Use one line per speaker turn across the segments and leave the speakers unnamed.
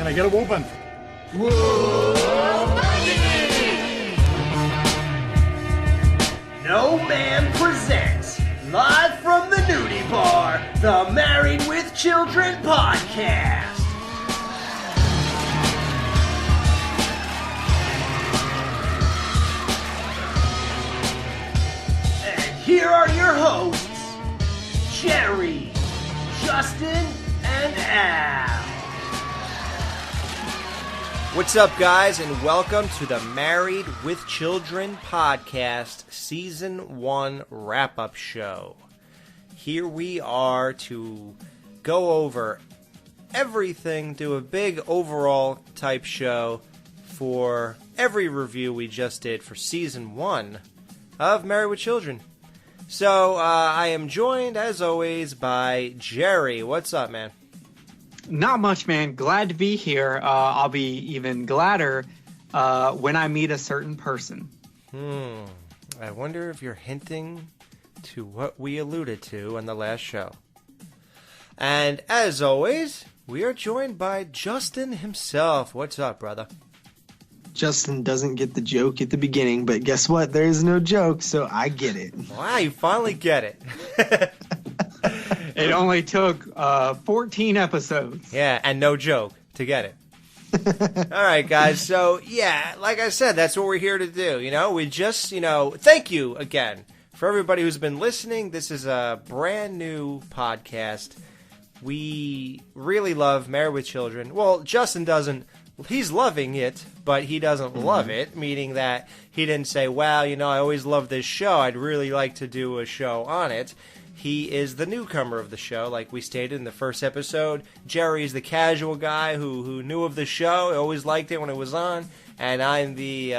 Can I get a whooping?
No Man presents, live from the nudie bar, the Married with Children podcast. And here are your hosts, Jerry, Justin, and Al.
What's up, guys, and welcome to the Married with Children podcast Season 1 wrap-up show. Here we are to go over everything, do a big overall type show for every review we just did for Season 1 of Married with Children. So, I am joined, as always, by Jerry. What's up, man?
Not much, man. Glad to be here. I'll be even gladder when I meet a certain person.
I wonder if you're hinting to what we alluded to in the last show. And as always, we are joined by Justin himself. What's up, brother?
Justin doesn't get the joke at the beginning, but guess what? There is no joke, so I get it.
Wow, you finally get it.
It only took 14 episodes.
Yeah, and no joke to get it. All right, guys. So, yeah, like I said, that's what we're here to do. We just, thank you again for everybody who's been listening. This is a brand new podcast. We really love Married with Children. Well, Justin doesn't. He's loving it, but he doesn't love it, meaning that he didn't say, wow, I always love this show. I'd really like to do a show on it. He is the newcomer of the show, like we stated in the first episode. Jerry's the casual guy who knew of the show, always liked it when it was on, and I'm the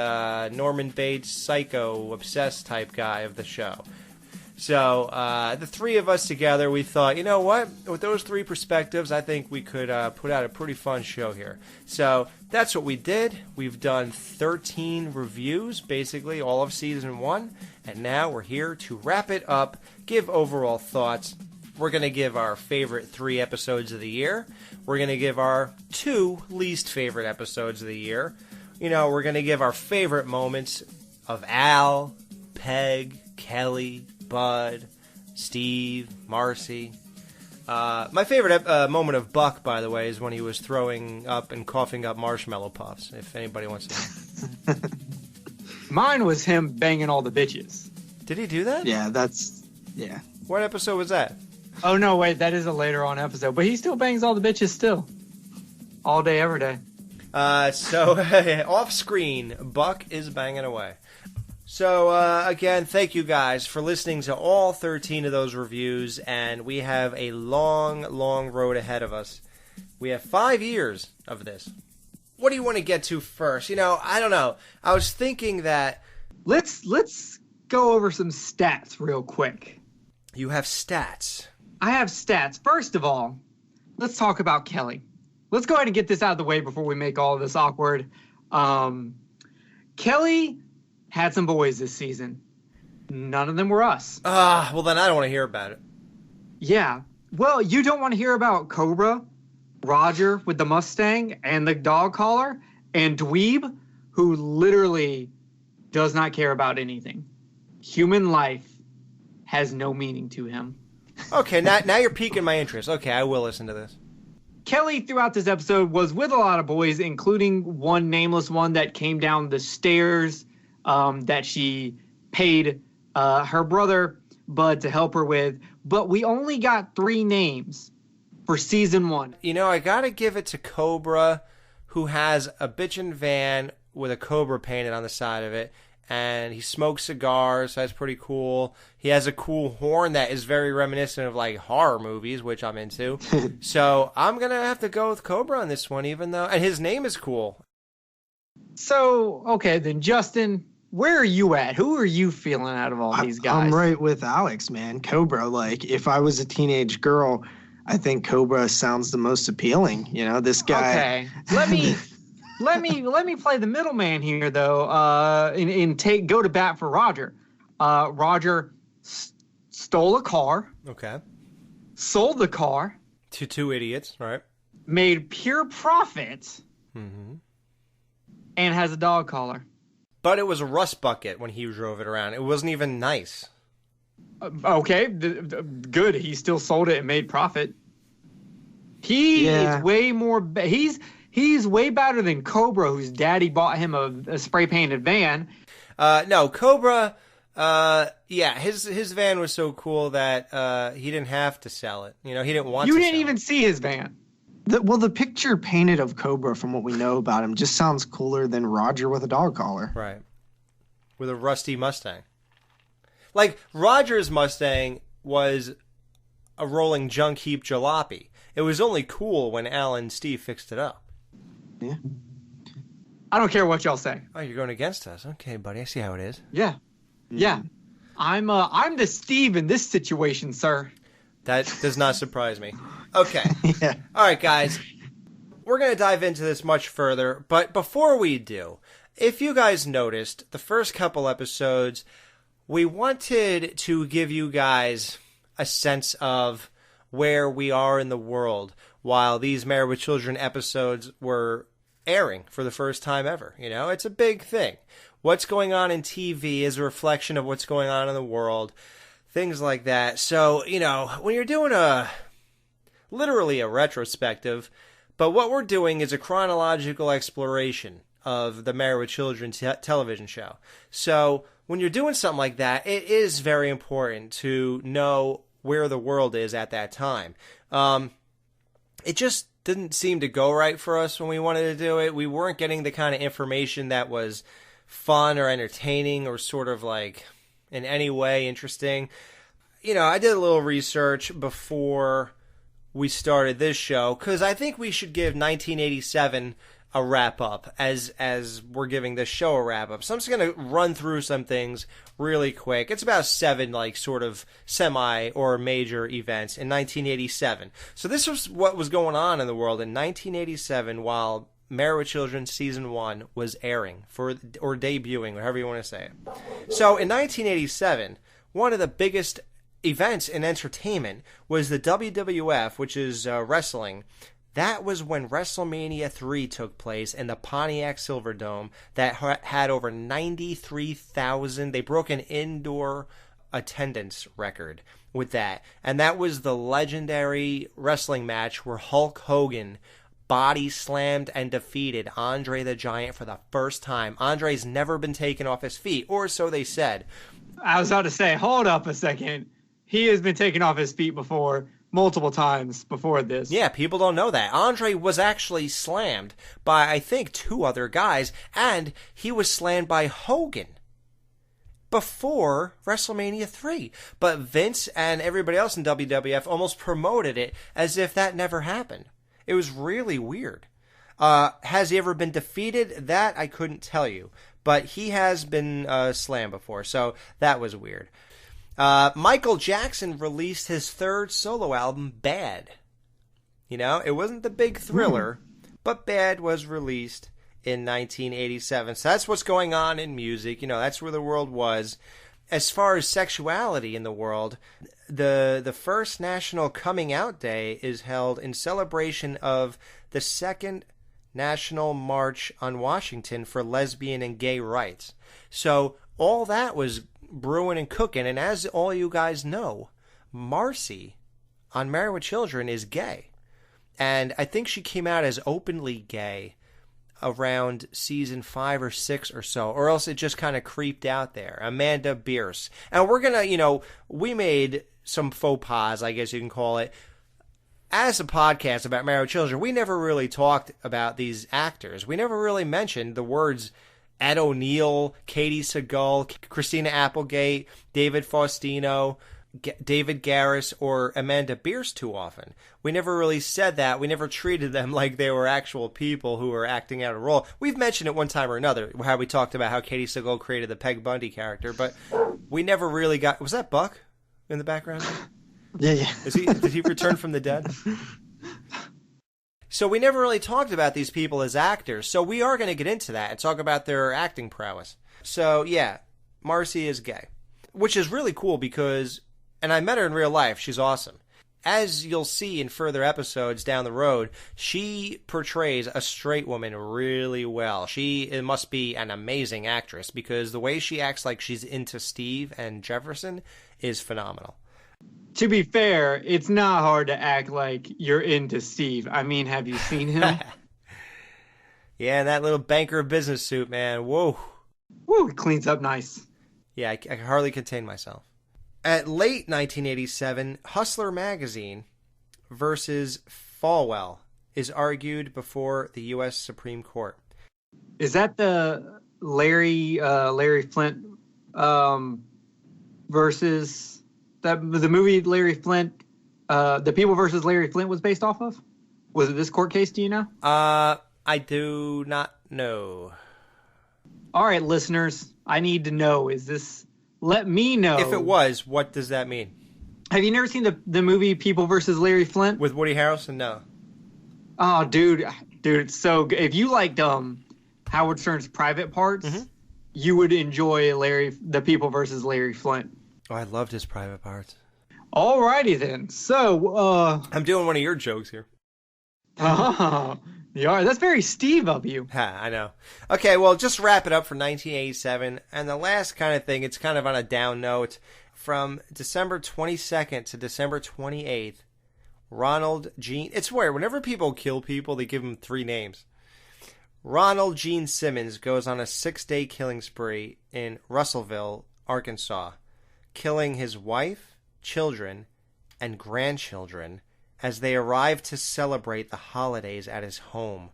Norman Bates psycho obsessed type guy of the show. So the three of us together, we thought, you know what? With those three perspectives, I think we could put out a pretty fun show here. So that's what we did. We've done 13 reviews, basically all of Season 1, and now we're here to wrap it up, give overall thoughts. We're going to give our favorite 3 episodes of the year. We're going to give our 2 least favorite episodes of the year. We're going to give our favorite moments of Al, Peg, Kelly, Bud, Steve, Marcy. My favorite moment of Buck, by the way, is when he was throwing up and coughing up marshmallow puffs, if anybody wants to know.
Mine was him banging all the bitches.
Did he do that?
Yeah.
What episode was that?
Oh, no, wait, that is a later on episode. But he still bangs all the bitches still. All day, every day.
So, off screen, Buck is banging away. So, again, thank you guys for listening to all 13 of those reviews, and we have a long, long road ahead of us. We have 5 years of this. What do you want to get to first? I don't know. I was thinking that...
Let's go over some stats real quick.
You have stats.
I have stats. First of all, let's talk about Kelly. Let's go ahead and get this out of the way before we make all of this awkward. Kelly had some boys this season. None of them were us.
Well, then I don't want to hear about it.
Yeah. Well, you don't want to hear about Cobra, Roger with the Mustang and the dog collar, and Dweeb, who literally does not care about anything. Human life has no meaning to him.
Okay, now you're piquing my interest. Okay, I will listen to this.
Kelly, throughout this episode, was with a lot of boys, including one nameless one that came down the stairs that she paid her brother, Bud, to help her with. But we only got 3 names for Season 1.
I gotta give it to Cobra, who has a bitchin' van with a cobra painted on the side of it. And he smokes cigars, so that's pretty cool. He has a cool horn that is very reminiscent of, like, horror movies, which I'm into. So I'm going to have to go with Cobra on this one, even though... And his name is cool.
So, okay, then, Justin, where are you at? Who are you feeling out of all these guys?
I'm right with Alex, man. Cobra, like, if I was a teenage girl, I think Cobra sounds the most appealing. This guy...
Okay, let me play the middleman here, though, and go to bat for Roger. Roger stole a car.
Okay.
Sold the car.
To 2 idiots, right?
made pure profit, and has a dog collar.
But it was a rust bucket when he drove it around. It wasn't even nice.
Okay, good. He still sold it and made profit. He is way more. He's way better than Cobra, whose daddy bought him a spray painted van.
No, Cobra. His van was so cool that he didn't have to sell it. He didn't want.
You
to
didn't
sell
even
it.
see his van.
The picture painted of Cobra, from what we know about him, just sounds cooler than Roger with a dog collar.
Right. With a rusty Mustang. Like, Roger's Mustang was a rolling junk heap jalopy. It was only cool when Al and Steve fixed it up.
Yeah.
I don't care what y'all say.
Oh, you're going against us. Okay, buddy. I see how it is.
Yeah. Yeah. I'm the Steve in this situation, sir.
That does not surprise me. Okay.
Yeah.
All right, guys. We're going to dive into this much further, but before we do, if you guys noticed, the first couple episodes, we wanted to give you guys a sense of where we are in the world while these Married with Children episodes were airing for the first time ever. It's a big thing. What's going on in TV is a reflection of what's going on in the world, things like that. So, when you're doing literally a retrospective, but what we're doing is a chronological exploration of the Married with Children television show. So when you're doing something like that, it is very important to know where the world is at that time. It just didn't seem to go right for us when we wanted to do it. We weren't getting the kind of information that was fun or entertaining or sort of like in any way interesting. I did a little research before we started this show because I think we should give 1987 a wrap up as we're giving this show a wrap up. So I'm just going to run through some things really quick. It's about 7 sort of semi or major events in 1987. So this was what was going on in the world in 1987 while Married with Children season 1 was airing or debuting, whatever you want to say it. So in 1987, one of the biggest events in entertainment was the WWF, which is wrestling. That was when WrestleMania 3 took place in the Pontiac Silverdome that had over 93,000. They broke an indoor attendance record with that. And that was the legendary wrestling match where Hulk Hogan body slammed and defeated Andre the Giant for the first time. Andre's never been taken off his feet, or so they said.
I was about to say, hold up a second. He has been taken off his feet before. Multiple times before this.
Yeah, people don't know that. Andre was actually slammed by, I think, 2 other guys, and he was slammed by Hogan before WrestleMania 3. But Vince and everybody else in WWF almost promoted it as if that never happened. It was really weird. Has he ever been defeated? That I couldn't tell you. But he has been slammed before, so that was weird. Michael Jackson released his 3rd solo album, Bad. It wasn't the big Thriller, but Bad was released in 1987. So that's what's going on in music. That's where the world was. As far as sexuality in the world, the first National Coming Out Day is held in celebration of the 2nd National March on Washington for lesbian and gay rights. So all that was brewing and cooking, and as all you guys know, Marcy on Married with Children is gay, and I think she came out as openly gay around season 5 or 6 or so, or else it just kind of creeped out there. Amanda Bierce. And we're gonna, we made some faux pas, I guess you can call it. As a podcast about Married with Children, we never really talked about these actors. We never really mentioned the words Ed O'Neill, Katie Seagal, Christina Applegate, David Faustino, David Garris, or Amanda Bierce too often. We never really said that. We never treated them like they were actual people who were acting out a role. We've mentioned it one time or another, how we talked about how Katie Seagal created the Peg Bundy character, but we never really got... Was that Buck in the background?
Yeah.
Did he return from the dead? So we never really talked about these people as actors. So we are going to get into that and talk about their acting prowess. So yeah, Marcy is gay, which is really cool because, and I met her in real life. She's awesome. as you'll see in further episodes down the road, she portrays a straight woman really well. It must be an amazing actress because the way she acts like she's into Steve and Jefferson is phenomenal.
To be fair, it's not hard to act like you're into Steve. I mean, have you seen him?
Yeah, and that little banker business suit, man. Whoa.
Woo, he cleans up nice.
Yeah, I can hardly contain myself. At late 1987, Hustler magazine versus Falwell is argued before the U.S. Supreme Court.
Is that the Larry Flint versus the movie Larry Flint? The People versus Larry Flint was based off of? Was it this court case? Do you know?
I do not know.
All right, listeners, I need to know. Let me know.
If it was, what does that mean?
Have you never seen the movie People versus Larry Flint?
With Woody Harrelson? No.
Oh, dude, it's so good. If you liked Howard Stern's Private Parts, you would enjoy the People versus Larry Flint.
Oh, I loved his Private Parts.
All righty then. So,
I'm doing one of your jokes here.
Oh, yeah, that's very Steve of you.
Ha, I know. Okay, well, just wrap it up for 1987. And the last kind of thing, it's kind of on a down note. From December 22nd to December 28th, Ronald Gene... It's weird. Whenever people kill people, they give them 3 names. Ronald Gene Simmons goes on a 6-day killing spree in Russellville, Arkansas, killing his wife, children, and grandchildren as they arrived to celebrate the holidays at his home.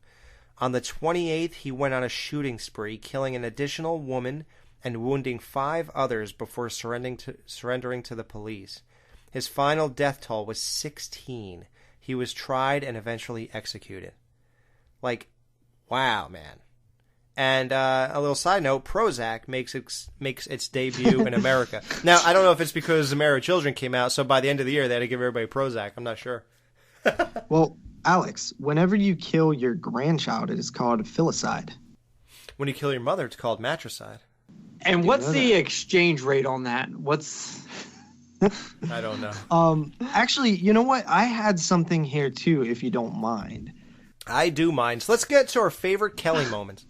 On the 28th, he went on a shooting spree, killing an additional woman and wounding 5 others before surrendering to the police. His final death toll was 16. He was tried and eventually executed. Like, wow, man. And a little side note, Prozac makes its debut in America. Now, I don't know if it's because The Married Children came out, so by the end of the year, they had to give everybody Prozac. I'm not sure.
Well, Alex, whenever you kill your grandchild, it is called filicide.
When you kill your mother, it's called matricide.
And what's the exchange rate on that?
I don't know.
Actually, you know what? I had something here too, if you don't mind.
I do mind. So let's get to our favorite Kelly moments.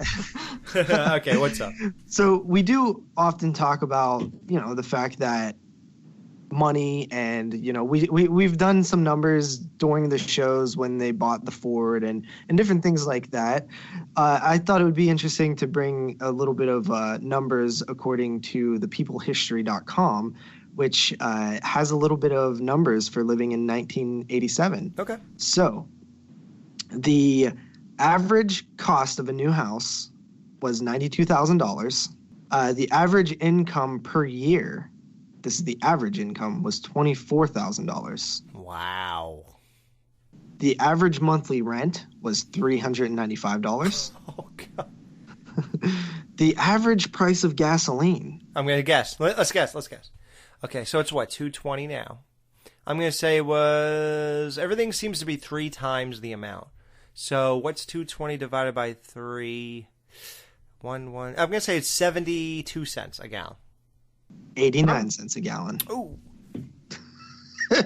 Okay, what's up?
So we do often talk about, the fact that money and, we've done some numbers during the shows when they bought the Ford and different things like that. I thought it would be interesting to bring a little bit of numbers according to thepeoplehistory.com, which has a little bit of numbers for living in 1987.
Okay.
So the average cost of a new house was $92,000. The average income per year, this is the average income, was $24,000.
Wow.
The average monthly rent was $395.
Oh, God.
The average price of gasoline.
I'm going to guess. Let's guess. Okay, so it's what, $2.20 now? I'm going to say everything seems to be 3 times the amount. So what's $2.20 divided by 3? I'm going to say it's 72 cents a gallon.
89 cents a gallon.
Ooh.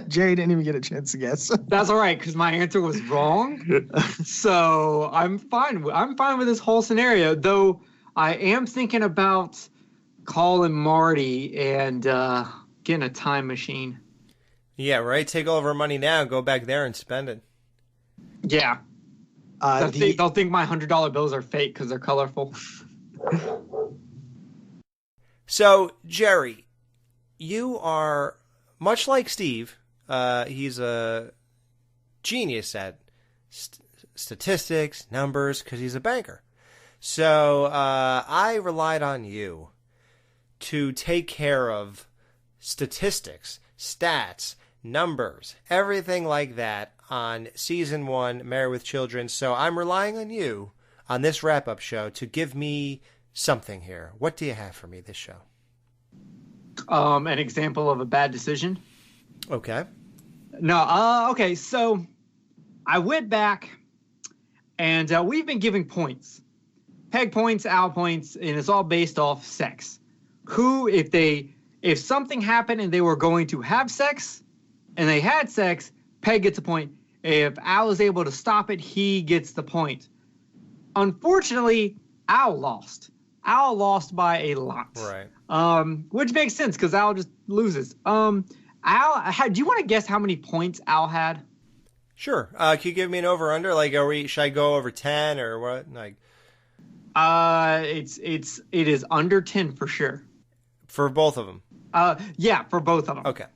Jerry didn't even get a chance to guess.
That's all right, because my answer was wrong. So I'm fine with this whole scenario, though I am thinking about calling Marty and getting a time machine.
Yeah, right? Take all of our money now and go back there and spend it.
Yeah. They'll think my $100 bills are fake because they're colorful.
So, Jerry, you are much like Steve. He's a genius at statistics, numbers, because he's a banker. So I relied on you to take care of statistics, stats, numbers, everything like that on season 1, Married with Children. So I'm relying on you on this wrap-up show to give me something here. What do you have for me this show?
An example of a bad decision.
Okay.
No, okay, so I went back and we've been giving points. Peg points, owl points, and it's all based off sex. If something happened and they were going to have sex and they had sex, Peg gets a point. If Al is able to stop it, he gets the point. Unfortunately, Al lost. Al lost by a lot.
Right.
Which makes sense because Al just loses. Al, do you want to guess how many points Al had?
Sure. Can you give me an over/under? Like, should I go over 10 or what? Like,
it is under 10 for sure.
for both of them.
Yeah, for both of them.
Okay.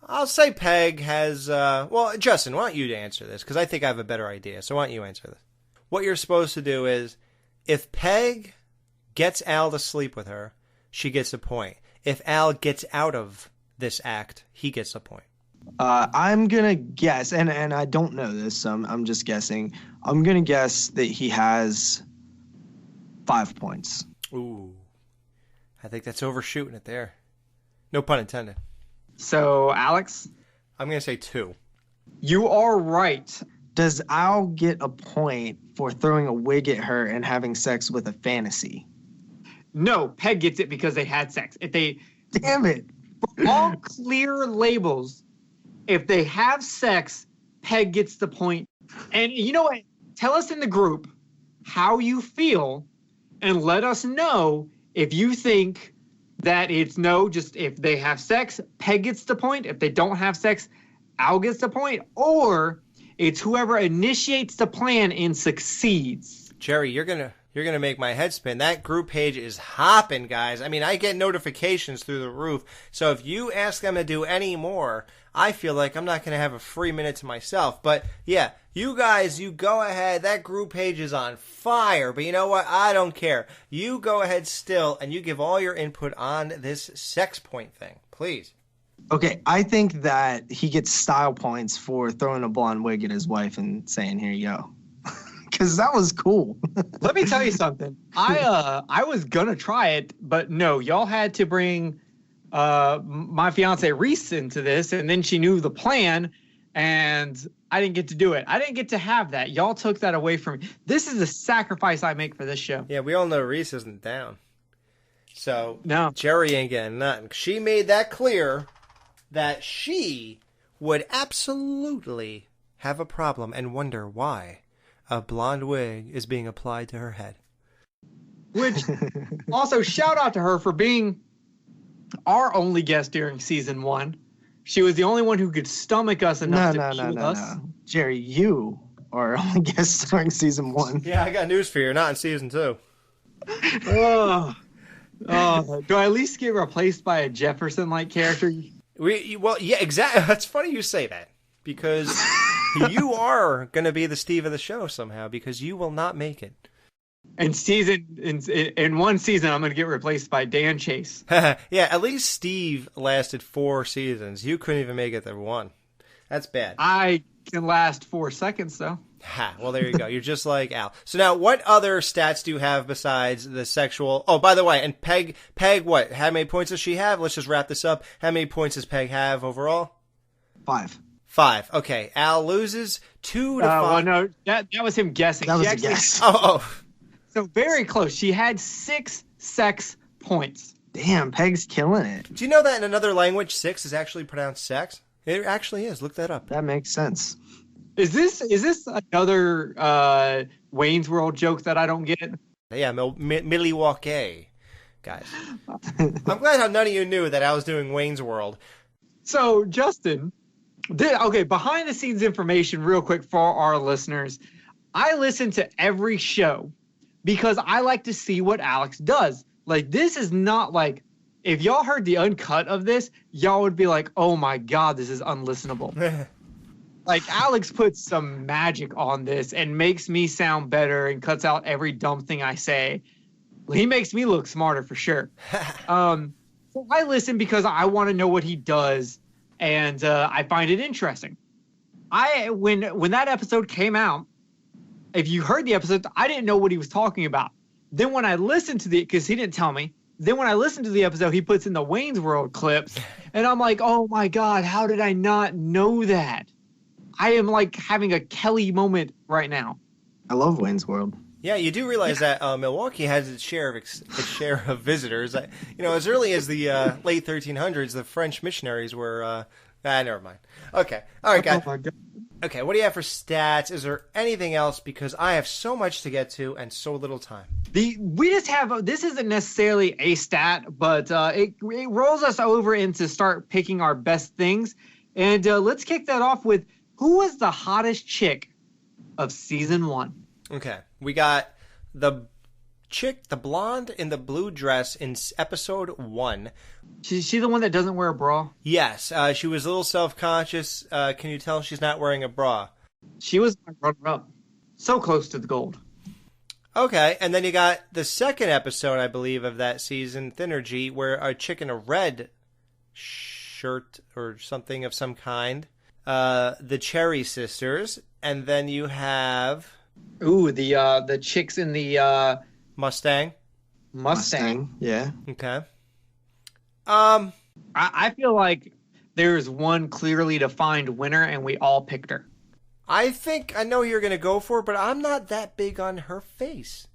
I'll say Peg has. Well, Justin, why don't you answer this? Because I think I have a better idea. So why don't you answer this? What you're supposed to do is, if Peg gets Al to sleep with her, she gets a point. If Al gets out of this act, he gets a point.
I'm gonna guess, and I don't know this, so I'm just guessing. I'm gonna guess that he has 5 points.
Ooh, I think that's overshooting it there. No pun intended.
So, Alex?
I'm gonna say 2.
You are right.
Does Al get a point for throwing a wig at her and having sex with a fantasy?
No, Peg gets it because they had sex. If they,
Damn it!
for all clear labels, if they have sex, Peg gets the point. And you know what? Tell us in the group how you feel, and let us know if you think that it's no, just if they have sex, Peg gets the point. If they don't have sex, Al gets the point. Or it's whoever initiates the plan and succeeds.
Jerry, you're gonna make my head spin. That group page is hopping, guys. I mean, I get notifications through the roof. So if you ask them to do any more, I feel like I'm not gonna have a free minute to myself. But yeah, you guys, you go ahead. That group page is on fire. But you know what? I don't care. You go ahead still, and you give all your input on this sex point thing, please.
Okay, I think that he gets style points for throwing a blonde wig at his wife and saying, "Here you go," because that was cool.
Let me tell you something. I was gonna try it, but no, y'all had to bring my fiance Reese into this, and then she knew the plan, and I didn't get to do it. I didn't get to have that. Y'all took that away from me. This is a sacrifice I make for this show.
Yeah, we all know Reese isn't down. So
No.
Jerry ain't getting nothing. She made that clear that she would absolutely have a problem and wonder why a blonde wig is being applied to her head.
Which, also, shout out to her for being our only guest during season 1. She was the only one who could stomach us enough to be with us.
No. Jerry, you are only guest starring season 1.
Yeah, I got news for you. Not in season 2.
Oh, do I at least get replaced by a Jefferson-like character?
Well, yeah, exactly. That's funny you say that, because you are going to be the Steve of the show somehow, because you will not make it.
In one season, I'm going to get replaced by Dan Chase.
Yeah, at least Steve lasted 4 seasons. You couldn't even make it to 1. That's bad.
I can last 4 seconds, though.
Ha, well, there you go. You're just like Al. So now, what other stats do you have besides the sexual? Oh, by the way, and Peg, what? How many points does she have? Let's just wrap this up. How many points does Peg have overall?
5.
5. Okay, Al loses 2 to 5.
Well, no, that was him guessing.
That was a guess.
Oh.
So very close. She had 6 sex points.
Damn, Peg's killing it.
Do you know that in another language, 6 is actually pronounced sex? It actually is. Look that up.
That makes sense.
Is this another Wayne's World joke that I don't get?
Yeah, Milwaukee, guys. I'm glad how none of you knew that I was doing Wayne's World.
So, Justin, behind the scenes information real quick for our listeners. I listen to every show because I like to see what Alex does. Like, this is not like, if y'all heard the uncut of this, y'all would be like, oh my God, this is unlistenable. Like, Alex puts some magic on this and makes me sound better and cuts out every dumb thing I say. He makes me look smarter for sure. So I listen because I want to know what he does, and I find it interesting. When that episode came out, if you heard the episode, I didn't know what he was talking about. Then when I listened to because he didn't tell me. Then when I listened to the episode, he puts in the Wayne's World clips, and I'm like, oh my God, how did I not know that? I am like having a Kelly moment right now.
I love Wayne's World.
Yeah, you do realize that Milwaukee has its share of visitors. As early as the late 1300s, the French missionaries were. Never mind. Okay, all right, guys.
Oh my God.
Okay, what do you have for stats? Is there anything else? Because I have so much to get to and so little time.
We just have this isn't necessarily a stat, but it rolls us over into start picking our best things, and let's kick that off with who was the hottest chick of season 1.
Okay, we got the chick, the blonde in the blue dress in episode 1.
She the one that doesn't wear a bra?
Yes, she was a little self-conscious. Can you tell she's not wearing a bra?
She was my runner-up. So close to the gold.
Okay, and then you got the second episode, I believe, of that season, Thinnergy, where a chick in a red shirt or something of some kind, the Cherry Sisters, and then you have...
Ooh, the chicks in the
Mustang.
Yeah.
Okay.
I feel like there's one clearly defined winner, and we all picked her.
I think I know who you're going to go for, but I'm not that big on her face.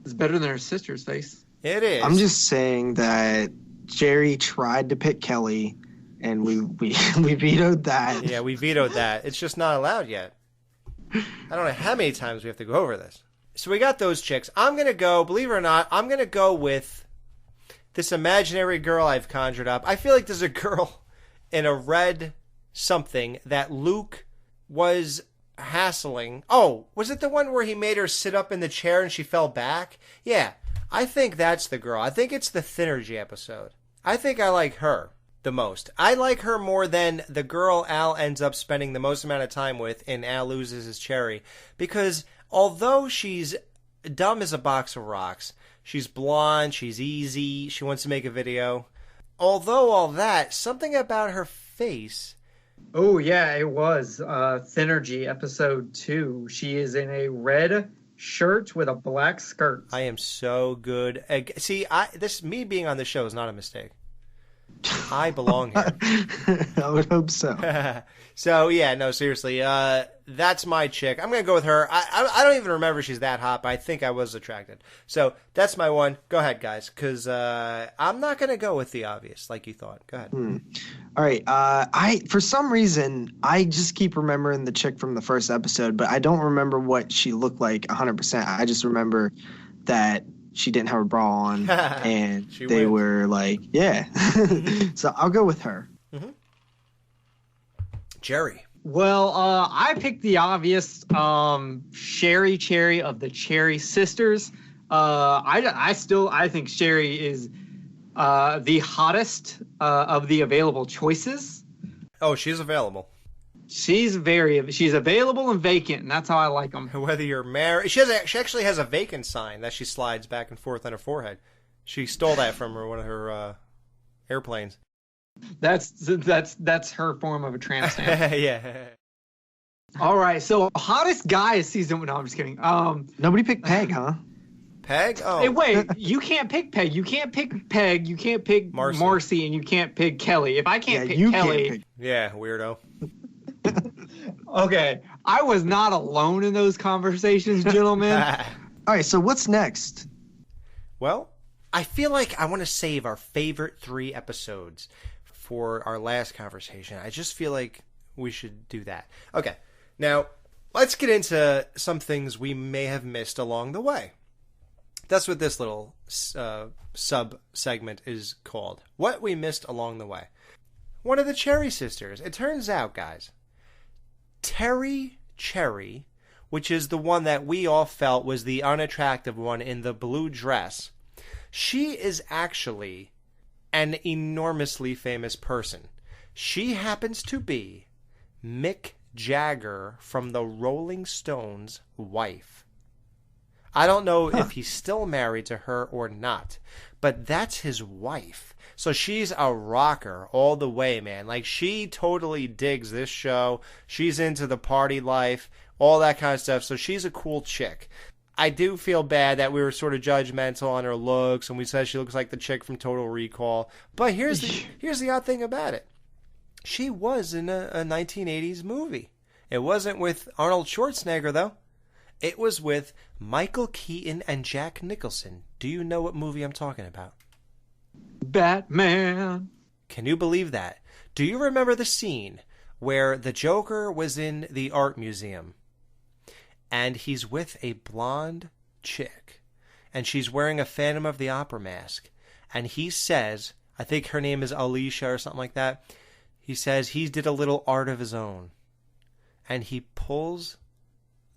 It's better than her sister's face.
It is.
I'm just saying that Jerry tried to pick Kelly, and we vetoed that.
Yeah, we vetoed that. It's just not allowed yet. I don't know how many times we have to go over this. So we got those chicks. I'm going to go, believe it or not, I'm going to go with this imaginary girl I've conjured up. I feel like there's a girl in a red something that Luke was hassling. Oh, was it the one where he made her sit up in the chair and she fell back? Yeah, I think that's the girl. I think it's the Thinnergy episode. I think I like her the most. I like her more than the girl Al ends up spending the most amount of time with in Al Loses His Cherry, because although she's dumb as a box of rocks, she's blonde, she's easy, she wants to make a video. Although all that, something about her face...
Oh, yeah, it was Thinnergy, episode 2. She is in a red shirt with a black skirt.
I am so good. See, me being on the show is not a mistake. I belong here.
I would hope so.
So, yeah, no, seriously. That's my chick. I'm going to go with her. I don't even remember she's that hot, but I think I was attracted. So, that's my one. Go ahead, guys, because I'm not going to go with the obvious like you thought. Go ahead.
All right. For some reason, I just keep remembering the chick from the first episode, but I don't remember what she looked like 100%. I just remember that she didn't have a bra on, and they were like, yeah. So I'll go with her.
Mm-hmm. Jerry.
Well, I picked the obvious Sherry Cherry of the Cherry Sisters. I think Sherry is the hottest of the available choices.
Oh, she's available.
She's available and vacant, and that's how I like them.
Whether you're married, she actually has a vacant sign that she slides back and forth on her forehead. She stole that from one of her airplanes.
That's her form of a tramp stamp.
Yeah.
All right, so hottest guy is season. No, I'm just kidding.
Nobody picked Peg, huh?
Peg? Oh.
Hey, wait, you can't pick Peg. You can't pick Peg. You can't pick Marcy, and you can't pick Kelly. If I can't pick Kelly,
yeah, weirdo.
Okay, I was not alone in those conversations, gentlemen.
All right, so what's next?
Well, I feel like I want to save our favorite 3 episodes for our last conversation. I just feel like we should do that. Okay, now let's get into some things we may have missed along the way. That's what this little sub-segment is called. What we missed along the way. One of the Cherry Sisters. It turns out, guys, Terry Cherry, which is the one that we all felt was the unattractive one in the blue dress, she is actually an enormously famous person. She happens to be Mick Jagger from the Rolling Stones' wife. I don't know if he's still married to her or not, but that's his wife. So she's a rocker all the way, man. Like, she totally digs this show. She's into the party life, all that kind of stuff. So she's a cool chick. I do feel bad that we were sort of judgmental on her looks, and we said she looks like the chick from Total Recall. But here's the odd thing about it. She was in a 1980s movie. It wasn't with Arnold Schwarzenegger, though. It was with Michael Keaton and Jack Nicholson. Do you know what movie I'm talking about?
Batman.
Can you believe that? Do you remember the scene where the Joker was in the art museum and he's with a blonde chick and she's wearing a Phantom of the Opera mask, and he says, I think her name is Alicia or something like that, he says he did a little art of his own, and he pulls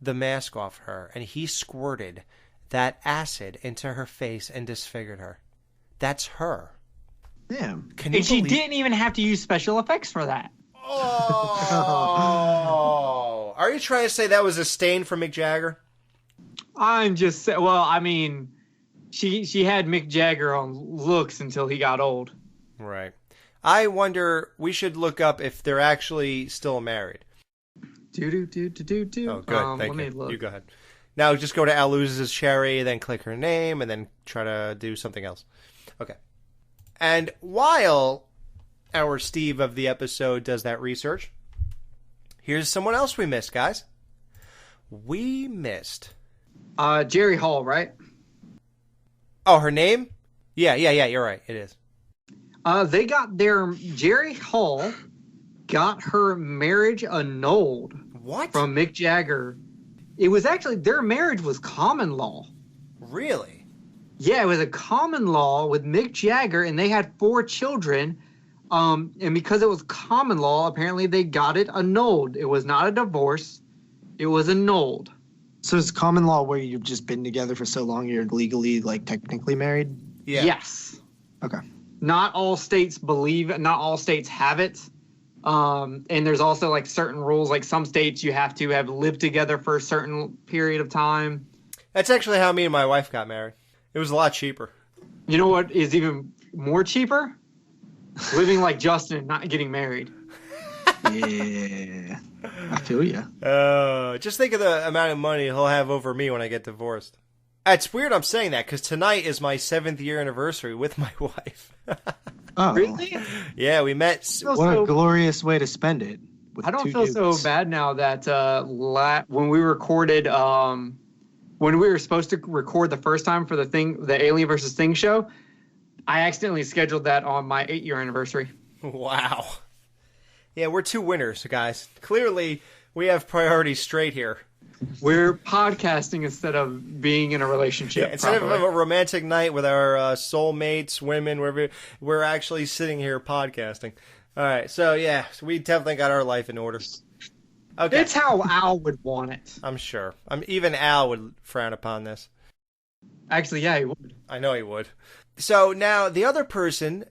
the mask off her and he squirted that acid into her face and disfigured her. That's her.
Damn.
And she didn't even have to use special effects for that.
Oh. Are you trying to say that was a stain from Mick Jagger?
I'm just saying, well, I mean, she had Mick Jagger on looks until he got old.
Right. I wonder, we should look up if they're actually still married.
Do.
Oh, good. Thank
let
you.
me look.
You go ahead. Now just go to Al Luz's Cherry, then click her name, and then try to do something else. Okay. And while our Steve of the episode does that research, here's someone else we missed, guys. We missed...
Jerry Hall, right?
Oh, her name? Yeah, you're right. It is.
Jerry Hall got her marriage annulled.
What?
From Mick Jagger. It was actually, their marriage was common law.
Really?
Yeah, it was a common law with Mick Jagger, and they had 4 children. And because it was common law, apparently they got it annulled. It was not a divorce. It was annulled.
So it's common law where you've just been together for so long you're legally, like, technically married?
Yeah.
Yes.
Okay.
Not all states have it. And there's also, like, certain rules. Like, some states you have to have lived together for a certain period of time.
That's actually how me and my wife got married. It was a lot cheaper.
You know what is even more cheaper? Living like Justin and not getting married.
Yeah. I feel you.
Just think of the amount of money he'll have over me when I get divorced. It's weird I'm saying that because tonight is my 7th year anniversary with my wife.
Oh.
Really?
Yeah, we met.
What a glorious way to spend it.
I don't feel so bad now that when we recorded, when we were supposed to record the first time for the Alien vs. Thing show, I accidentally scheduled that on my 8-year anniversary.
Wow. Yeah, we're 2 winners, guys. Clearly, we have priorities straight here.
We're podcasting instead of being in a relationship.
Yeah, instead of a romantic night with our soulmates, women, we're actually sitting here podcasting. All right, so yeah, we definitely got our life in order. Okay.
It's how Al would want it.
I'm sure. Even Al would frown upon this.
Actually, yeah, he would.
I know he would. So now the other person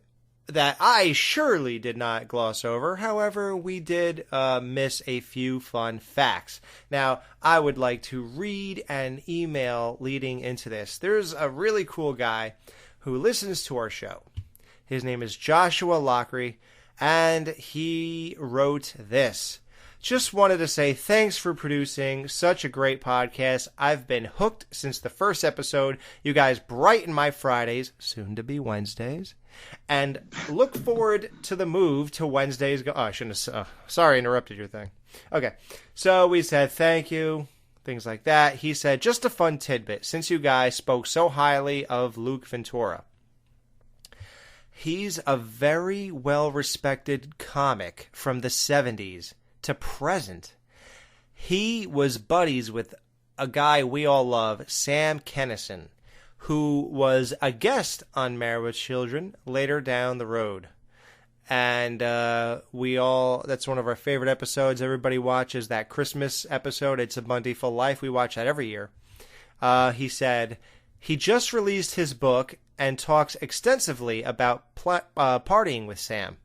that I surely did not gloss over, however, we did miss a few fun facts. Now, I would like to read an email leading into this. There's a really cool guy who listens to our show. His name is Joshua Lockery, and he wrote this. Just wanted to say thanks for producing such a great podcast. I've been hooked since the first episode. You guys brighten my Fridays, soon to be Wednesdays, and look forward to the move to Wednesdays. I shouldn't have. Sorry, interrupted your thing. Okay, so we said thank you, things like that. He said, just a fun tidbit, since you guys spoke so highly of Luke Ventura. He's a very well-respected comic from the 70s. To present, he was buddies with a guy we all love, Sam Kinison, who was a guest on Married with Children later down the road. And that's one of our favorite episodes. Everybody watches that Christmas episode, It's a Bountiful Life. We watch that every year. He said he just released his book and talks extensively about partying with Sam.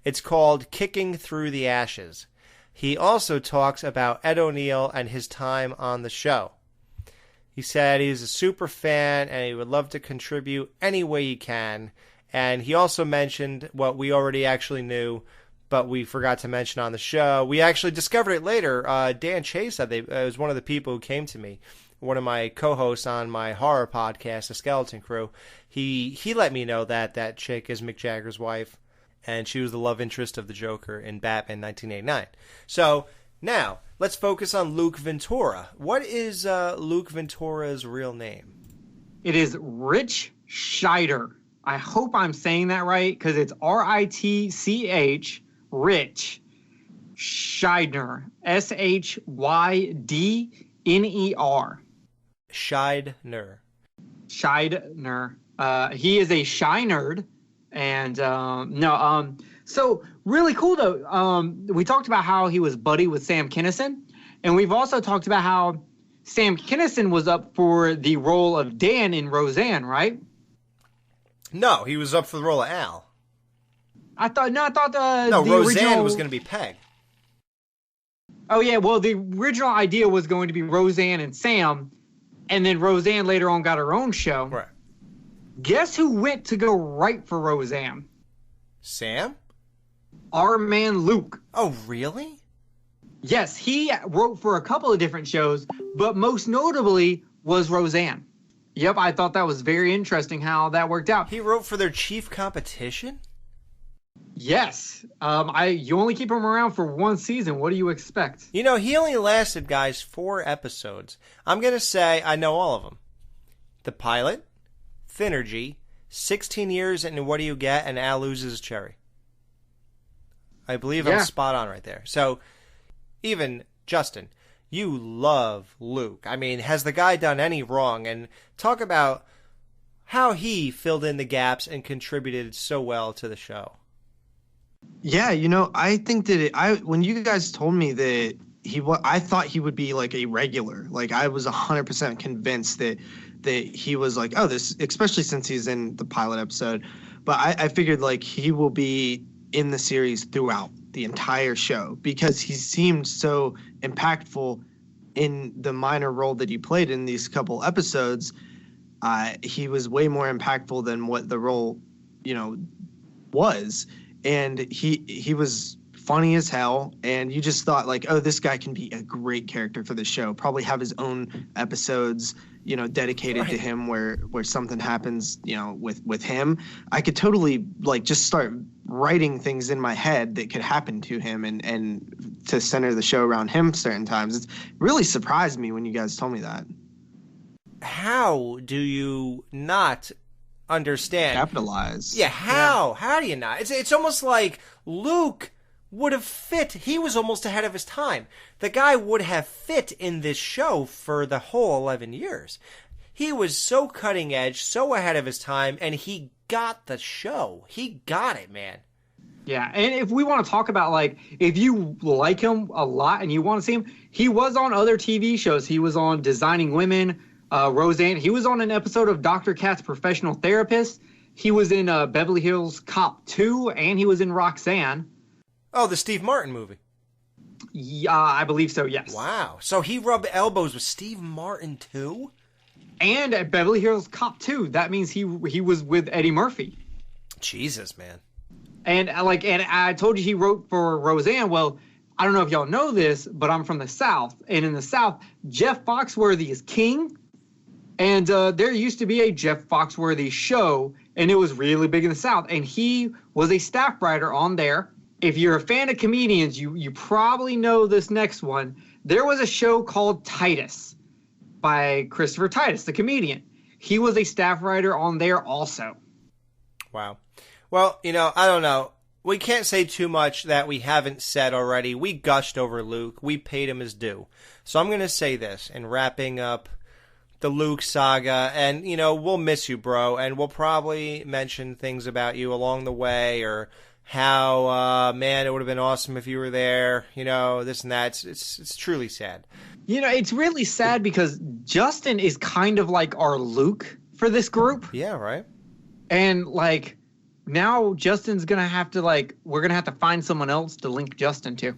It's called Kicking Through the Ashes. He also talks about Ed O'Neill and his time on the show. He said he's a super fan and he would love to contribute any way he can. And he also mentioned what we already actually knew, but we forgot to mention on the show. We actually discovered it later. Dan Chase said it was one of the people who came to me, one of my co-hosts on my horror podcast, The Skeleton Crew. He let me know that chick is Mick Jagger's wife. And she was the love interest of the Joker in Batman 1989. So Now, let's focus on Luke Ventura. What is Luke Ventura's real name?
It is Rich Scheider. I hope I'm saying that right because it's Ritch, Rich Scheidner. Shydner.
Scheidner.
Scheidner. He is a shy nerd. And so really cool though. We talked about how he was buddy with Sam Kinison, and we've also talked about how Sam Kinison was up for the role of Dan in Roseanne, right?
No, he was up for the role of Al.
Roseanne
Roseanne was going to be Peg.
Oh yeah, well the original idea was going to be Roseanne and Sam, and then Roseanne later on got her own show.
Right.
Guess who went to go write for Roseanne?
Sam?
Our man Luke.
Oh, really?
Yes, he wrote for a couple of different shows, but most notably was Roseanne. Yep, I thought that was very interesting how that worked out.
He wrote for their chief competition?
Yes. You only keep him around for one season. What do you expect?
You know, he only lasted, guys, 4 episodes. I'm going to say I know all of them. The pilot, Thinnergy, 16 years, and what do you get? And Al loses cherry. I believe I'm spot on right there. So, even Justin, you love Luke. I mean, has the guy done any wrong? And talk about how he filled in the gaps and contributed so well to the show.
Yeah, you know, I think that when you guys told me that I thought he would be like a regular. Like I was 100% convinced that he was like, oh, this, especially since he's in the pilot episode. But I figured like he will be in the series throughout the entire show because he seemed so impactful in the minor role that he played in these couple episodes. He was way more impactful than what the role, was. And he was funny as hell, and you just thought like, oh, this guy can be a great character for the show. Probably have his own episodes, dedicated to him where something happens, with him. I could totally like just start writing things in my head that could happen to him and to center the show around him certain times. It's really surprised me when you guys told me that.
How do you not understand?
Capitalize.
Yeah, how? Yeah. How do you not? It's almost like Luke would have fit. He was almost ahead of his time. The guy would have fit in this show for the whole 11 years. He was so cutting edge, so ahead of his time, and he got the show. He got it, man.
Yeah, and if we want to talk about, like, if you like him a lot and you want to see him, he was on other TV shows. He was on Designing Women, Roseanne. He was on an episode of Dr. Katz Professional Therapist. He was in Beverly Hills Cop 2, and he was in Roxanne.
Oh, the Steve Martin movie.
Yeah, I believe so, yes.
Wow. So he rubbed elbows with Steve Martin, too?
And at Beverly Hills Cop 2. That means he was with Eddie Murphy.
Jesus, man.
And I told you he wrote for Roseanne. Well, I don't know if y'all know this, but I'm from the South. And in the South, Jeff Foxworthy is king. And there used to be a Jeff Foxworthy show, and it was really big in the South. And he was a staff writer on there. If you're a fan of comedians, you probably know this next one. There was a show called Titus by Christopher Titus, the comedian. He was a staff writer on there also.
Wow. Well, I don't know. We can't say too much that we haven't said already. We gushed over Luke. We paid him his due. So I'm going to say this in wrapping up the Luke saga, and, we'll miss you, bro, and we'll probably mention things about you along the way, or how, man, it would have been awesome if you were there, this and that. It's truly sad.
It's really sad because Justin is kind of like our Luke for this group.
Yeah, right.
And, now Justin's going to have to, we're going to have to find someone else to link Justin to.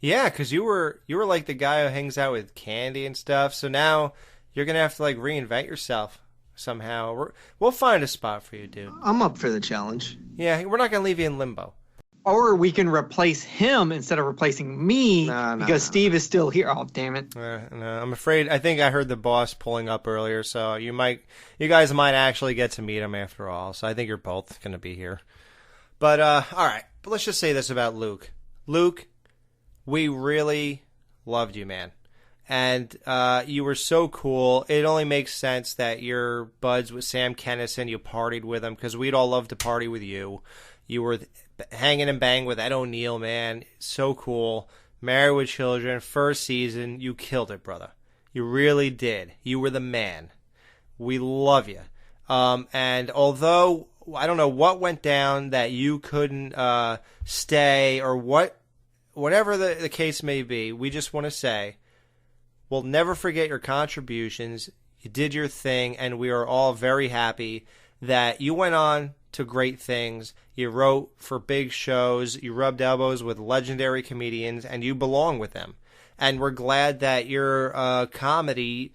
Yeah, because you were like the guy who hangs out with Candy and stuff, so now you're going to have to, reinvent yourself somehow. We'll find a spot for you, dude.
I'm up for the challenge.
Yeah, we're not going to leave you in limbo.
Or we can replace him instead of replacing me because Steve is still here. Oh, damn it.
No, I'm afraid. I think I heard the boss pulling up earlier, so you guys might actually get to meet him after all. So I think you're both going to be here. But, all right. But let's just say this about Luke. Luke, we really loved you, man. And you were so cool. It only makes sense that you're buds with Sam Kinison. You partied with him because we'd all love to party with you. You were hanging and banging with Ed O'Neill, man. So cool. Married with Children, first season. You killed it, brother. You really did. You were the man. We love you. And although I don't know what went down that you couldn't stay or whatever the case may be, we just want to say we'll never forget your contributions. You did your thing, and we are all very happy that you went on to great things. You wrote for big shows. You rubbed elbows with legendary comedians, and you belong with them. And we're glad that your comedy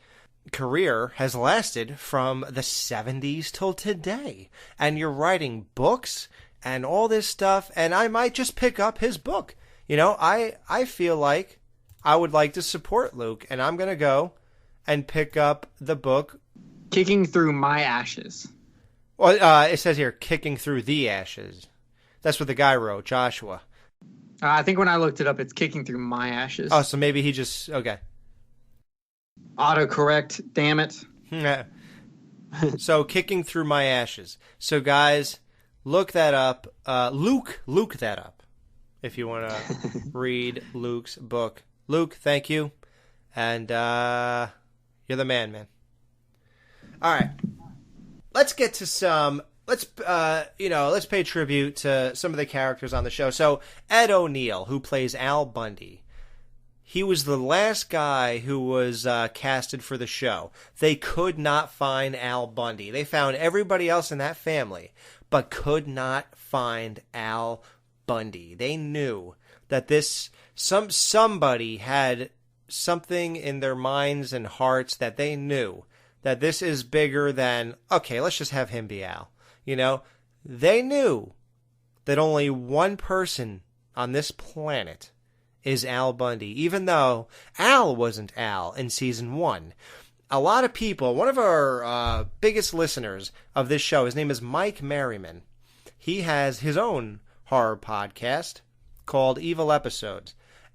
career has lasted from the 70s till today. And you're writing books and all this stuff, and I might just pick up his book. You know, I feel like I would like to support Luke, and I'm going to go and pick up the book.
Kicking Through My Ashes.
Well, it says here, Kicking Through the Ashes. That's what the guy wrote, Joshua.
I think when I looked it up, it's Kicking Through My Ashes.
Oh, so maybe he just, okay.
Autocorrect, damn it.
So, Kicking Through My Ashes. So, guys, look that up. Luke that up if you want to read Luke's book. Luke, thank you. And you're the man. All right. Let's get to some... Let's pay tribute to some of the characters on the show. So, Ed O'Neill, who plays Al Bundy, he was the last guy who was casted for the show. They could not find Al Bundy. They found everybody else in that family, but could not find Al Bundy. They knew that somebody had something in their minds and hearts that they knew that this is bigger than, okay, let's just have him be Al. You know, they knew that only one person on this planet is Al Bundy, even though Al wasn't Al in season 1. A lot of people, one of our biggest listeners of this show, his name is Mike Merriman. He has his own horror podcast called Evil Episodes,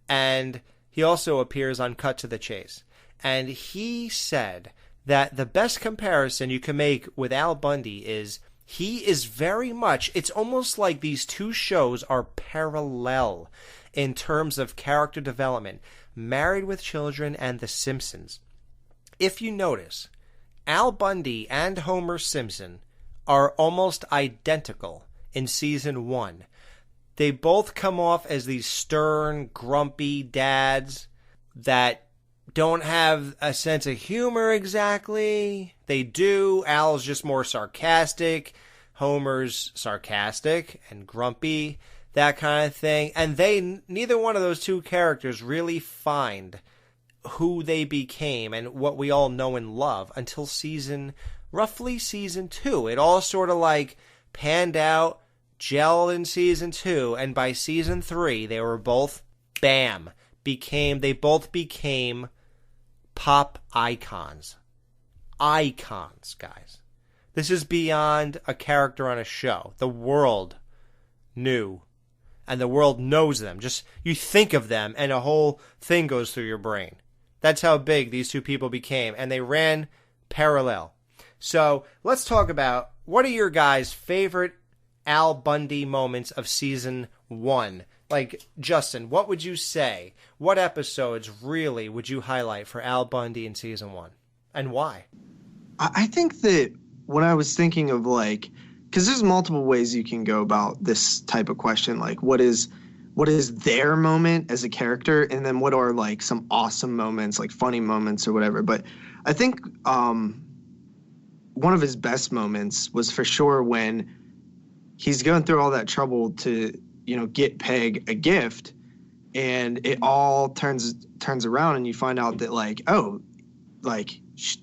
and he also appears on Cut to the Chase. And he said that the best comparison you can make with Al Bundy is he is very much, it's almost like these two shows are parallel in terms of character development. Married with Children and The Simpsons. If you notice, Al Bundy and Homer Simpson are almost identical in season 1. They both come off as these stern, grumpy dads that don't have a sense of humor exactly. They do. Al's just more sarcastic. Homer's sarcastic and grumpy, that kind of thing. And neither one of those two characters really find who they became and what we all know and love until roughly season 2. It all sort of like panned out, gelled in season 2, and by season 3, they were both, bam, they both became pop icons. Icons, guys. This is beyond a character on a show. The world knew, and the world knows them. Just, you think of them, and a whole thing goes through your brain. That's how big these two people became, and they ran parallel. So, let's talk about, what are your guys' favorite Al Bundy moments of season 1? Like, Justin, what would you say? What episodes really would you highlight for Al Bundy in season 1? And why?
I think that when I was thinking of, like, because there's multiple ways you can go about this type of question, like what is their moment as a character, and then what are like some awesome moments, like funny moments or whatever. But I think one of his best moments was for sure when he's going through all that trouble to, get Peg a gift, and it all turns around, and you find out that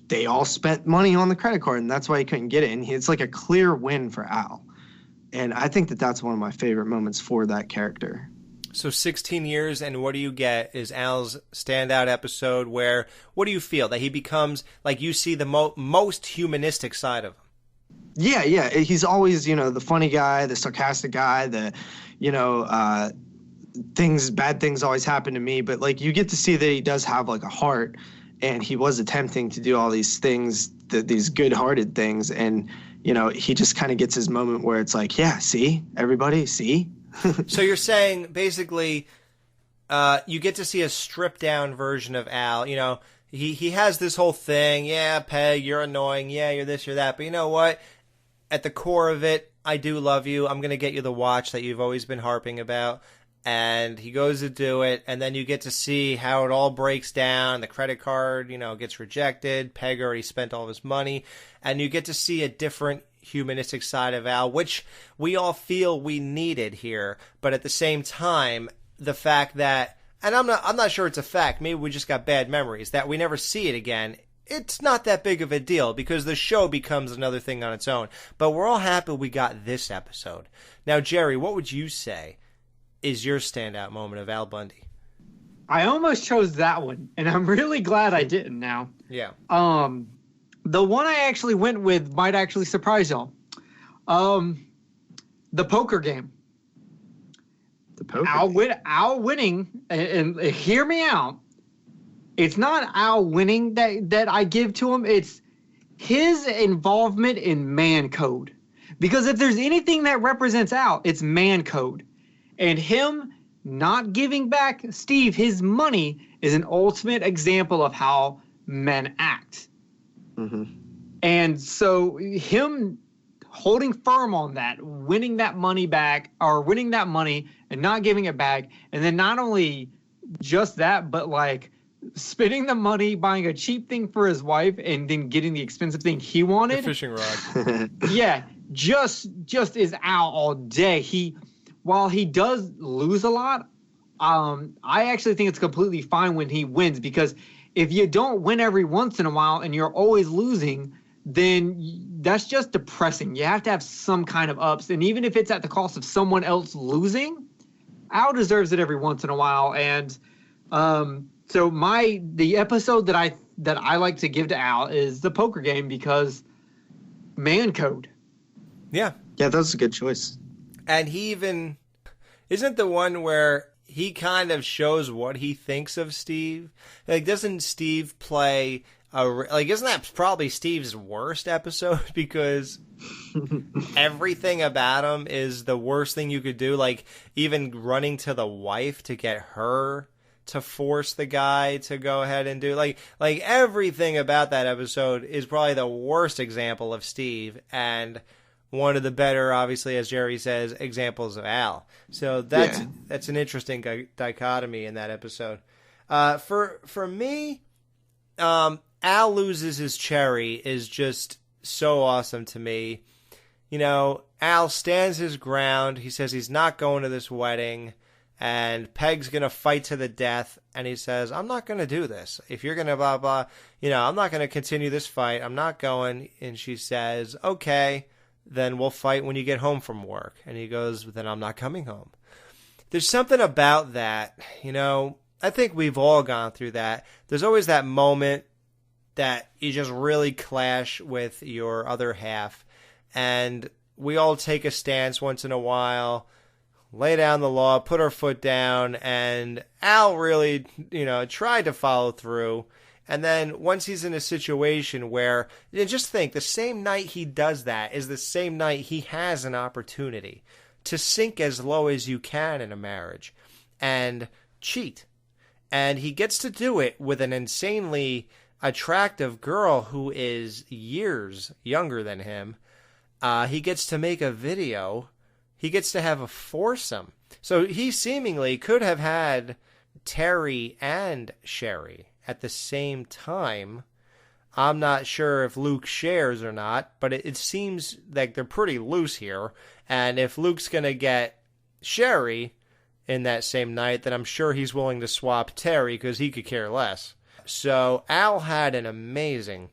they all spent money on the credit card, and that's why he couldn't get it. And it's like a clear win for Al. And I think that that's one of my favorite moments for that character.
So 16 years, and what do you get is Al's standout episode where, what do you feel? That he becomes, like, you see the most humanistic side of him. Yeah.
He's always, the funny guy, the sarcastic guy, bad things always happen to me, but like you get to see that he does have like a heart, and he was attempting to do all these things, these good-hearted things, and he just kind of gets his moment where it's like, yeah, see, everybody, see.
So you're saying basically, you get to see a stripped down version of Al. He has this whole thing. Yeah, Peg, you're annoying. Yeah, you're this, you're that. But you know what? At the core of it, I do love you. I'm gonna get you the watch that you've always been harping about. And he goes to do it, and then you get to see how it all breaks down. The credit card, gets rejected. Peg already spent all of his money. And you get to see a different humanistic side of Al, which we all feel we needed here. But at the same time, the fact that, and I'm not sure it's a fact, maybe we just got bad memories, that we never see it again, it's not that big of a deal because the show becomes another thing on its own. But we're all happy we got this episode. Now, Jerry, what would you say is your standout moment of Al Bundy?
I almost chose that one, and I'm really glad I didn't now.
Yeah.
The one I actually went with might actually surprise y'all. The poker game.
The poker
Al winning, and hear me out. It's not Al winning that I give to him. It's his involvement in man code. Because if there's anything that represents Al, it's man code. And him not giving back Steve his money is an ultimate example of how men act.
Mm-hmm.
And so him holding firm on that, winning that money back, or winning that money and not giving it back, and then not only just that, but like spending the money, buying a cheap thing for his wife, and then getting the expensive thing he wanted.
The fishing rod.
Yeah, just is Al all day. While he does lose a lot, I actually think it's completely fine when he wins, because if you don't win every once in a while and you're always losing, then that's just depressing. You have to have some kind of ups, and even if it's at the cost of someone else losing, Al deserves it every once in a while. And so the episode that I like to give to Al is the poker game, because man code.
Yeah,
that's a good choice.
And he even isn't the one where he kind of shows what he thinks of Steve. Like, doesn't Steve play isn't that probably Steve's worst episode? Because everything about him is the worst thing you could do. Like, even running to the wife to get her to force the guy to go ahead and do like everything about that episode is probably the worst example of Steve, and one of the better, obviously, as Jerry says, examples of Al. So that's an interesting dichotomy in that episode. For me, Al loses his cherry is just so awesome to me. Al stands his ground. He says he's not going to this wedding, and Peg's going to fight to the death. And he says, I'm not going to do this. If you're going to blah, blah, I'm not going to continue this fight. I'm not going. And she says, okay, then we'll fight when you get home from work. And he goes, then I'm not coming home. There's something about that, I think we've all gone through that. There's always that moment that you just really clash with your other half. And we all take a stance once in a while, lay down the law, put our foot down. And Al really, tried to follow through. And then once he's in a situation where, just think, the same night he does that is the same night he has an opportunity to sink as low as you can in a marriage and cheat. And he gets to do it with an insanely attractive girl who is years younger than him. He gets to make a video. He gets to have a foursome. So he seemingly could have had Terry and Sherry at the same time. I'm not sure if Luke shares or not, but it seems like they're pretty loose here. And if Luke's going to get Sherry in that same night, then I'm sure he's willing to swap Terry because he could care less. So Al had an amazing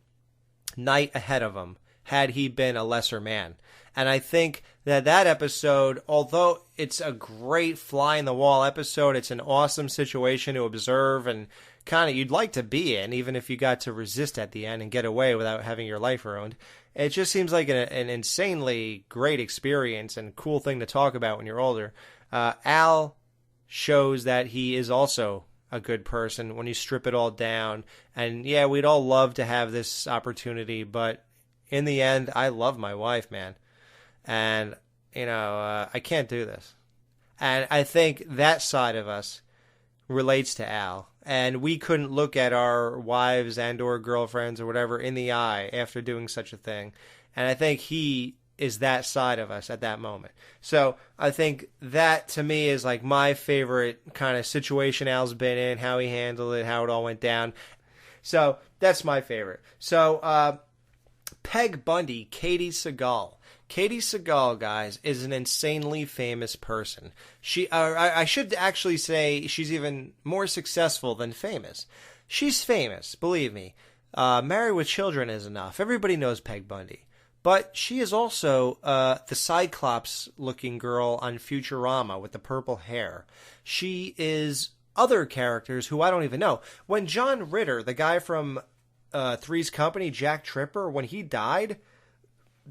night ahead of him had he been a lesser man. And I think that episode, although it's a great fly-in-the-wall episode, it's an awesome situation to observe and kind of you'd like to be in, even if you got to resist at the end and get away without having your life ruined. It just seems like an insanely great experience and cool thing to talk about when you're older. Al shows that he is also a good person when you strip it all down. And yeah, we'd all love to have this opportunity, but in the end, I love my wife, man. And, I can't do this. And I think that side of us relates to Al. And we couldn't look at our wives and or girlfriends or whatever in the eye after doing such a thing. And I think he is that side of us at that moment. So I think that to me is like my favorite kind of situation Al's been in, how he handled it, how it all went down. So that's my favorite. So Peg Bundy, Katie Sagal. Katie Sagal, guys, is an insanely famous person. I should actually say she's even more successful than famous. She's famous, believe me. Married with Children is enough. Everybody knows Peg Bundy. But she is also the Cyclops-looking girl on Futurama with the purple hair. She is other characters who I don't even know. When John Ritter, the guy from Three's Company, Jack Tripper, when he died,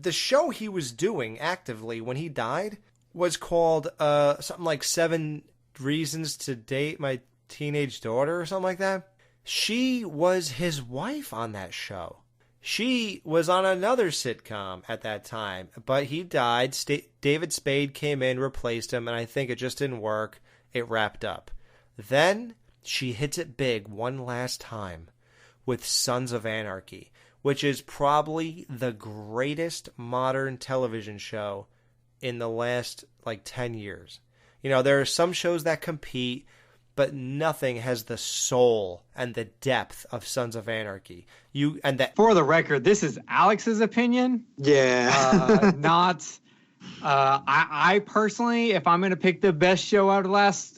the show he was doing actively when he died was called something like 7 Reasons to Date My Teenage Daughter or something like that. She was his wife on that show. She was on another sitcom at that time, but he died. David Spade came in, replaced him, and I think it just didn't work. It wrapped up. Then she hits it big one last time with Sons of Anarchy, which is probably the greatest modern television show in the last, 10 years. There are some shows that compete, but nothing has the soul and the depth of Sons of Anarchy.
For the record, this is Alex's opinion.
Yeah.
Not. I personally, if I'm going to pick the best show out of the last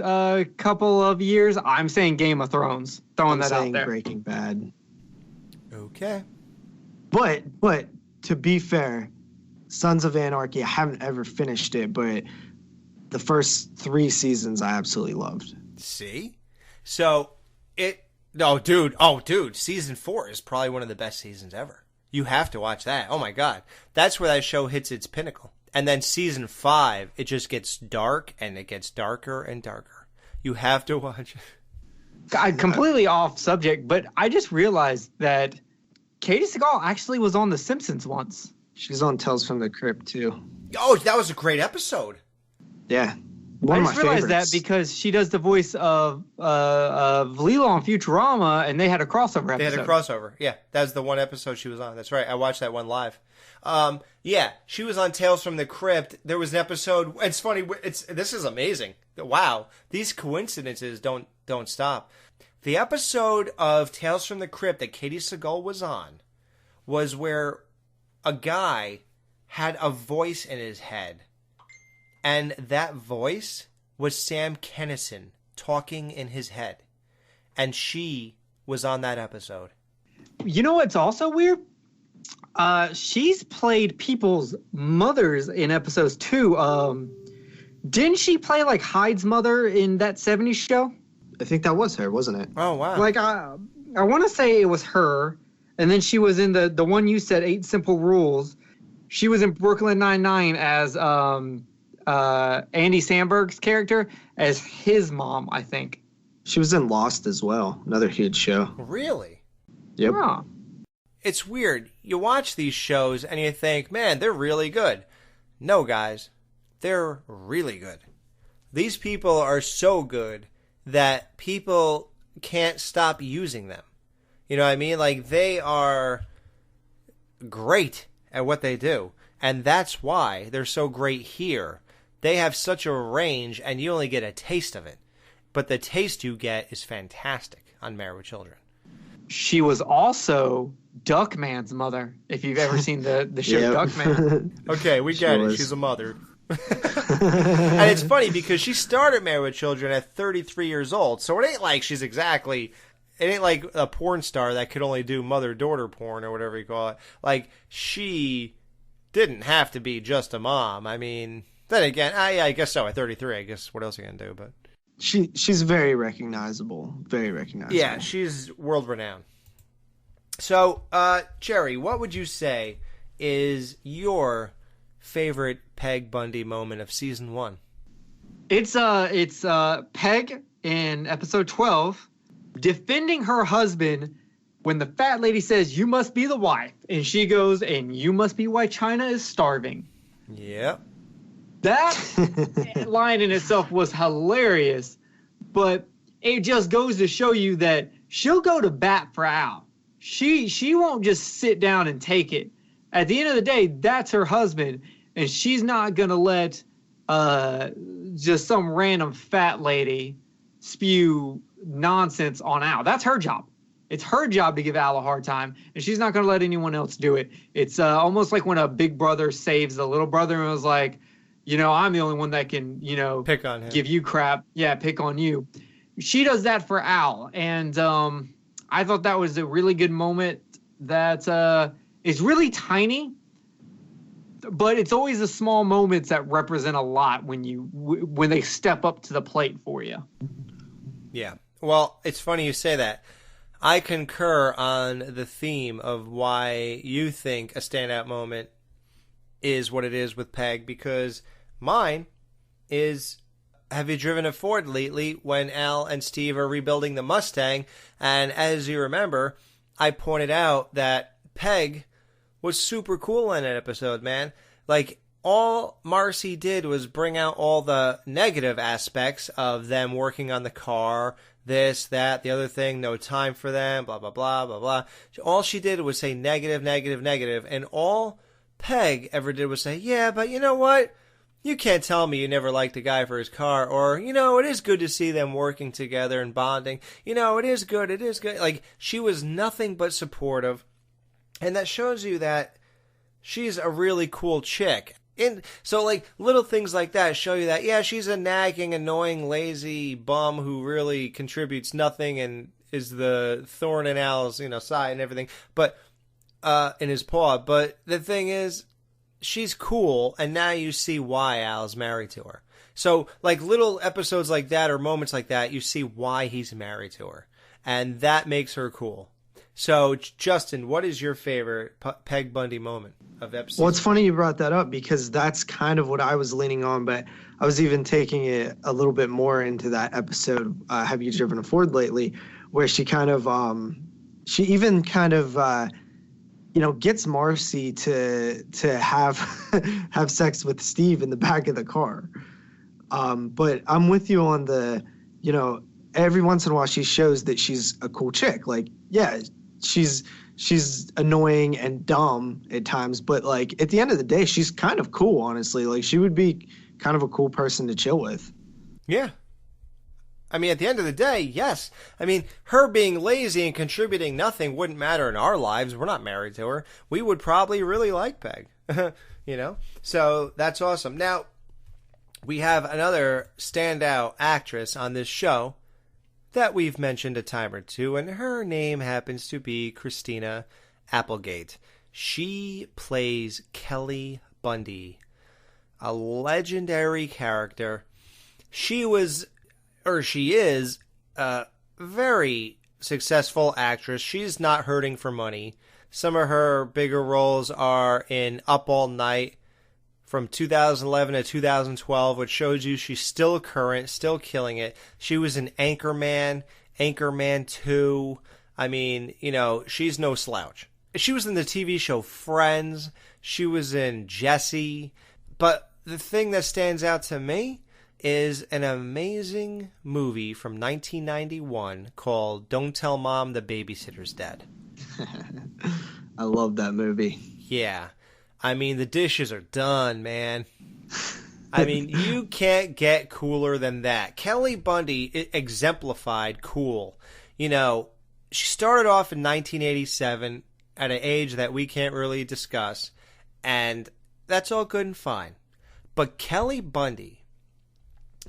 couple of years, I'm saying Game of Thrones. Throwing that out there.
Breaking Bad.
Okay.
But to be fair, Sons of Anarchy, I haven't ever finished it, but the first 3 seasons I absolutely loved.
See? So, dude, season 4 is probably one of the best seasons ever. You have to watch that. Oh my God. That's where that show hits its pinnacle. And then season 5, it just gets dark and it gets darker and darker. You have to watch it.
I'm completely off subject, but I just realized that Katie Sagal actually was on The Simpsons once.
She's on Tales from the Crypt too.
Oh, that was a great episode.
Yeah.
I just realized that because she does the voice of Leela on Futurama, and they had a crossover episode.
They had a crossover. Yeah, that's the one episode she was on. That's right. I watched that one live. Yeah, she was on Tales from the Crypt. There was an episode. It's funny. This is amazing. Wow, these coincidences don't stop. The episode of Tales from the Crypt that Katie Sagal was on was where a guy had a voice in his head. And that voice was Sam Kinison talking in his head. And she was on that episode.
You know what's also weird? She's played people's mothers in episodes too. Didn't she play like Hyde's mother in that 70s show?
I think that was her, wasn't it?
Oh, wow.
Like, I want to say it was her. And then she was in the one you said, 8 Simple Rules. She was in Brooklyn Nine-Nine as Andy Samberg's character as his mom, I think.
She was in Lost as well. Another huge show.
Really?
Yep.
Oh.
It's weird. You watch these shows and you think, man, they're really good. No, guys. They're really good. These people are so good that people can't stop using them. You know what I mean? Like, they are great at what they do. And that's why they're so great here. They have such a range, and you only get a taste of it. But the taste you get is fantastic on Married with Children.
She was also Duckman's mother, if you've ever seen the show
Yep.
Duckman.
Okay, we get it.
was.
She's a mother. And it's funny because she started Married with Children at 33 years old. So it ain't like she's exactly... It ain't like a porn star that could only do mother-daughter porn or whatever you call it. Like, she didn't have to be just a mom. I mean... Then again, I guess so. At 33, I guess what else are you going to do? But
She's very recognizable. Very recognizable.
yeah, she's world renowned. So, Jerry, what would you say is your favorite Peg Bundy moment of season 1?
It's Peg in episode 12 defending her husband when the fat lady says, "You must be the wife," and she goes, "And you must be why China is starving."
Yep.
That line in itself was hilarious, but it just goes to show you that she'll go to bat for Al. She won't just sit down and take it. At the end of the day, that's her husband, and she's not gonna let just some random fat lady spew nonsense on Al. That's her job. It's her job to give Al a hard time, and she's not gonna let anyone else do it. It's almost like when a big brother saves the little brother and was like, I'm the only one that can,
pick on him,
give you crap. Yeah, pick on you. She does that for Al, and I thought that was a really good moment. That is really tiny, but it's always the small moments that represent a lot when they step up to the plate for you.
Yeah. Well, it's funny you say that. I concur on the theme of why you think a standout moment is what it is with Peg, because mine is, have you driven a Ford lately, when Al and Steve are rebuilding the Mustang? And as you remember, I pointed out that Peg was super cool in that episode, man. Like, all Marcy did was bring out all the negative aspects of them working on the car, this, that, the other thing, no time for them, blah, blah, blah, blah, blah. All she did was say negative, negative, negative, and all Peg ever did was say, yeah, but you know what? You can't tell me you never liked the guy for his car, or, it is good to see them working together and bonding. It is good, it is good. Like, she was nothing but supportive, and that shows you that she's a really cool chick. And so, like, little things like that show you that, yeah, she's a nagging, annoying, lazy bum who really contributes nothing and is the thorn in Al's, side and everything, but in his paw. But the thing is, she's cool, and now you see why Al's married to her. So, like, little episodes like that or moments like that, you see why he's married to her, and that makes her cool. So, Justin, what is your favorite Peg Bundy moment of episode?
Well, it's funny you brought that up, because that's kind of what I was leaning on, but I was even taking it a little bit more into that episode, Have You Driven a Ford Lately, where she kind of, gets Marcy to have have sex with Steve in the back of the car. But I'm with you on the, every once in a while she shows that she's a cool chick. Like, yeah, she's annoying and dumb at times, but like at the end of the day, she's kind of cool, honestly. Like, she would be kind of a cool person to chill with.
Yeah. I mean, at the end of the day, yes. I mean, her being lazy and contributing nothing wouldn't matter in our lives. We're not married to her. We would probably really like Peg, So that's awesome. Now, we have another standout actress on this show that we've mentioned a time or two, and her name happens to be Christina Applegate. She plays Kelly Bundy, a legendary character. She is a very successful actress. She's not hurting for money. Some of her bigger roles are in Up All Night from 2011 to 2012, which shows you she's still current, still killing it. She was in Anchorman 2. I mean, she's no slouch. She was in the TV show Friends. She was in Jessie. But the thing that stands out to me is an amazing movie from 1991 called Don't Tell Mom the Babysitter's Dead.
I love that movie.
Yeah. I mean, the dishes are done, man. I mean, you can't get cooler than that. Kelly Bundy exemplified cool. She started off in 1987 at an age that we can't really discuss, and that's all good and fine. But Kelly Bundy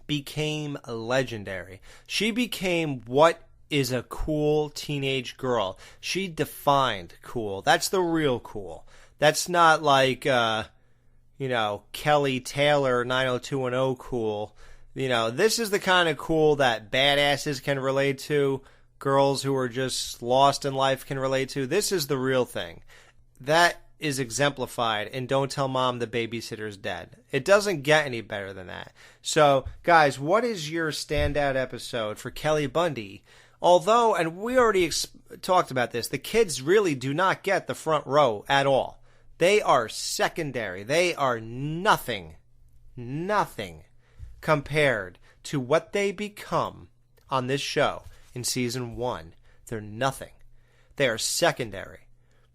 became legendary. She became what is a cool teenage girl. She defined cool. That's the real cool. That's not like, Kelly Taylor 90210 cool. This is the kind of cool that badasses can relate to, girls who are just lost in life can relate to. This is the real thing. That is exemplified in Don't Tell Mom the Babysitter's Dead. It doesn't get any better than that. So, guys, what is your standout episode for Kelly Bundy? Although, and we already talked about this, the kids really do not get the front row at all. They are secondary. They are nothing compared to what they become on this show in season 1. They're nothing. They are secondary.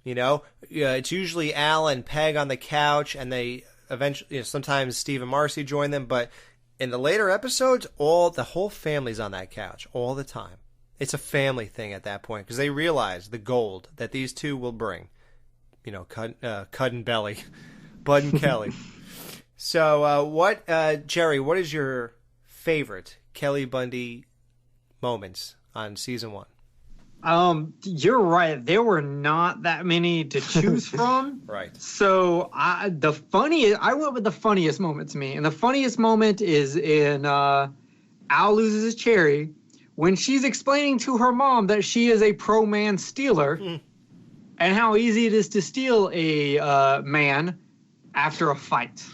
You know, it's usually Al and Peg on the couch, and they eventually, sometimes Steve and Marcy join them, but in the later episodes, the whole family's on that couch all the time. It's a family thing at that point because they realize the gold that these two will bring. You know, Cud and Belly, Bud and Kelly. So, Jerry, what is your favorite Kelly Bundy moments on season 1?
You're right. There were not that many to choose from.
Right.
So I went with the funniest moment to me, and the funniest moment is in Al loses his cherry when she's explaining to her mom that she is a pro man stealer, and how easy it is to steal a man after a fight.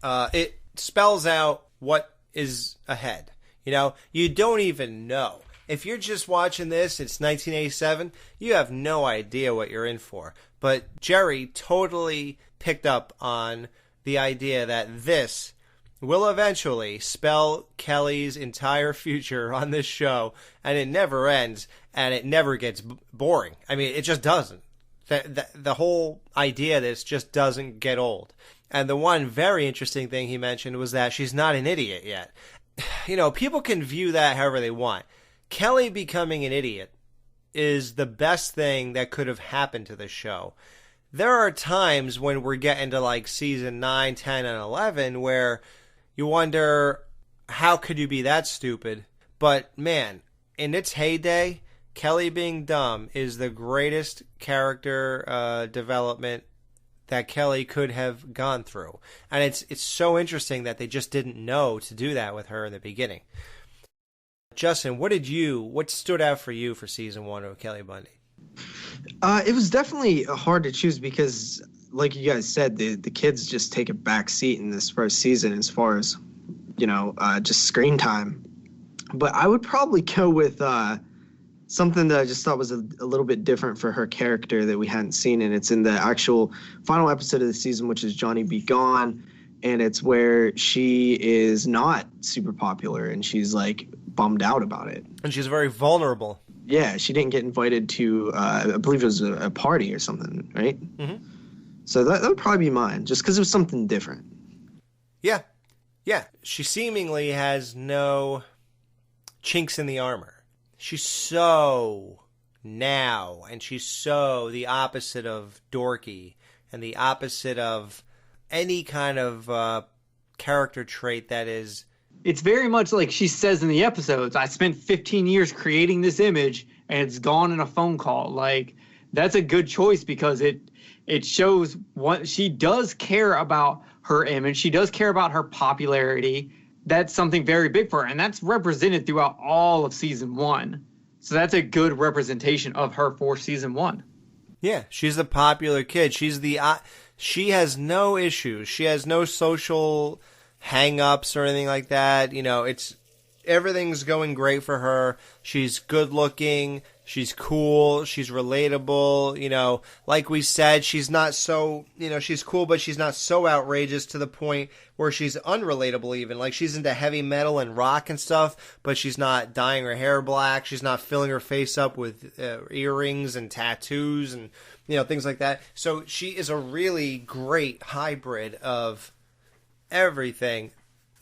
It spells out what is ahead. You know, you don't even know. If you're just watching this, it's 1987, you have no idea what you're in for. But Jerry totally picked up on the idea that this will eventually spell Kelly's entire future on this show, and it never ends, and it never gets boring. I mean, it just doesn't. The whole idea of this just doesn't get old. And the one very interesting thing he mentioned was that she's not an idiot yet. You know, people can view that however they want. Kelly becoming an idiot is the best thing that could have happened to the show. There are times when we're getting to like season 9, 10, and 11 where you wonder, how could you be that stupid? But man, in its heyday, Kelly being dumb is the greatest character development that Kelly could have gone through. And it's so interesting that they just didn't know to do that with her in the beginning. Justin, what stood out for you for season 1 of Kelly Bundy?
It was definitely hard to choose because, like you guys said, the kids just take a back seat in this first season as far as, just screen time. But I would probably go with something that I just thought was a little bit different for her character that we hadn't seen, and it's in the actual final episode of the season, which is Johnny Be Gone, and it's where she is not super popular, and she's like bummed out about it.
And she's very vulnerable.
Yeah, she didn't get invited to, I believe it was a party or something, right? Mm-hmm. So that would probably be mine, just because it was something different.
Yeah. She seemingly has no chinks in the armor. She's so now, and she's so the opposite of dorky, and the opposite of any kind of character trait that is...
It's very much like she says in the episodes, I spent 15 years creating this image, and it's gone in a phone call. Like, that's a good choice because it shows what she does care about her image. She does care about her popularity. That's something very big for her, and that's represented throughout all of season 1. So that's a good representation of her for season 1.
Yeah, she's the popular kid. She has no issues. She has no social hang-ups or anything like that. You know, everything's going great for her. She's good looking. She's cool. She's relatable. You know, like we said, she's not so, she's cool, but she's not so outrageous to the point where she's unrelatable even. Like, she's into heavy metal and rock and stuff, but she's not dyeing her hair black. She's not filling her face up with earrings and tattoos and, things like that. So she is a really great hybrid of everything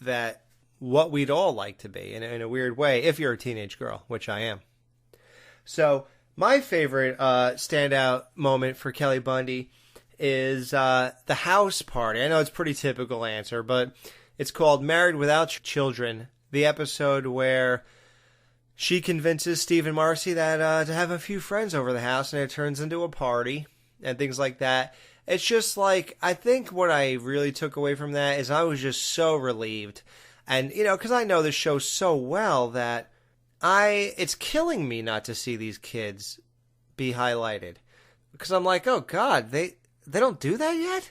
that what we'd all like to be in a weird way, if you're a teenage girl, which I am. So my favorite standout moment for Kelly Bundy is the house party. I know it's a pretty typical answer, but it's called Married Without Children, the episode where she convinces Steve and Marcy that to have a few friends over the house, and it turns into a party and things like that. It's just like, I think what I really took away from that is I was just so relieved. And, because I know this show so well that it's killing me not to see these kids be highlighted. Because I'm like, oh God, They don't do that yet?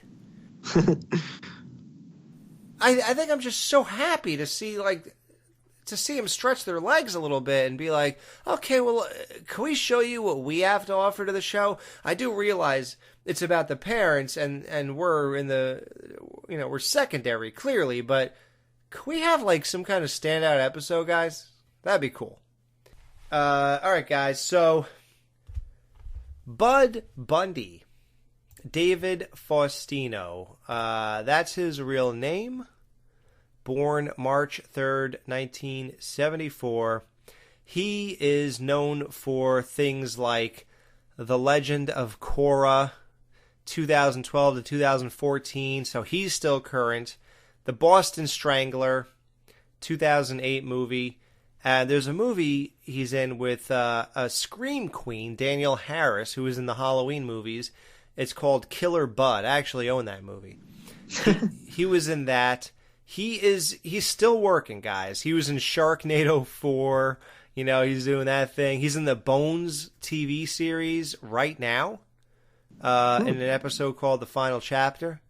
I think I'm just so happy to see them stretch their legs a little bit and be like, okay, well, can we show you what we have to offer to the show? I do realize it's about the parents and we're in the, we're secondary, clearly, but can we have like some kind of standout episode, guys? That'd be cool. All right, guys, so Bud Bundy. David Faustino. That's his real name. Born March 3rd, 1974. He is known for things like The Legend of Korra, 2012 to 2014, so he's still current. The Boston Strangler, 2008 movie. There's a movie he's in with a Scream Queen, Danielle Harris, who was in the Halloween movies. It's called Killer Bud. I actually own that movie. He was in that. He's still working, guys. He was in Sharknado 4. He's doing that thing. He's in the Bones TV series right now, in an episode called The Final Chapter.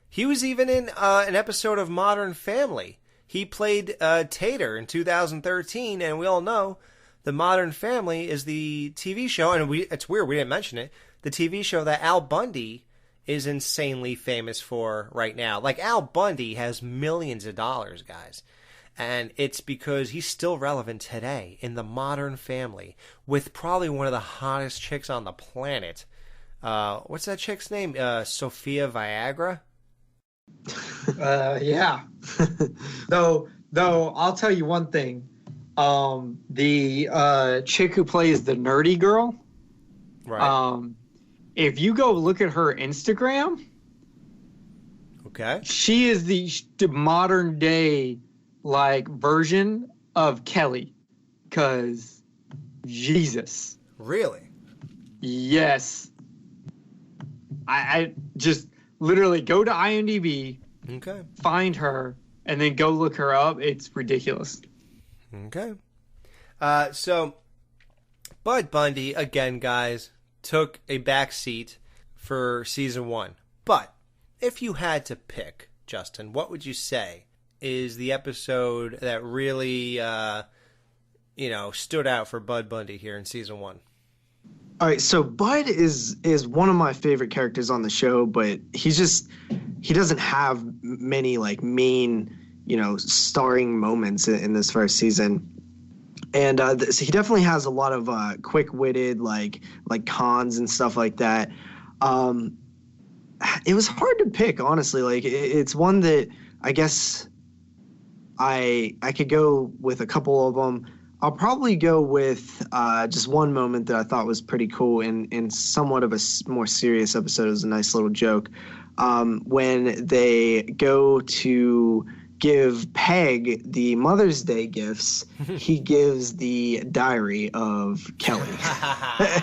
He was even in an episode of Modern Family. He played Tater in 2013, and we all know The Modern Family is the TV show, and it's weird we didn't mention it, the TV show that Al Bundy is insanely famous for right now. Like, Al Bundy has millions of dollars, guys. And it's because he's still relevant today in The Modern Family with probably one of the hottest chicks on the planet. What's that chick's name? Sophia Viagra?
Yeah. Though I'll tell you one thing. The chick who plays the nerdy girl,
right?
If you go look at her Instagram,
okay,
she is the modern day version of Kelly. 'Cause Jesus,
really?
Yes. I just literally go to IMDb,
okay,
find her, and then go look her up. It's ridiculous.
Okay. So Bud Bundy, again, guys, took a back seat for season 1. But if you had to pick, Justin, what would you say is the episode that really, stood out for Bud Bundy here in season 1?
All right, so Bud is one of my favorite characters on the show, but he doesn't have many main, starring moments in this first season. And so he definitely has a lot of quick-witted like cons and stuff like that. It was hard to pick, honestly. It's one that I guess I could go with a couple of them. I'll probably go with just one moment that I thought was pretty cool in somewhat of a more serious episode. It was a nice little joke. When they go to give Peg the Mother's Day gifts, he gives the diary of Kelly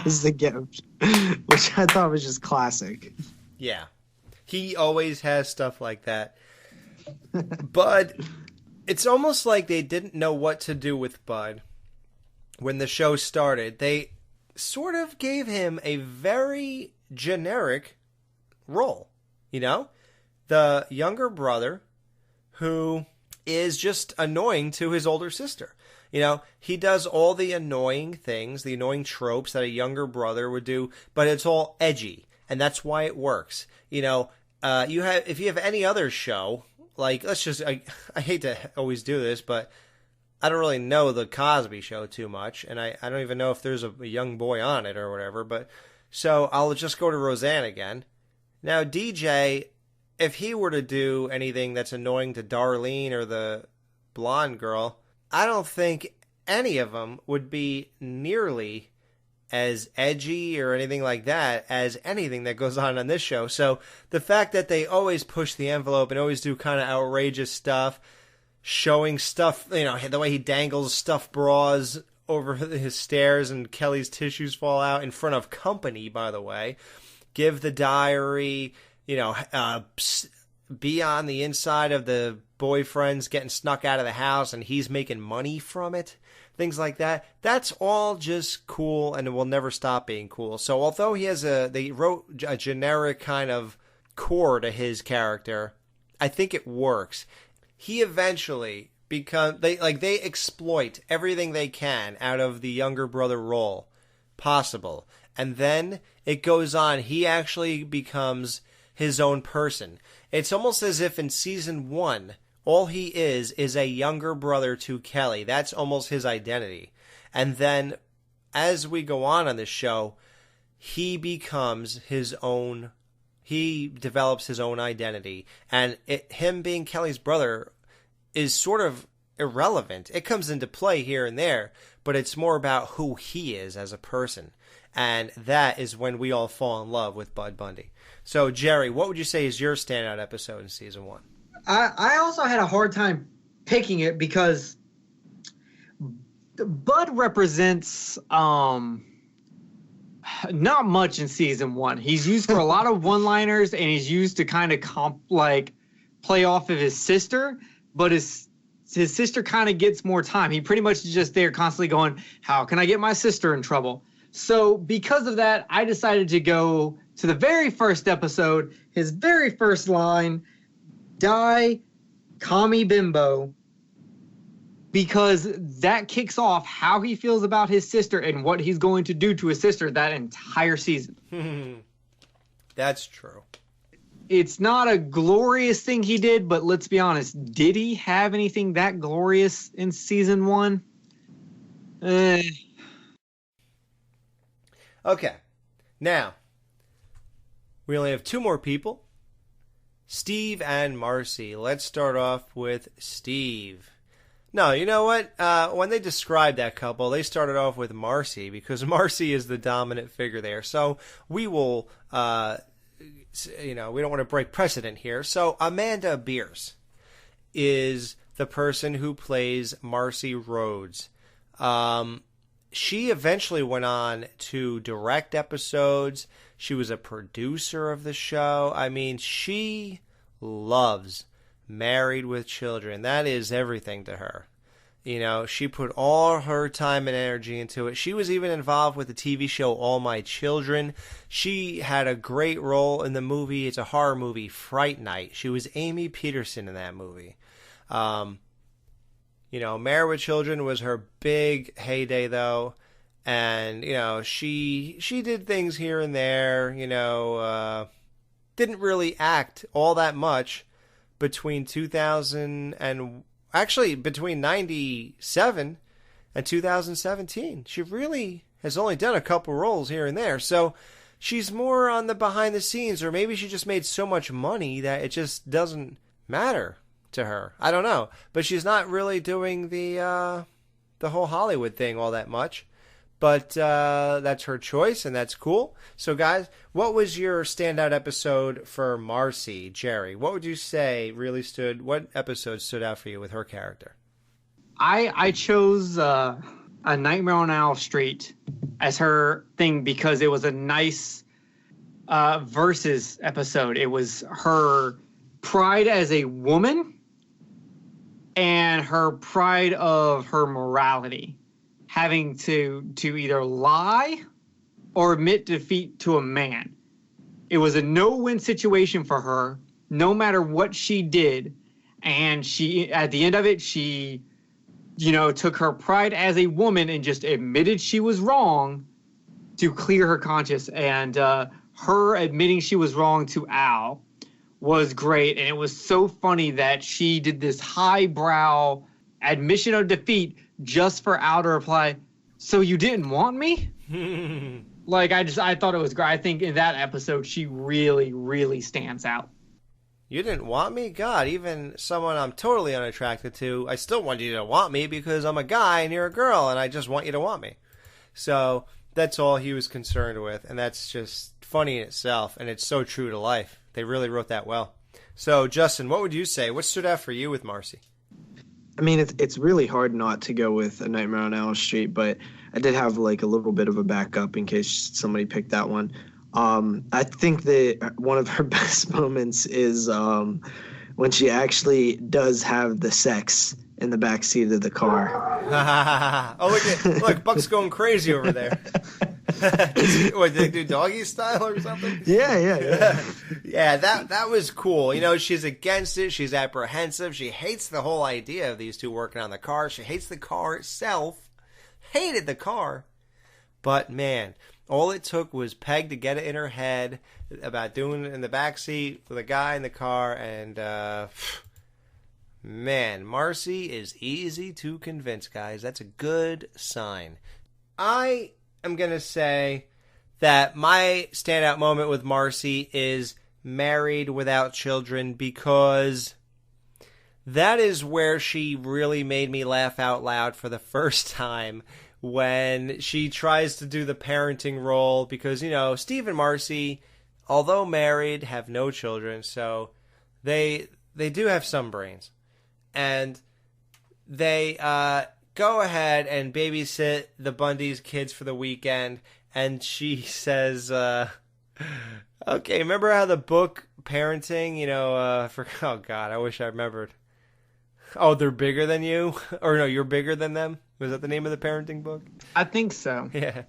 as the gift, which I thought was just classic.
Yeah. He always has stuff like that. But it's almost like they didn't know what to do with Bud when the show started. They sort of gave him a very generic role. The younger brother who is just annoying to his older sister. He does all the annoying things, the annoying tropes that a younger brother would do, but it's all edgy, and that's why it works. If you have any other show, I hate to always do this, but I don't really know the Cosby Show too much, and I don't even know if there's a young boy on it or whatever, but so I'll just go to Roseanne again. Now, DJ, if he were to do anything that's annoying to Darlene or the blonde girl, I don't think any of them would be nearly as edgy or anything like that as anything that goes on this show. So the fact that they always push the envelope and always do kind of outrageous stuff, showing stuff, the way he dangles stuffed bras over his stairs and Kelly's tissues fall out in front of company, by the way, give the diary, be on the inside of the boyfriend's getting snuck out of the house and he's making money from it. things like that. That's all just cool, and it will never stop being cool. So although they wrote a generic kind of core to his character, I think it works. He eventually they exploit everything they can out of the younger brother role possible. And then it goes on. He actually becomes his own person. It's almost as if in season 1, all he is a younger brother to Kelly. That's almost his identity. And then as we go on this show, he becomes his own. He develops his own identity. And him being Kelly's brother is sort of irrelevant. It comes into play here and there, but it's more about who he is as a person. And that is when we all fall in love with Bud Bundy. So, Jerry, what would you say is your standout episode in season 1?
I also had a hard time picking it because Bud represents not much in season 1. He's used for a lot of one-liners, and he's used to kind of play off of his sister, but his sister kind of gets more time. He pretty much is just there constantly going, how can I get my sister in trouble? So because of that, I decided to go to the very first episode, his very first line, die, commie bimbo, because that kicks off how he feels about his sister and what he's going to do to his sister that entire season.
That's true.
It's not a glorious thing he did, but let's be honest, did he have anything that glorious in season 1?
Okay, now, we only have 2 more people, Steve and Marcy. Let's start off with Steve. No, you know what? When they described that couple, they started off with Marcy because Marcy is the dominant figure there. So we will, we don't want to break precedent here. So Amanda Beers is the person who plays Marcy Rhodes. She eventually went on to direct episodes. She was a producer of the show. I mean, she loves Married with Children. That is everything to her. You know, she put all her time and energy into it. She was even involved with the TV show All My Children. She had a great role in the movie. It's a horror movie, Fright Night. She was Amy Peterson in that movie. Married with Children was her big heyday, though. And, she did things here and there, didn't really act all that much between 2000 and, actually, between 97 and 2017. She really has only done a couple roles here and there. So she's more on the behind the scenes, or maybe she just made so much money that it just doesn't matter to her. I don't know, but she's not really doing the whole Hollywood thing all that much. But that's her choice, and that's cool. So, guys, what was your standout episode for Marcy, Jerry? What would you say what episode stood out for you with her character?
I chose A Nightmare on Elm Street as her thing because it was a nice versus episode. It was her pride as a woman and her pride of her morality, having to either lie or admit defeat to a man. It was a no-win situation for her, no matter what she did. And she, at the end of it, she, took her pride as a woman and just admitted she was wrong to clear her conscience. And her admitting she was wrong to Al was great. And it was so funny that she did this highbrow admission of defeat just for Al to reply, "So you didn't want me?" I thought it was great. I think in that episode, she really, really stands out.
You didn't want me? God, even someone I'm totally unattracted to, I still want you to want me because I'm a guy and you're a girl and I just want you to want me. So that's all he was concerned with, and that's just funny in itself, and it's so true to life. They really wrote that well. So, Justin, what would you say? What stood out for you with Marcy?
I mean, it's really hard not to go with A Nightmare on Elm Street, but I did have a little bit of a backup in case somebody picked that one. I think that one of her best moments is when she actually does have the sex in the back seat of the car.
Oh, look, Buck's going crazy over there. What, did they do doggy style or something?
Yeah.
Yeah, that was cool. You know, she's against it. She's apprehensive. She hates the whole idea of these two working on the car. She hates the car itself. Hated the car. But, man, all it took was Peg to get it in her head about doing it in the backseat with a guy in the car. And, man, Marcy is easy to convince, guys. That's a good sign. I'm going to say that my standout moment with Marcy is Married Without Children, because that is where she really made me laugh out loud for the first time, when she tries to do the parenting role, because, you know, Steve and Marcy, although married, have no children, so they do have some brains. And they go ahead and babysit the Bundy's kids for the weekend, and she says, okay, remember how the book Parenting, you know, oh God, I wish I remembered. Oh, they're bigger than you? Or no, you're bigger than them? Was that the name of the parenting book?
I think so.
Yeah.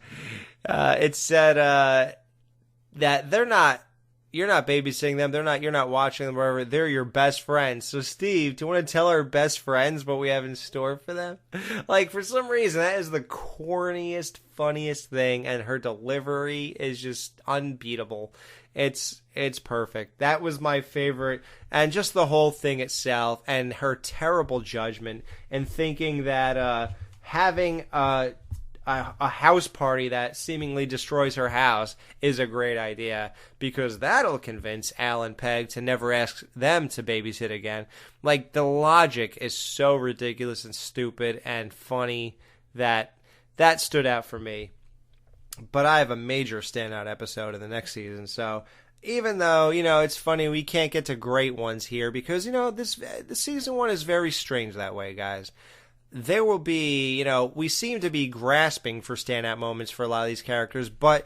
It said that you're not babysitting them. You're not watching them, whatever. They're your best friends. So, Steve, do you want to tell our best friends what we have in store for them? Like, for some reason, that is the corniest, funniest thing, and her delivery is just unbeatable. It's perfect. That was my favorite, and just the whole thing itself, and her terrible judgment, and thinking that having a house party that seemingly destroys her house is a great idea, because that'll convince Al and Peg to never ask them to babysit again. Like, the logic is so ridiculous and stupid and funny that stood out for me. But I have a major standout episode in the next season, so even though, you know, it's funny we can't get to great ones here, because, you know, the season 1 is very strange that way, guys. There will be, you know, we seem to be grasping for standout moments for a lot of these characters, but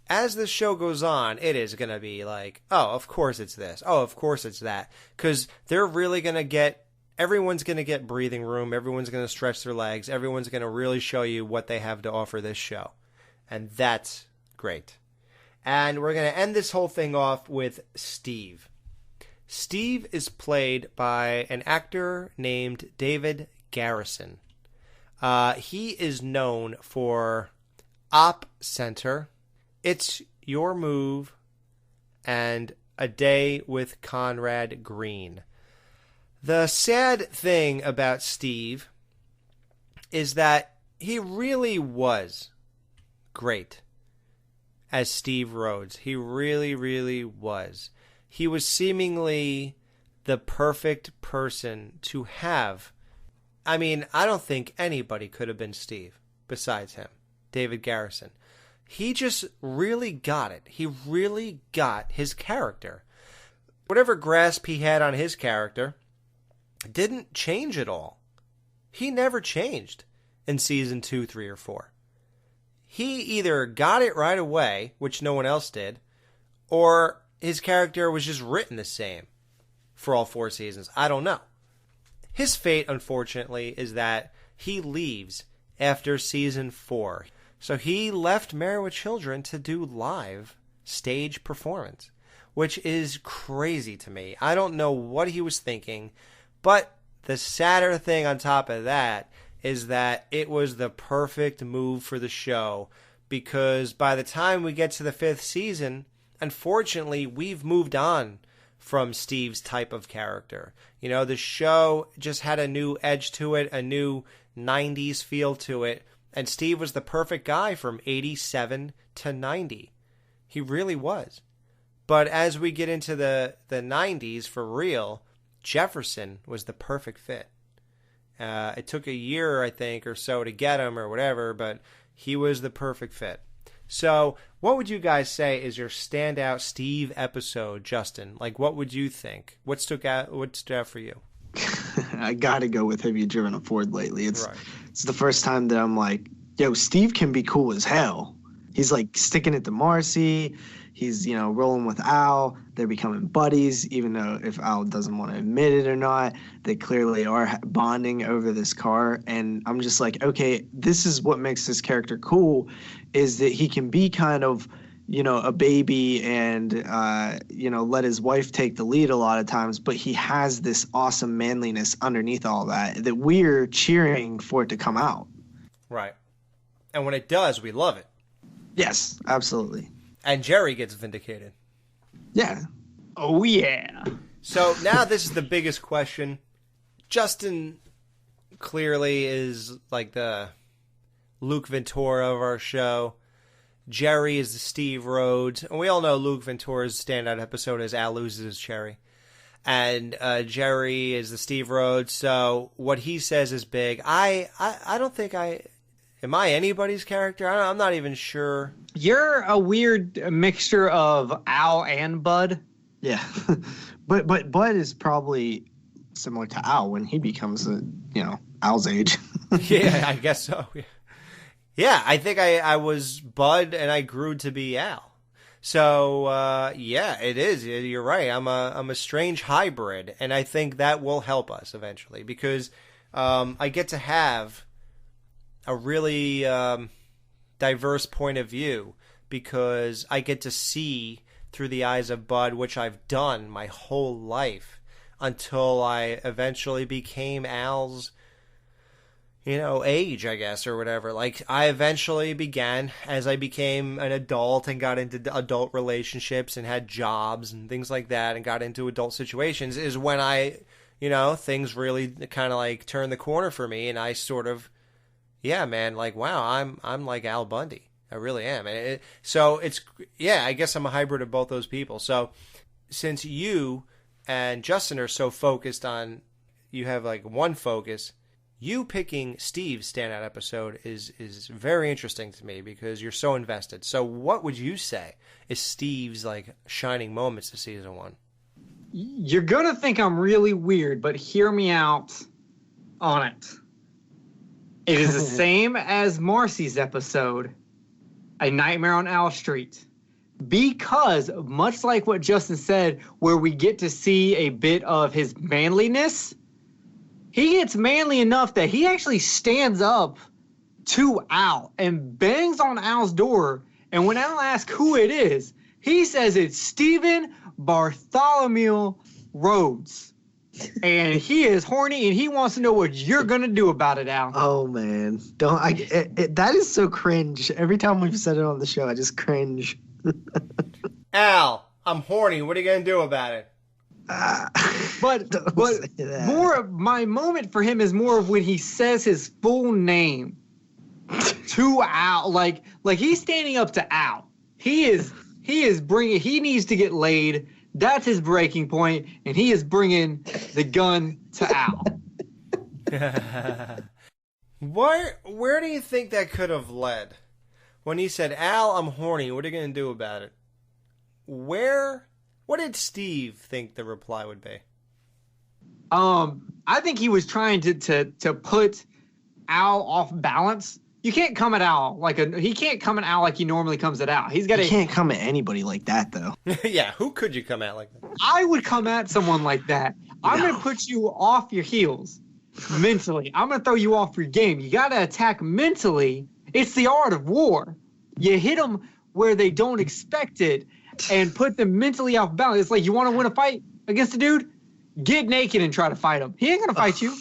as the show goes on, it is going to be like, oh, of course it's this. Oh, of course it's that. Because they're really going to get, everyone's going to get breathing room. Everyone's going to stretch their legs. Everyone's going to really show you what they have to offer this show. And that's great. And we're going to end this whole thing off with Steve. Steve is played by an actor named David Garrison. He is known for Op Center, It's Your Move, and A Day with Conrad Green. The sad thing about Steve is that he really was great as Steve Rhodes. He really, really was. He was seemingly the perfect person to have. I mean, I don't think anybody could have been Steve besides him, David Garrison. He just really got it. He really got his character. Whatever grasp he had on his character didn't change at all. He never changed in season 2, 3, or 4. He either got it right away, which no one else did, or his character was just written the same for all 4 seasons. I don't know. His fate, unfortunately, is that he leaves after season 4. So he left Married with Children to do live stage performance, which is crazy to me. I don't know what he was thinking, but the sadder thing on top of that is that it was the perfect move for the show, because by the time we get to the 5th season, unfortunately, we've moved on from Steve's type of character. You know, the show just had a new edge to it, a new 90s feel to it, and Steve was the perfect guy from 87 to 90. He really was. But as we get into the 90s for real, Jefferson was the perfect fit. It took a year, I think, or so to get him or whatever, but he was the perfect fit. So what would you guys say is your standout Steve episode, Justin? Like, what would you think? What stood out for you?
I got to go with Have You Driven a Ford Lately?
Right.
It's the first time that I'm like, yo, Steve can be cool as hell. He's like sticking it to Marcy. He's, rolling with Al. They're becoming buddies, even though if Al doesn't want to admit it or not, they clearly are bonding over this car. And I'm just like, okay, this is what makes this character cool, is that he can be kind of, a baby and, let his wife take the lead a lot of times, but he has this awesome manliness underneath all that we're cheering for it to come out.
Right. And when it does, we love it.
Yes, absolutely.
And Jerry gets vindicated.
Yeah.
Oh, yeah.
So now this is the biggest question. Justin clearly is like the Luke Ventura of our show. Jerry is the Steve Rhodes. And we all know Luke Ventura's standout episode is Al loses his cherry. And Jerry is the Steve Rhodes. So what he says is big. I don't think am I anybody's character? I'm not even sure.
You're a weird mixture of Al and Bud.
Yeah. but Bud is probably similar to Al when he becomes Al's age.
Yeah, I guess so. Yeah, I think I was Bud and I grew to be Al. So, yeah, it is. You're right. I'm a strange hybrid, and I think that will help us eventually because I get to have a really diverse point of view because I get to see through the eyes of Bud, which I've done my whole life until I eventually became Al's, age, I guess, or whatever. Like, I eventually began, as I became an adult and got into adult relationships and had jobs and things like that and got into adult situations, is when I, things really kind of like turned the corner for me and I sort of, yeah, man, like, wow, I'm like Al Bundy. I really am. And I guess I'm a hybrid of both those people. So since you and Justin are so focused on, you have like one focus, you picking Steve's standout episode is very interesting to me because you're so invested. So what would you say is Steve's like shining moments of season 1?
You're going to think I'm really weird, but hear me out on it. It is the same as Marcy's episode, A Nightmare on Owl Street. Because, much like what Justin said, where we get to see a bit of his manliness, he gets manly enough that he actually stands up to Al and bangs on Al's door. And when Al asks who it is, he says it's Stephen Bartholomew Rhodes. And he is horny, and he wants to know what you're gonna do about it, Al.
Oh man, that is so cringe. Every time we've said it on the show, I just cringe.
Al, I'm horny. What are you gonna do about it?
But more of my moment for him is more of when he says his full name to Al, like he's standing up to Al. He is bringing. He needs to get laid. That's his breaking point, and he is bringing the gun to Al.
Where do you think that could have led? When he said, Al, I'm horny, what are you going to do about it? What did Steve think the reply would be?
I think he was trying to put Al off balance. You can't come at Al he can't come at Al like he normally comes at Al.
You can't come at anybody like that, though.
Yeah, who could you come at like that?
I would come at someone like that. I'm going to put you off your heels mentally. I'm going to throw you off your game. You got to attack mentally. It's the art of war. You hit them where they don't expect it and put them mentally off balance. It's like you want to win a fight against a dude? Get naked and try to fight him. He ain't going to fight you.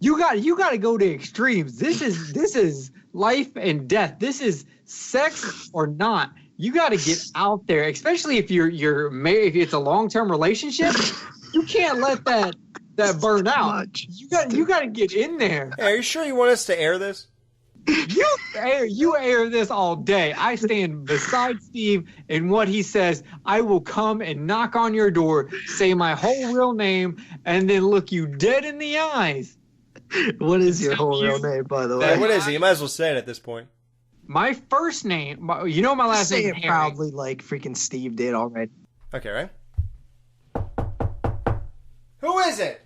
You got to go to extremes. This is life and death. This is sex or not. You got to get out there, especially if you're married. If it's a long-term relationship, you can't let that burn out. You got to get in there.
Hey, are you sure you want us to air this?
You air this all day. I stand beside Steve and what he says. I will come and knock on your door, say my whole real name, and then look you dead in the eyes.
What is your whole real name, by the way?
What is it? You might as well say it at this point.
My first name, my last
say
name.
Say it proudly like freaking Steve did already.
Okay, right? Who is it?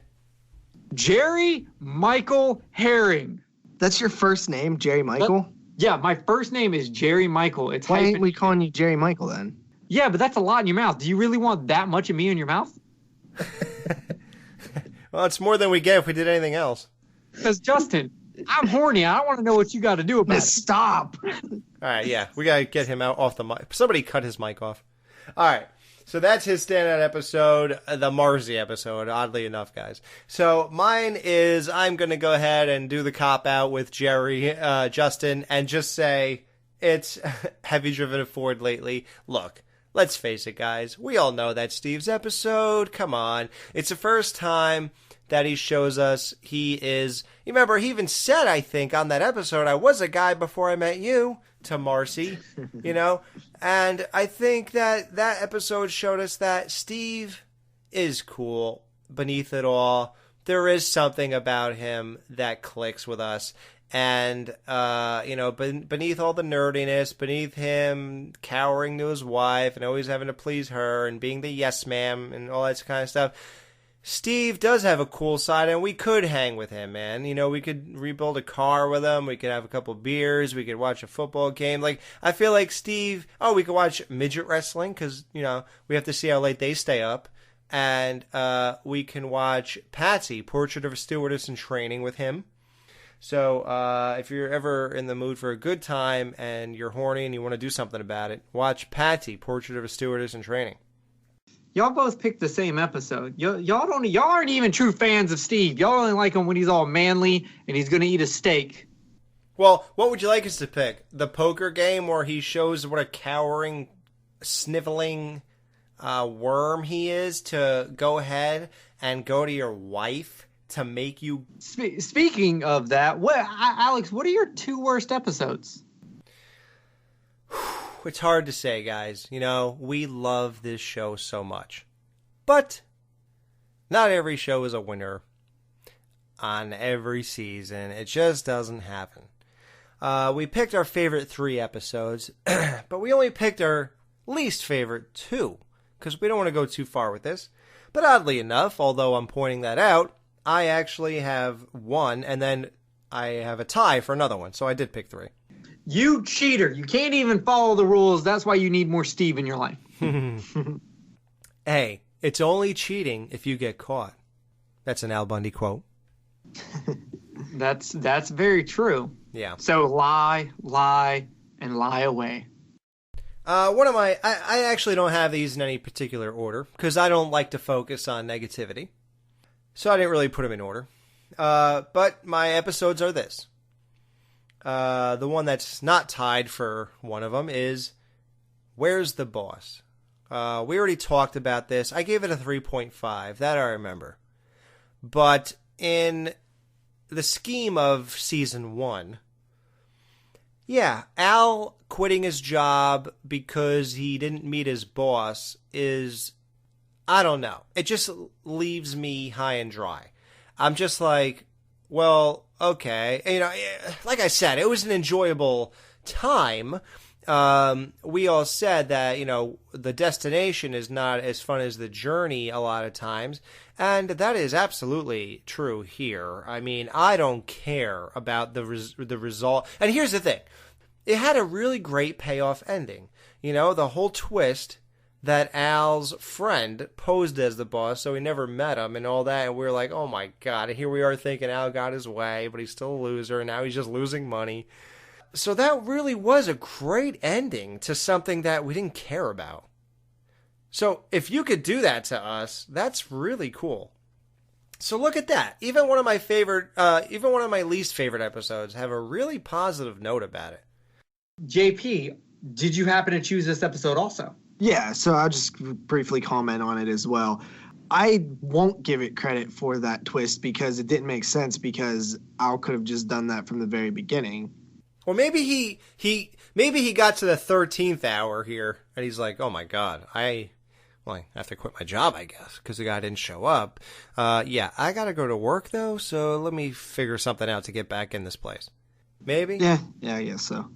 Jerry Michael Herring.
That's your first name, Jerry Michael?
Yeah, my first name is Jerry Michael. It's
Why ain't
hyphen.
we calling you Jerry Michael then?
Yeah, but that's a lot in your mouth. Do you really want that much of me in your mouth?
Well, it's more than we get if we did anything else.
Because, Justin, I'm horny. I don't want to know what you got to do about it.
Stop.
All right, yeah, we got to get him out off the mic. Somebody cut his mic off. All right, so that's his standout episode, the Marzi episode, oddly enough, guys. So mine is, I'm going to go ahead and do the cop-out with Jerry, Justin, and just say it's Have you driven a Ford lately? Look, let's face it, guys. We all know that's Steve's episode. Come on. It's the first time that he shows us he is... You remember, he even said, I think, on that episode, I was a guy before I met you, to Marcy, you know? And I think that that episode showed us that Steve is cool beneath it all. There is something about him that clicks with us. And, you know, beneath all the nerdiness, beneath him cowering to his wife and always having to please her and being the yes ma'am and all that kind of stuff, Steve does have a cool side, and we could hang with him, man. You know, we could rebuild a car with him. We could have a couple beers. We could watch a football game. Like, I feel like Steve... Oh, we could watch midget wrestling because, you know, we have to see how late they stay up. And we can watch Patsy, Portrait of a Stewardess in Training with him. So if you're ever in the mood for a good time and you're horny and you want to do something about it, watch Patsy, Portrait of a Stewardess in Training.
Y'all both picked the same episode. Y'all aren't even true fans of Steve. Y'all only like him when he's all manly and he's going to eat a steak.
Well, what would you like us to pick? The poker game where he shows what a cowering, sniveling worm he is to go ahead and go to your wife to make you...
Speaking of that, Alex, what are your 2 worst episodes?
It's hard to say, guys. You know, we love this show so much. But not every show is a winner on every season. It just doesn't happen. We picked our favorite 3 episodes, but we only picked our least favorite 2, because we don't want to go too far with this. But oddly enough, although I'm pointing that out, I actually have 1, and then I have a tie for another one, so I did pick 3.
You cheater. You can't even follow the rules. That's why you need more Steve in your life.
Hey, it's only cheating if you get caught. That's an Al Bundy quote.
That's very true.
Yeah.
So lie, and lie away.
One of my... I actually don't have these in any particular order, because I don't like to focus on negativity. So I didn't really put them in order. But my episodes are this. The one that's not tied for one of them is Where's the Boss? We already talked about this. I gave it a 3.5. That I remember. But in the scheme of season 1, yeah, Al quitting his job because he didn't meet his boss is, I don't know. It just leaves me high and dry. I'm just like, well, okay. You know, like I said, it was an enjoyable time. We all said that, you know, the destination is not as fun as the journey a lot of times. And that is absolutely true here. I mean, I don't care about the result. And here's the thing. It had a really great payoff ending. You know, the whole twist that Al's friend posed as the boss, so he never met him and all that. And we were like, oh my God. And here we are thinking Al got his way, but he's still a loser. And now he's just losing money. So that really was a great ending to something that we didn't care about. So if you could do that to us, that's really cool. So look at that. Even one of my least favorite episodes have a really positive note about it.
JP, did you happen to choose this episode also?
Yeah, so I'll just briefly comment on it as well. I won't give it credit for that twist because it didn't make sense, because Al could have just done that from the very beginning.
Well, maybe he got to the 13th hour here, and he's like, oh my God, I have to quit my job, I guess, because the guy didn't show up. Yeah, I got to go to work, though, so let me figure something out to get back in this place. Maybe?
Yeah, I guess so.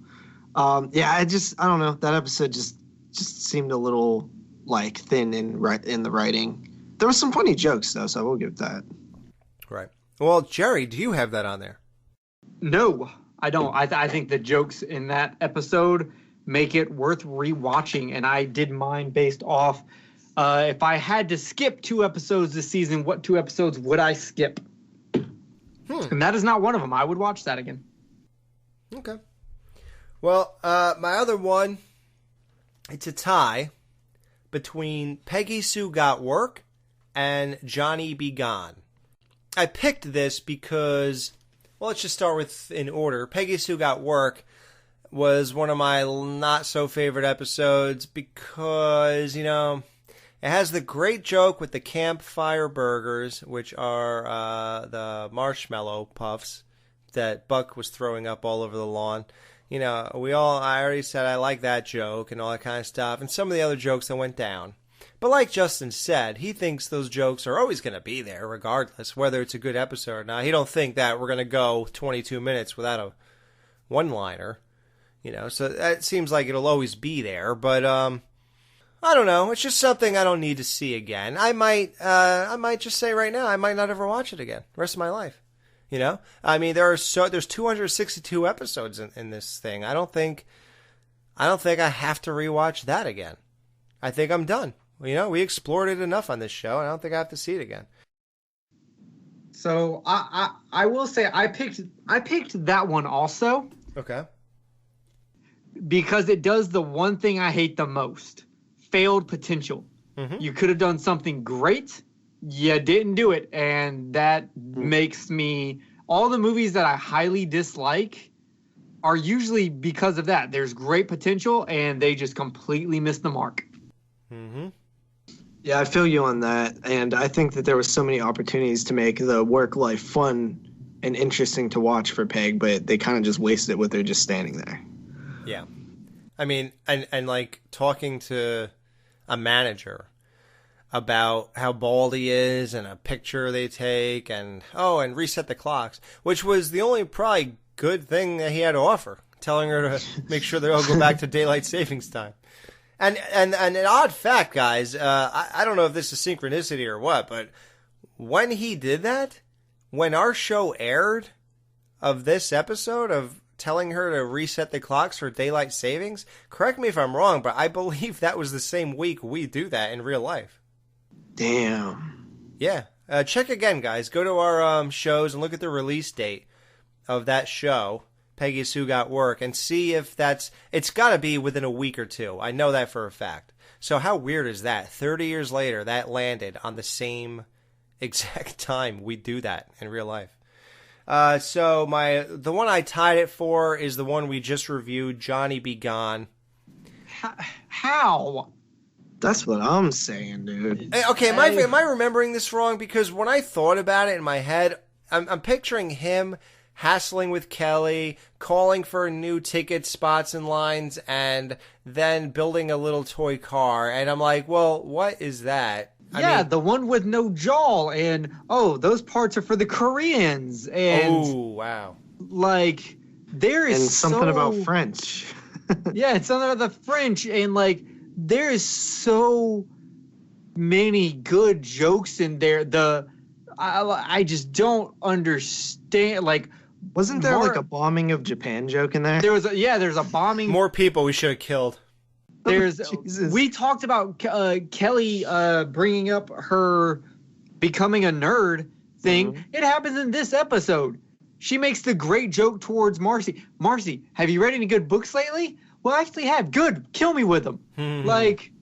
Yeah, I don't know. That episode just seemed a little, like, thin in the writing. There was some funny jokes, though, so I will give that.
Right. Well, Jerry, do you have that on there?
No, I don't. I think the jokes in that episode make it worth rewatching, and I did mine based off if I had to skip 2 episodes this season, what 2 episodes would I skip? And that is not one of them. I would watch that again.
Okay. Well, my other one, it's a tie between Peggy Sue Got Work and Johnny Be Gone. I picked this because, well, let's just start with in order. Peggy Sue Got Work was one of my not so favorite episodes because, you know, it has the great joke with the campfire burgers, which are the marshmallow puffs that Buck was throwing up all over the lawn. You know, I already said I like that joke and all that kind of stuff, and some of the other jokes that went down. But like Justin said, he thinks those jokes are always going to be there regardless, whether it's a good episode or not. He don't think that we're going to go 22 minutes without a one-liner, you know, so that seems like it'll always be there, but, I don't know. It's just something I don't need to see again. I might just say right now, I might not ever watch it again the rest of my life. You know, I mean, there's 262 episodes in this thing. I don't think I have to rewatch that again. I think I'm done. You know, we explored it enough on this show, and I don't think I have to see it again.
So I will say I picked that one also.
Okay.
Because it does the one thing I hate the most. Failed potential. Mm-hmm. You could have done something great. You didn't do it. And that makes me... All the movies that I highly dislike are usually because of that. There's great potential, and they just completely miss the mark.
Mm-hmm.
Yeah, I feel you on that. And I think that there was so many opportunities to make the work life fun and interesting to watch for Peg, but they kind of just wasted it with her just standing there.
Yeah. I mean, and like talking to a manager about how bald he is and a picture they take and reset the clocks, which was the only probably good thing that he had to offer, telling her to make sure they all go back to daylight savings time. And an odd fact, guys, I don't know if this is synchronicity or what, but when he did that, when our show aired of this episode of telling her to reset the clocks for daylight savings, correct me if I'm wrong, but I believe that was the same week we do that in real life.
Damn.
Yeah. Check again, guys. Go to our shows and look at the release date of that show, Peggy Sue Got Work, and see if it's got to be within a week or two. I know that for a fact. So how weird is that? 30 years later, that landed on the same exact time we do that in real life. So the one I tied it for is the one we just reviewed, Johnny Be Gone.
How?
That's what I'm saying, dude.
Okay, am I remembering this wrong? Because when I thought about it in my head, I'm picturing him hassling with Kelly, calling for new ticket spots and lines, and then building a little toy car. And I'm like, well, what is that?
Yeah, the one with no jaw, and those parts are for the Koreans. And
wow.
Like, there is
and something about French.
Yeah, it's something about the French, and like, there is so many good jokes in there. I just don't understand. Like,
wasn't there like a bombing of Japan joke in there?
There's a bombing.
More people we should have killed.
We talked about Kelly bringing up her becoming a nerd thing. Mm-hmm. It happens in this episode. She makes the great joke towards Marcy. Marcy, have you read any good books lately? Well, I actually have. Good. Kill me with them. Like,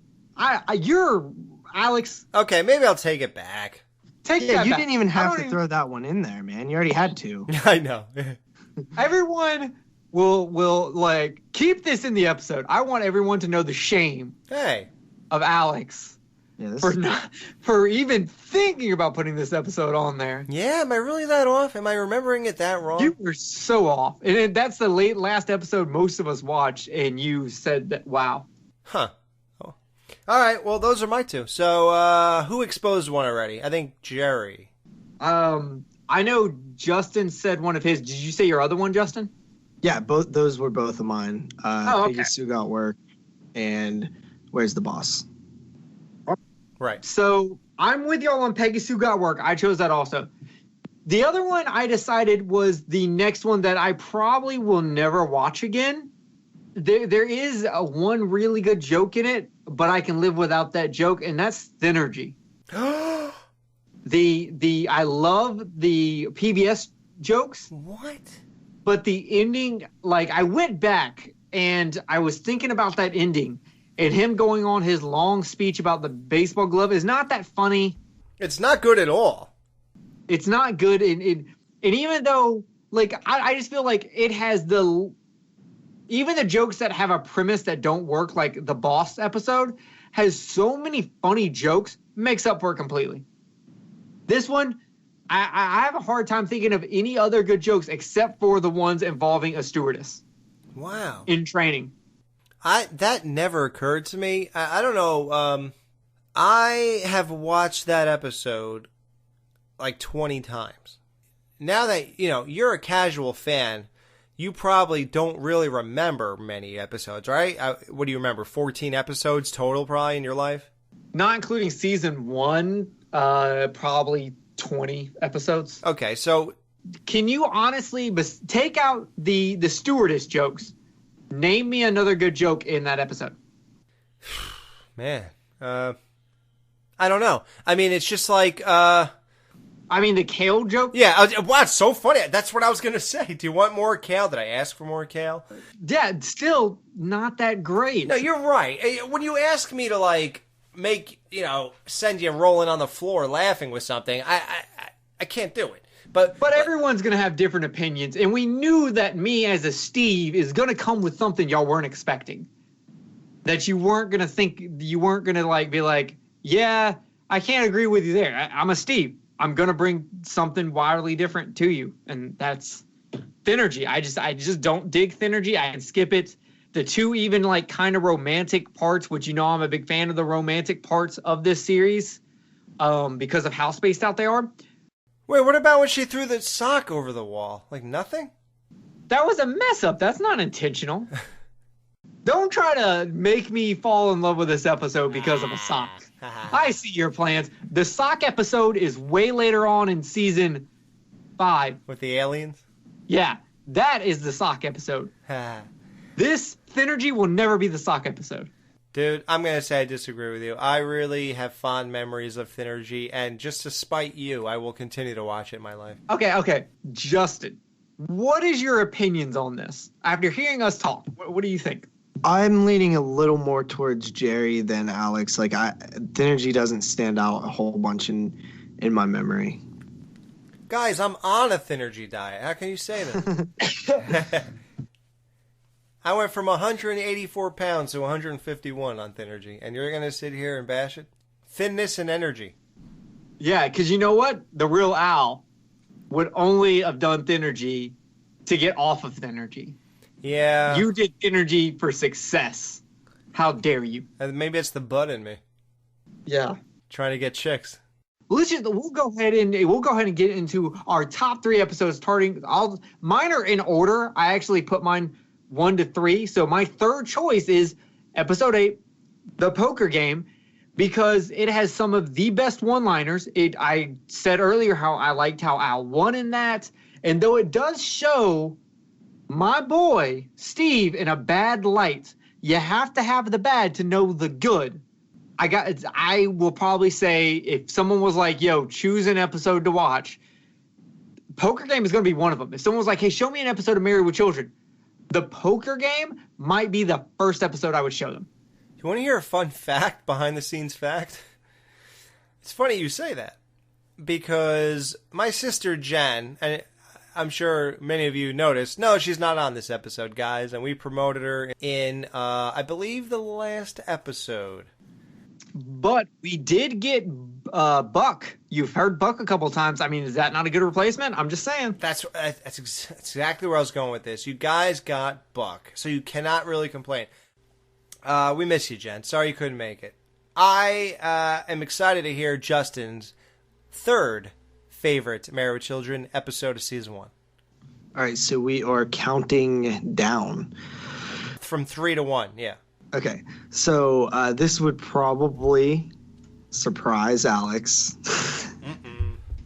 you're Alex.
Okay, maybe I'll take it back.
You didn't even have to throw that one in there, man. You already had to.
I know.
Everyone will like keep this in the episode. I want everyone to know the shame of Alex for even thinking about putting this episode on there.
Yeah, am I really that off? Am I remembering it that wrong?
You were so off. And that's the last episode most of us watched, and you said that, wow.
Huh. Oh. All right, well, those are my two. So who exposed one already? I think Jerry.
I know Justin said one of his. Did you say your other one, Justin?
Yeah, those were both of mine.
Okay.
Peggy Sue Got Work and Where's the Boss?
Right.
So I'm with y'all on Peggy Sue Got Work. I chose that also. The other one I decided was the next one that I probably will never watch again. There is one really good joke in it, but I can live without that joke, and that's Synergy. I love the PBS jokes.
What?
But the ending, like, I went back and I was thinking about that ending, and him going on his long speech about the baseball glove is not that funny.
It's not good at all.
It's not good, and even though, like, I just feel like it has even the jokes that have a premise that don't work, like the Boss episode, has so many funny jokes, makes up for it completely. This one, I have a hard time thinking of any other good jokes except for the ones involving a stewardess.
Wow.
In training.
That never occurred to me. I don't know. I have watched that episode like 20 times. Now that, you're a casual fan, you probably don't really remember many episodes, right? What do you remember? 14 episodes total probably in your life?
Not including season 1, probably 20 episodes.
Okay, so
can you honestly take out the stewardess jokes? Name me another good joke in that episode.
Man, I don't know. I mean, it's just like
the kale joke?
Yeah, wow, it's so funny. That's what I was going to say. Do you want more kale? Did I ask for more kale?
Yeah, still not that great.
No, you're right. When you ask me to, like, send you rolling on the floor laughing with something, I can't do it. But
everyone's going to have different opinions, and we knew that me as a Steve is going to come with something y'all weren't expecting. That you weren't going to be like, yeah, I can't agree with you there. I'm a Steve. I'm going to bring something wildly different to you, and that's Synergy. I just don't dig Synergy. I can skip it. The two even, like, kind of romantic parts, which I'm a big fan of the romantic parts of this series because of how spaced out they are.
Wait, what about when she threw the sock over the wall? Like, nothing?
That was a mess up. That's not intentional. Don't try to make me fall in love with this episode because of a sock. I see your plans. The sock episode is way later on in season 5.
With the aliens?
Yeah, that is the sock episode. This Synergy will never be the sock episode.
Dude, I'm going to say I disagree with you. I really have fond memories of Synergy, and just to spite you, I will continue to watch it in my life.
Okay. Justin, what is your opinions on this? After hearing us talk, what do you think?
I'm leaning a little more towards Jerry than Alex. Like, Synergy doesn't stand out a whole bunch in my memory.
Guys, I'm on a Synergy diet. How can you say that? I went from 184 pounds to 151 on Synergy, and you're going to sit here and bash it? Thinness and energy.
Yeah, because you know what? The real Al would only have done Synergy to get off of Synergy.
Yeah.
You did Synergy for success. How dare you?
Maybe it's the butt in me.
Yeah.
Trying to get chicks.
We'll go ahead and get into our top 3 episodes. Mine are in order. I actually put mine 1 to 3. So my third choice is episode 8, The Poker Game, because it has some of the best one-liners. I said earlier how I liked how Al won in that, and though it does show my boy Steve in a bad light, you have to have the bad to know the good. I will probably say, if someone was like, yo, choose an episode to watch, Poker Game is going to be one of them. If someone was like, hey, show me an episode of Married with Children, The Poker Game might be the first episode I would show them.
Do you want to hear a fun fact, behind-the-scenes fact? It's funny you say that, because my sister Jen, and I'm sure many of you noticed, no, she's not on this episode, guys, and we promoted her in, I believe, the last episode.
But we did get Buck. You've heard Buck a couple times. I mean, is that not a good replacement? I'm just saying.
That's exactly where I was going with this. You guys got Buck, so you cannot really complain. We miss you, Jen. Sorry you couldn't make it. I am excited to hear Justin's third favorite Married with Children episode of season 1.
All right, so we are counting down.
From 3 to 1, yeah.
Okay, so this would probably surprise Alex.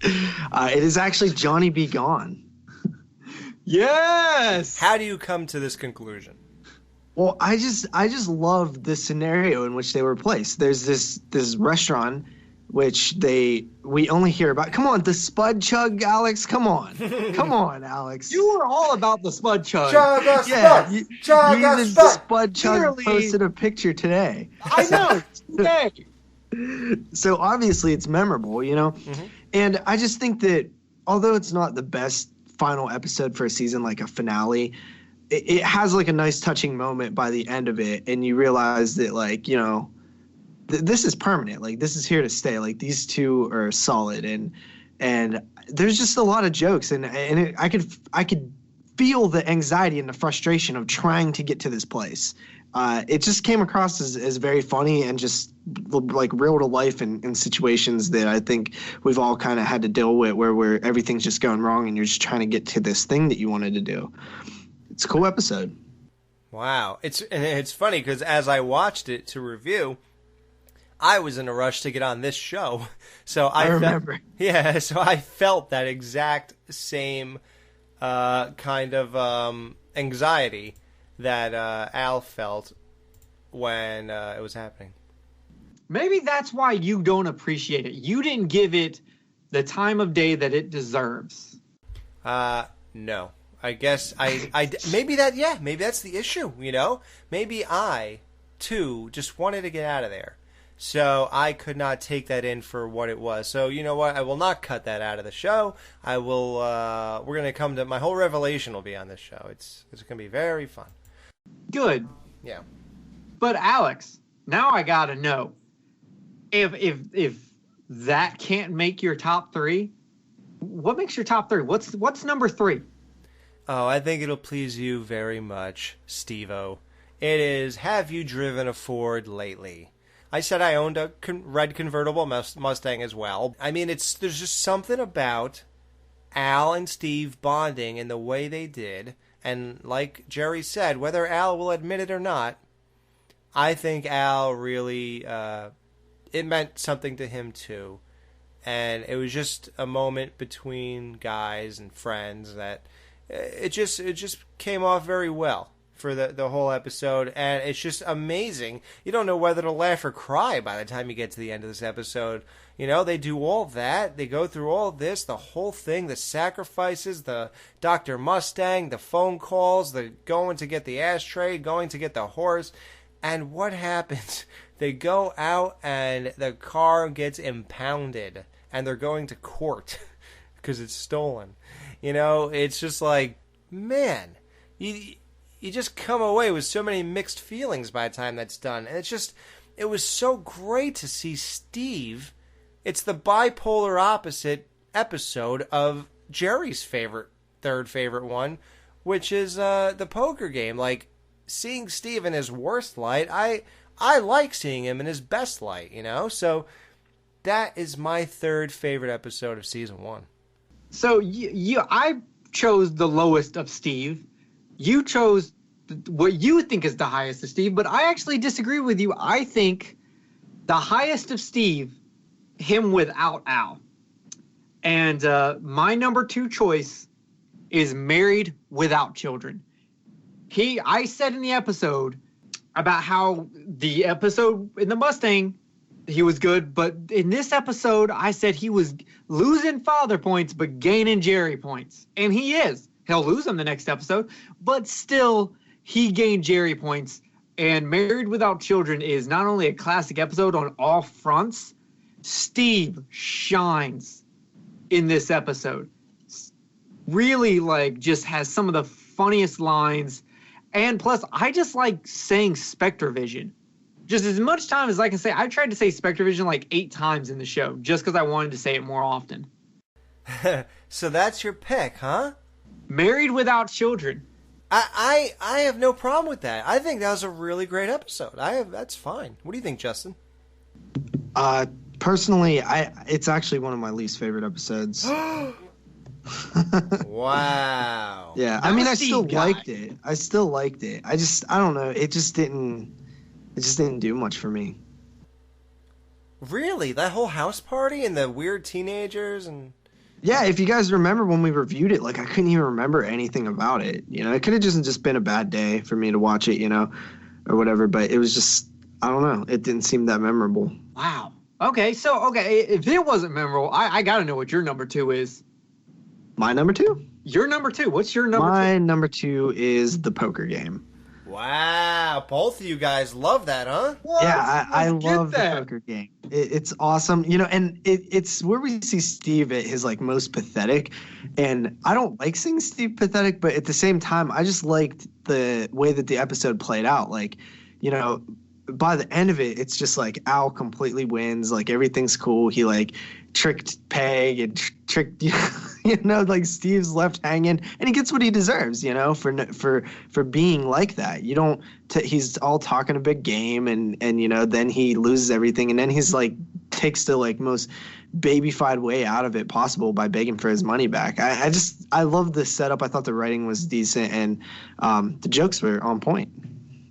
It is actually Johnny Be Gone.
Yes.
How do you come to this conclusion?
Well, I just love the scenario in which they were placed. There's this restaurant which we only hear about. Come on, the Spud Chug, Alex. Come on, Alex.
You were all about the Spud Chug.
Chug a
Yeah,
spud!
you
Chug a
even
spud!
Spud Chug
Literally.
posted a picture today.
I know. Today.
So obviously it's memorable, you know?
Mm-hmm.
And I just think that although it's not the best final episode for a season, like a finale, it has like a nice touching moment by the end of it. And you realize that, like, you know, this is permanent. Like, this is here to stay. Like, these two are solid. And there's just a lot of jokes. I could feel the anxiety and the frustration of trying to get to this place. It just came across as very funny and just like real to life in situations that I think we've all kind of had to deal with, where everything's just going wrong and you're just trying to get to this thing that you wanted to do. It's a cool episode.
Wow. It's funny because as I watched it to review, I was in a rush to get on this show. So I
remember.
Yeah, so I felt that exact same kind of anxiety that Al felt when it was happening.
Maybe that's why you don't appreciate it. You didn't give it the time of day that it deserves.
No. I guess maybe that's the issue, you know? Maybe I, too, just wanted to get out of there. So I could not take that in for what it was. So you know what? I will not cut that out of the show. I will, we're going to come to, my whole revelation will be on this show. It's going to be very fun.
Good.
Yeah.
But Alex, now I gotta know, if that can't make your top three, what makes your top three? What's number three?
Oh, I think it'll please you very much, Steve-O. It is, have you driven a Ford lately? I said I owned a red convertible Mustang as well. I mean, there's just something about Al and Steve bonding in the way they did. And like Jerry said, whether Al will admit it or not, I think Al really, it meant something to him too. And it was just a moment between guys and friends that it just came off very well for the whole episode. And it's just amazing. You don't know whether to laugh or cry by the time you get to the end of this episode. You know, they do all that. They go through all this, the whole thing, the sacrifices, the Dr. Mustang, the phone calls, the going to get the ashtray, going to get the horse. And what happens? They go out and the car gets impounded and they're going to court because it's stolen. You know, it's just like, man, you just come away with so many mixed feelings by the time that's done. And it was so great to see Steve. It's the bipolar opposite episode of Jerry's third favorite one, which is the poker game. Like, seeing Steve in his worst light, I like seeing him in his best light, you know? So that is my third favorite episode of season 1.
So I chose the lowest of Steve. You chose what you think is the highest of Steve, but I actually disagree with you. I think the highest of Steve, him without Al. And my number 2 choice is Married Without Children. I said in the episode about how the episode in the Mustang, he was good, but in this episode, I said he was losing father points, but gaining Jerry points. And he is. He'll lose them the next episode, but still, he gained Jerry points. And Married Without Children is not only a classic episode on all fronts, Steve shines in this episode. Really, like, just has some of the funniest lines. And plus, I just like saying Spectre Vision. Just as much time as I can say. I tried to say Spectre Vision like 8 times in the show, just because I wanted to say it more often.
So that's your pick, huh?
Married Without Children.
I have no problem with that. I think that was a really great episode. That's fine. What do you think, Justin?
Personally, it's actually one of my least favorite episodes.
Wow.
Yeah, I mean, I still liked it. I don't know. It just didn't do much for me.
Really? That whole house party and the weird teenagers and
Yeah, if you guys remember when we reviewed it, like I couldn't even remember anything about it. You know, it could have just been a bad day for me to watch it, you know, or whatever. But it was just, I don't know. It didn't seem that memorable.
Wow. Okay, so if it wasn't memorable, I got to know what your number 2 is.
My number 2?
Your number 2. What's your number 2?
My number 2 is the poker game.
Wow, both of you guys love that, huh?
What?
Yeah, I love the
that.
poker game. It's awesome, you know, and it's where we see Steve at his like most pathetic. And I don't like seeing Steve pathetic, but at the same time, I just liked the way that the episode played out. Like, you know, by the end of it, it's just like Al completely wins. Like everything's cool. He like tricked Peg and tricked you know, like Steve's left hanging, and he gets what he deserves, you know, for being like that. You don't he's all talking a big game, and you know, then he loses everything, and then he's like takes the like most babyfied way out of it possible by begging for his money back. I love the setup. I thought the writing was decent, and the jokes were on point.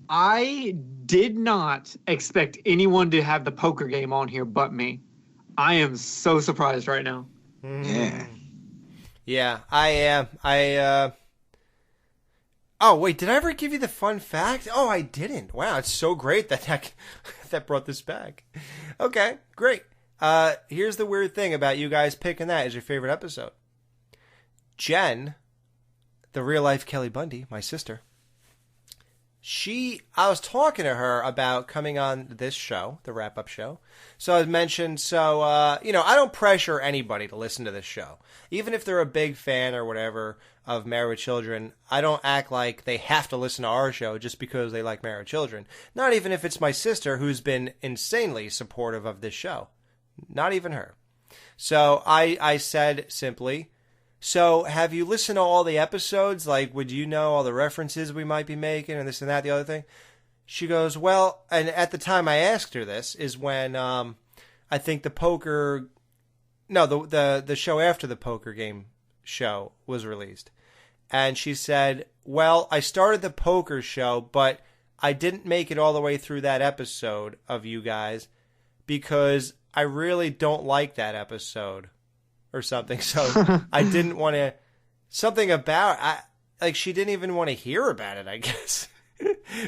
I did not expect anyone to have the poker game on here but me. I am so surprised right now.
Yeah.
Yeah, I am. Oh, wait, did I ever give you the fun fact? Oh, I didn't. Wow, it's so great that that brought this back. Okay, great. Here's the weird thing about you guys picking that as your favorite episode. Jen, the real-life Kelly Bundy, my sister, I was talking to her about coming on this show, the wrap-up show. So I mentioned, you know, I don't pressure anybody to listen to this show. Even if they're a big fan or whatever of Married with Children, I don't act like they have to listen to our show just because they like Married with Children. Not even if it's my sister, who's been insanely supportive of this show. Not even her. So I said simply, so have you listened to all the episodes? Like, would you know all the references we might be making and this and that, the other thing? She goes, well, and at the time I asked her this is when I think the show after the poker game show was released. And she said, well, I started the poker show, but I didn't make it all the way through that episode of you guys because I really don't like that episode or something. So I didn't want to, something about, like she didn't even want to hear about it, I guess.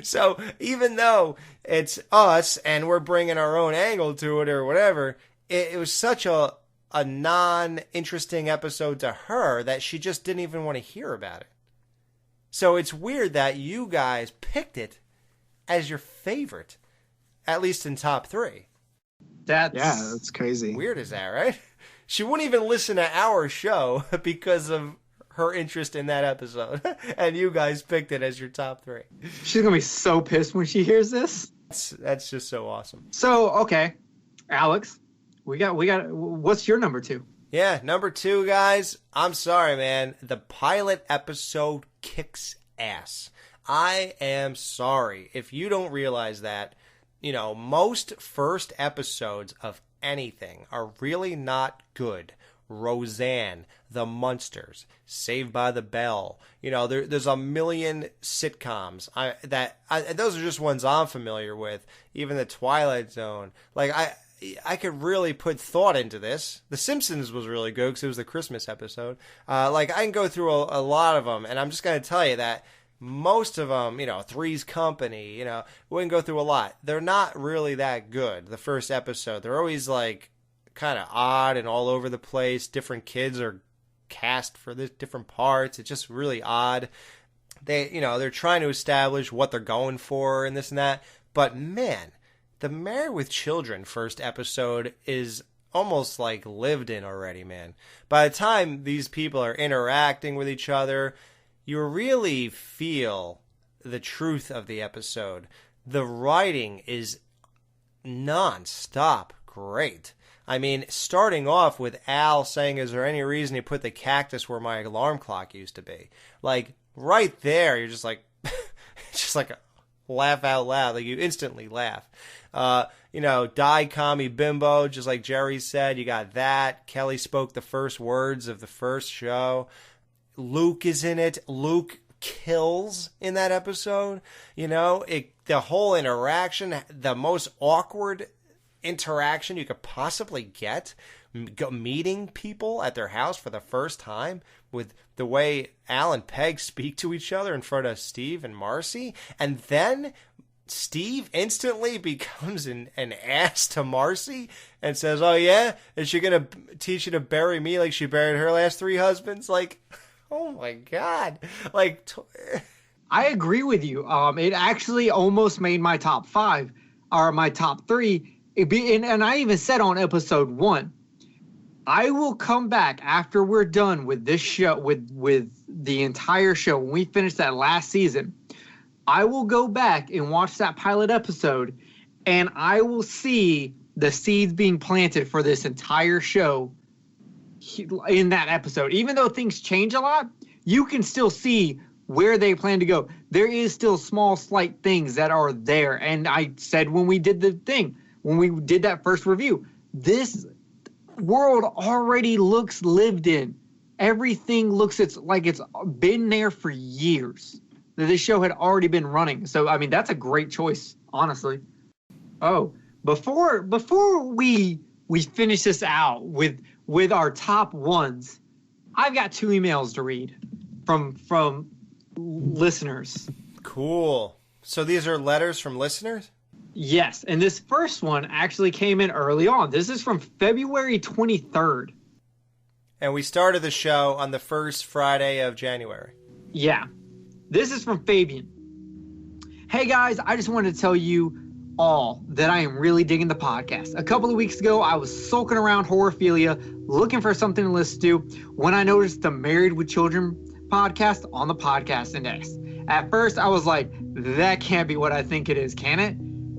So even though it's us and we're bringing our own angle to it or whatever, it was such a non-interesting episode to her that she just didn't even want to hear about it. So it's weird that you guys picked it as your favorite, at least in top 3.
That's crazy.
Weird is that, right? She wouldn't even listen to our show because of her interest in that episode. And you guys picked it as your top 3.
She's going to be so pissed when she hears this.
That's just so awesome.
So, okay, Alex, we got. What's your number 2?
Yeah, number 2, guys. I'm sorry, man. The pilot episode kicks ass. I am sorry. If you don't realize that, you know, most first episodes of anything are really not good. Roseanne, The Munsters, Saved by the Bell. You know, there's a million sitcoms those are just ones I'm familiar with. Even The Twilight Zone. Like, I could really put thought into this. The Simpsons was really good because it was the Christmas episode. Like, I can go through a lot of them, and I'm just going to tell you that most of them, you know, Three's Company, you know, we can go through a lot. They're not really that good, the first episode. They're always, like, kind of odd and all over the place. Different kids are cast for the different parts. It's just really odd. They're trying to establish what they're going for and this and that. But, man, the Married with Children first episode is almost like lived in already, man. By the time these people are interacting with each other, you really feel the truth of the episode. The writing is non-stop great. I mean, starting off with Al saying, is there any reason you put the cactus where my alarm clock used to be? Like, right there, you're just like, just like a laugh out loud. Like, you instantly laugh. Die, commie, bimbo, just like Jerry said, you got that. Kelly spoke the first words of the first show. Luke is in it. Luke kills in that episode. You know, the whole interaction, the most awkward interaction you could possibly get, meeting people at their house for the first time, with the way Al and Peg speak to each other in front of Steve and Marcy, and then Steve instantly becomes an ass to Marcy and says, "Oh yeah, is she gonna teach you to bury me like she buried her last 3 husbands?" Like, oh my God, like.
I agree with you. It actually almost made my top 5 or my top 3. And I even said on episode 1, I will come back after we're done with this show, with the entire show. When we finish that last season, I will go back and watch that pilot episode, and I will see the seeds being planted for this entire show in that episode. Even though things change a lot, you can still see where they plan to go. There is still small, slight things that are there. And I said when we did when we did that first review, this world already looks lived in. Everything looks like it's been there for years. This show had already been running. So, I mean, that's a great choice, honestly. Oh, before we finish this out with our top ones, I've got 2 emails to read from listeners.
Cool. So these are letters from listeners?
Yes, and this first one actually came in early on. This is from February 23rd.
And we started the show on the first Friday of January.
Yeah. This is from Fabian. Hey guys, I just wanted to tell you all that I am really digging the podcast. A couple of weeks ago, I was sulking around Horrorphilia looking for something to listen to when I noticed the Married with Children podcast on the podcast index. At first, I was like, that can't be what I think it is, can it?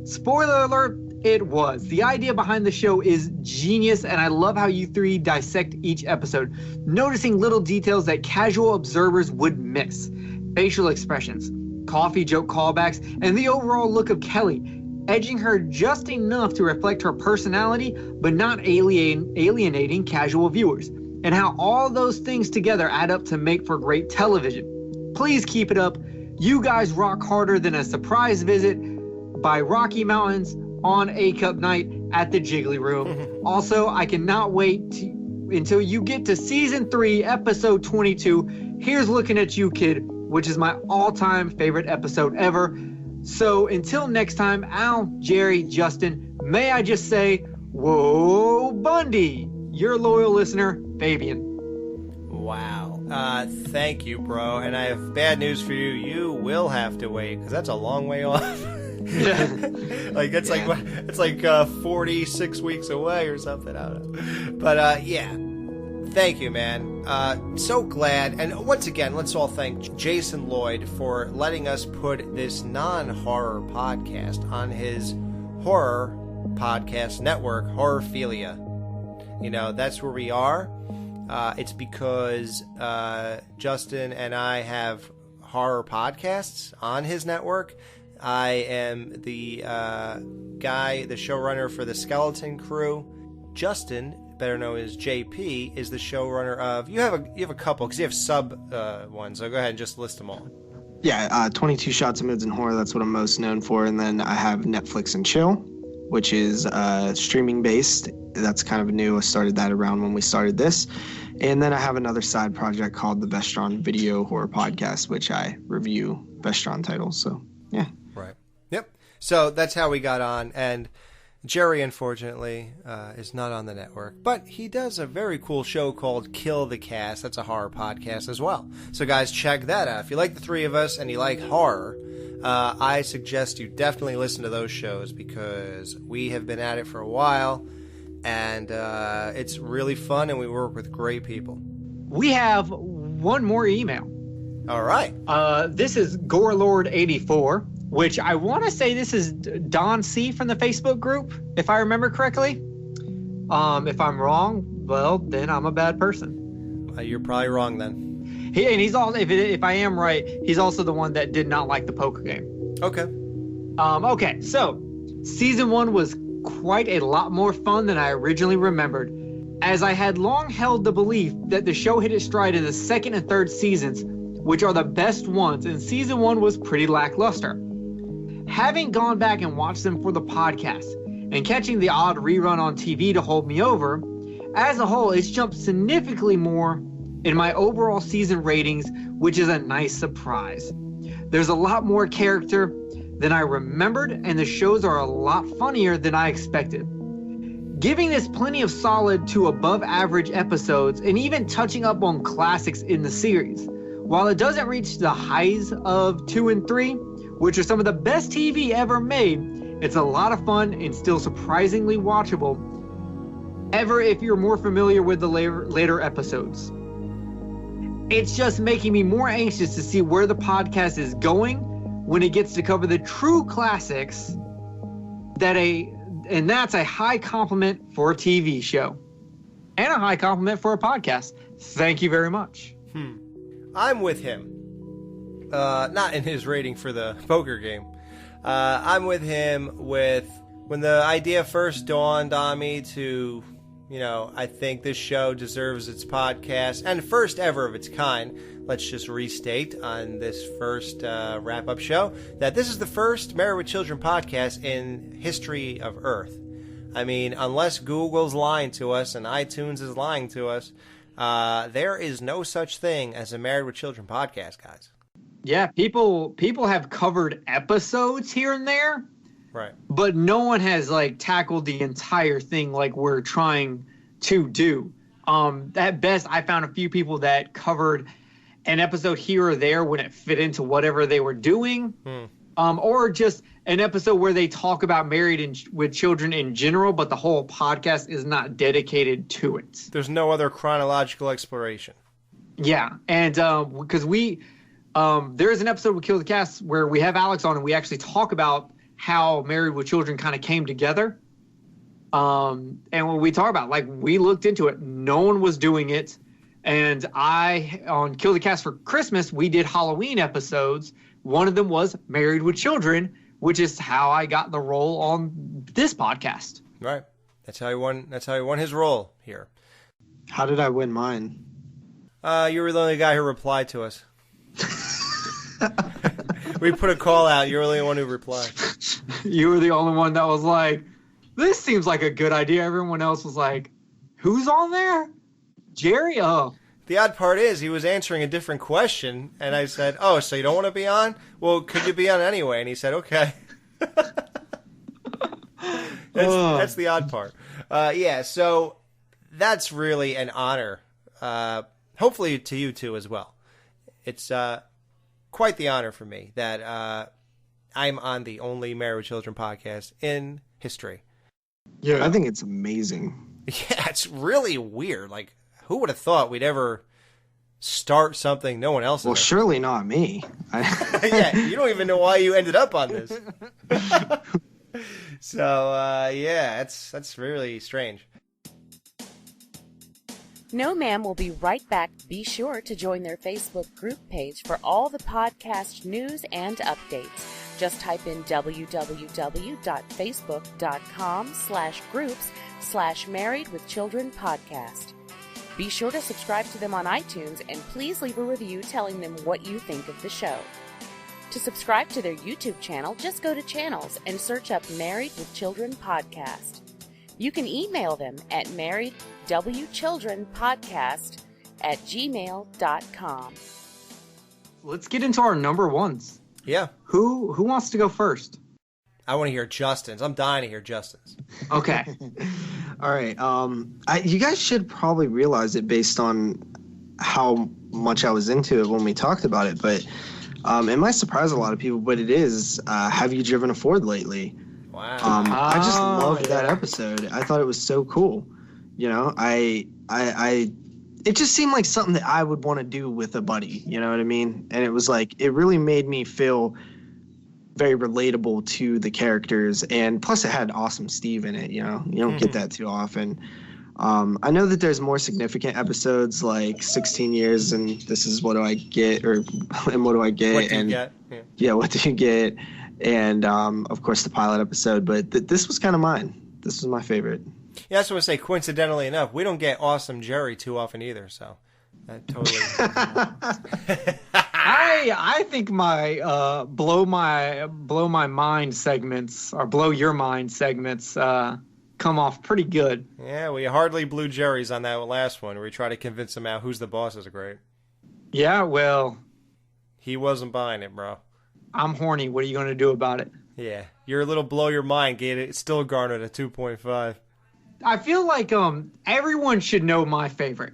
Spoiler alert, it was. The idea behind the show is genius, and I love how you 3 dissect each episode, noticing little details that casual observers would miss. Facial expressions, coffee joke callbacks, and the overall look of Kelly, edging her just enough to reflect her personality, but not alienating casual viewers, and how all those things together add up to make for great television. Please keep it up. You guys rock harder than a surprise visit by Rocky Mountains on A Cup night at the Jiggly Room. Also, I cannot wait until you get to season 3, episode 22. Here's Looking at You, Kid, which is my all-time favorite episode ever. So until next time, Al, Jerry, Justin, may I just say, whoa, Bundy, your loyal listener, Fabian.
Wow. Thank you, bro. And I have bad news for you. You will have to wait, because that's a long way off.
Yeah.
It's like 46 weeks away or something. I don't know. But yeah. Thank you, man. So glad. And once again, let's all thank Jason Lloyd for letting us put this non-horror podcast on his horror podcast network, Horrorphilia. You know, that's where we are. It's because Justin and I have horror podcasts on his network. I am the guy, the showrunner for the Skeleton Crew. Justin, better known as JP, is the showrunner of. You have a couple because you have sub ones. So go ahead and just list them all.
Yeah, 22 Shots of Mids and Horror. That's what I'm most known for. And then I have Netflix and Chill, which is streaming based. That's kind of new. I started that around when we started this. And then I have another side project called the Vestron Video Horror Podcast, which I review Vestron titles. So yeah.
Right. Yep. So that's how we got on. And Jerry, unfortunately, is not on the network, but he does a very cool show called Kill the Cast. That's a horror podcast as well. So guys, check that out. If you like the 3 of us and you like horror, I suggest you definitely listen to those shows because we have been at it for a while, and it's really fun, and we work with great people.
We have one more email.
All right.
This is Gorelord84. Which I want to say this is Don C. from the Facebook group, if I remember correctly. If I'm wrong, well, then I'm a bad person.
You're probably wrong then.
He's all. If I am right, he's also the one that did not like the poker game.
Okay.
Okay. So, season 1 was quite a lot more fun than I originally remembered, as I had long held the belief that the show hit its stride in the 2nd and 3rd seasons, which are the best ones, and season 1 was pretty lackluster. Having gone back and watched them for the podcast, and catching the odd rerun on TV to hold me over, as a whole, it's jumped significantly more in my overall season ratings, which is a nice surprise. There's a lot more character than I remembered, and the shows are a lot funnier than I expected. Giving this plenty of solid to above average episodes, and even touching up on classics in the series. While it doesn't reach the highs of 2 and 3, which are some of the best TV ever made, it's a lot of fun and still surprisingly watchable, ever if you're more familiar with the later episodes. It's just making me more anxious to see where the podcast is going when it gets to cover the true classics, and that's a high compliment for a TV show. And a high compliment for a podcast. Thank you very much.
I'm with him. Not in his rating for the poker game. I'm with him with when the idea first dawned on me to, I think this show deserves its podcast, and first ever of its kind. Let's just restate on this first wrap-up show that this is the first Married with Children podcast in history of Earth. I mean, unless Google's lying to us and iTunes is lying to us, there is no such thing as a Married with Children podcast, guys.
Yeah, people have covered episodes here and there,
right? But
no one has tackled the entire thing like we're trying to do. At best, I found a few people that covered an episode here or there when it fit into whatever they were doing, or just an episode where they talk about Married with Children in general, but the whole podcast is not dedicated to it.
There's no other chronological exploration.
Yeah, and because there is an episode with Kill the Cast where we have Alex on and we actually talk about how Married with Children kind of came together. And when we talk about, we looked into it, no one was doing it. And on Kill the Cast for Christmas, we did Halloween episodes. One of them was Married with Children, which is how I got the role on this podcast. Right.
That's how he won his role here.
How did I win mine?
You were the only guy who replied to us. We put a call out. You were the only one who replied.
You were the only one that was like, this seems like a good idea. Everyone else was like, who's on there? Jerry? Oh.
The odd part is he was answering a different question, and I said, oh, so you don't want to be on? Well, could you be on anyway? And he said, okay. That's the odd part. Yeah, so that's really an honor. Hopefully to you, too, as well. It's quite the honor for me that I'm on the only Married with Children podcast in history.
Yeah, I think it's amazing.
Yeah, it's really weird. Who would have thought we'd ever start something no one else has?
Well, surely not me.
Yeah, you don't even know why you ended up on this. So, yeah, that's really strange.
No Ma'am will be right back. Be sure to join their Facebook group page for all the podcast news and updates. Just type in www.facebook.com/groups/Married with Children podcast. Be sure to subscribe to them on iTunes and please leave a review telling them what you think of the show. To subscribe to their YouTube channel, just go to channels and search up Married with Children podcast. You can email them at marriedwchildrenpodcast@gmail.com.
Let's get into our number ones.
Yeah.
Who wants to go first?
I want to hear Justin's. I'm dying to hear Justin's.
Okay.
All right. You guys should probably realize it based on how much I was into it when we talked about it, but it might surprise a lot of people, but it is, have you driven a Ford lately?
Wow.
I just loved that episode. I thought it was so cool. It just seemed like something that I would want to do with a buddy. You know what I mean? And it was it really made me feel very relatable to the characters. And plus it had awesome Steve in it. You don't get that too often. I know that there's more significant episodes like 16 years and This Is What Do I Get, and What Do I Get?
What do you get?
Yeah, What Do You Get? And, of course, the pilot episode. But this was kind of mine. This was my favorite.
Yeah, that's what I say. Coincidentally enough, we don't get Awesome Jerry too often either, so that totally...
I think my blow my mind segments or blow your mind segments come off pretty good.
Yeah, we hardly blew Jerry's on that last one where we tried to convince him out who's the boss is great.
Yeah, well,
he wasn't buying it, bro.
I'm horny. What are you going to do about it?
Yeah, your little blow your mind gave it still garnered a 2.5.
I feel like everyone should know my favorite.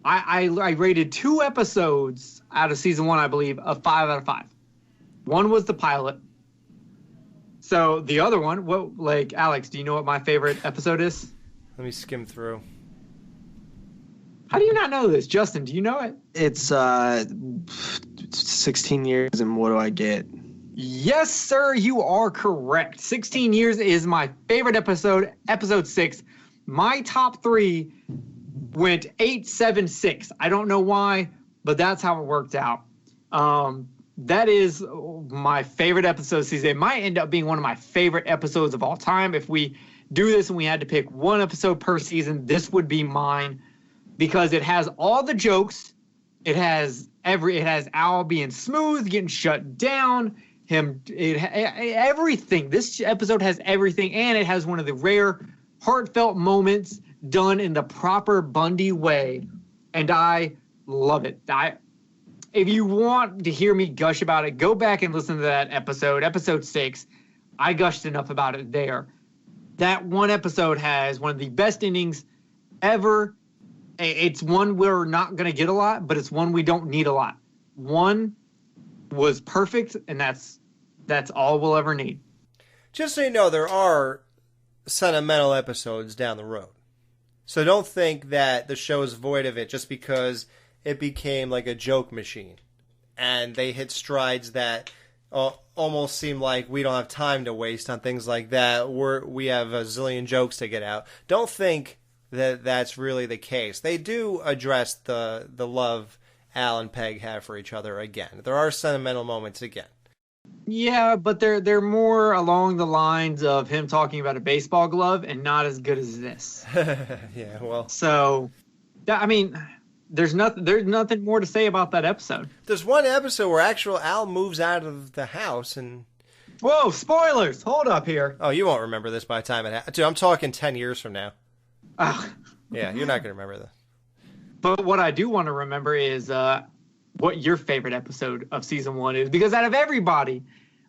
I rated 2 episodes out of season 1, I believe, of 5 out of 5. One was the pilot. So the other one, Alex, do you know what my favorite episode is?
Let me skim through.
How do you not know this? Justin, do you know it?
It's 16 years, and what do I get?
Yes, sir, you are correct. 16 years is my favorite episode, episode 6. My top 3 went 8, 7, 6. I don't know why, but that's how it worked out. That is my favorite episode season. It might end up being one of my favorite episodes of all time. If we do this and we had to pick one episode per season, this would be mine because it has all the jokes. It has Al being smooth, getting shut down, everything. This episode has everything, and it has one of the rare heartfelt moments done in the proper Bundy way, and I love it. If you want to hear me gush about it, go back and listen to that episode 6. I gushed enough about it there. That one episode has one of the best endings ever. It's one we're not going to get a lot, but it's one we don't need a lot. One was perfect, and that's all we'll ever need.
Just so you know, there are sentimental episodes down the road. So don't think that the show is void of it just because it became like a joke machine. And they hit strides that almost seem like we don't have time to waste on things like that. We have a zillion jokes to get out. Don't think that that's really the case. They do address the love Al and Peg have for each other again. There are sentimental moments again.
Yeah, but they're more along the lines of him talking about a baseball glove and not as good as this.
Yeah, well.
So, I mean, there's nothing more to say about that episode.
There's one episode where actual Al moves out of the house and...
Whoa, spoilers! Hold up here.
Oh, you won't remember this by the time it happens. Dude, I'm talking 10 years from now. Yeah, you're not going to remember this.
But what I do want to remember is what your favorite episode of season 1 is. Because out of everybody,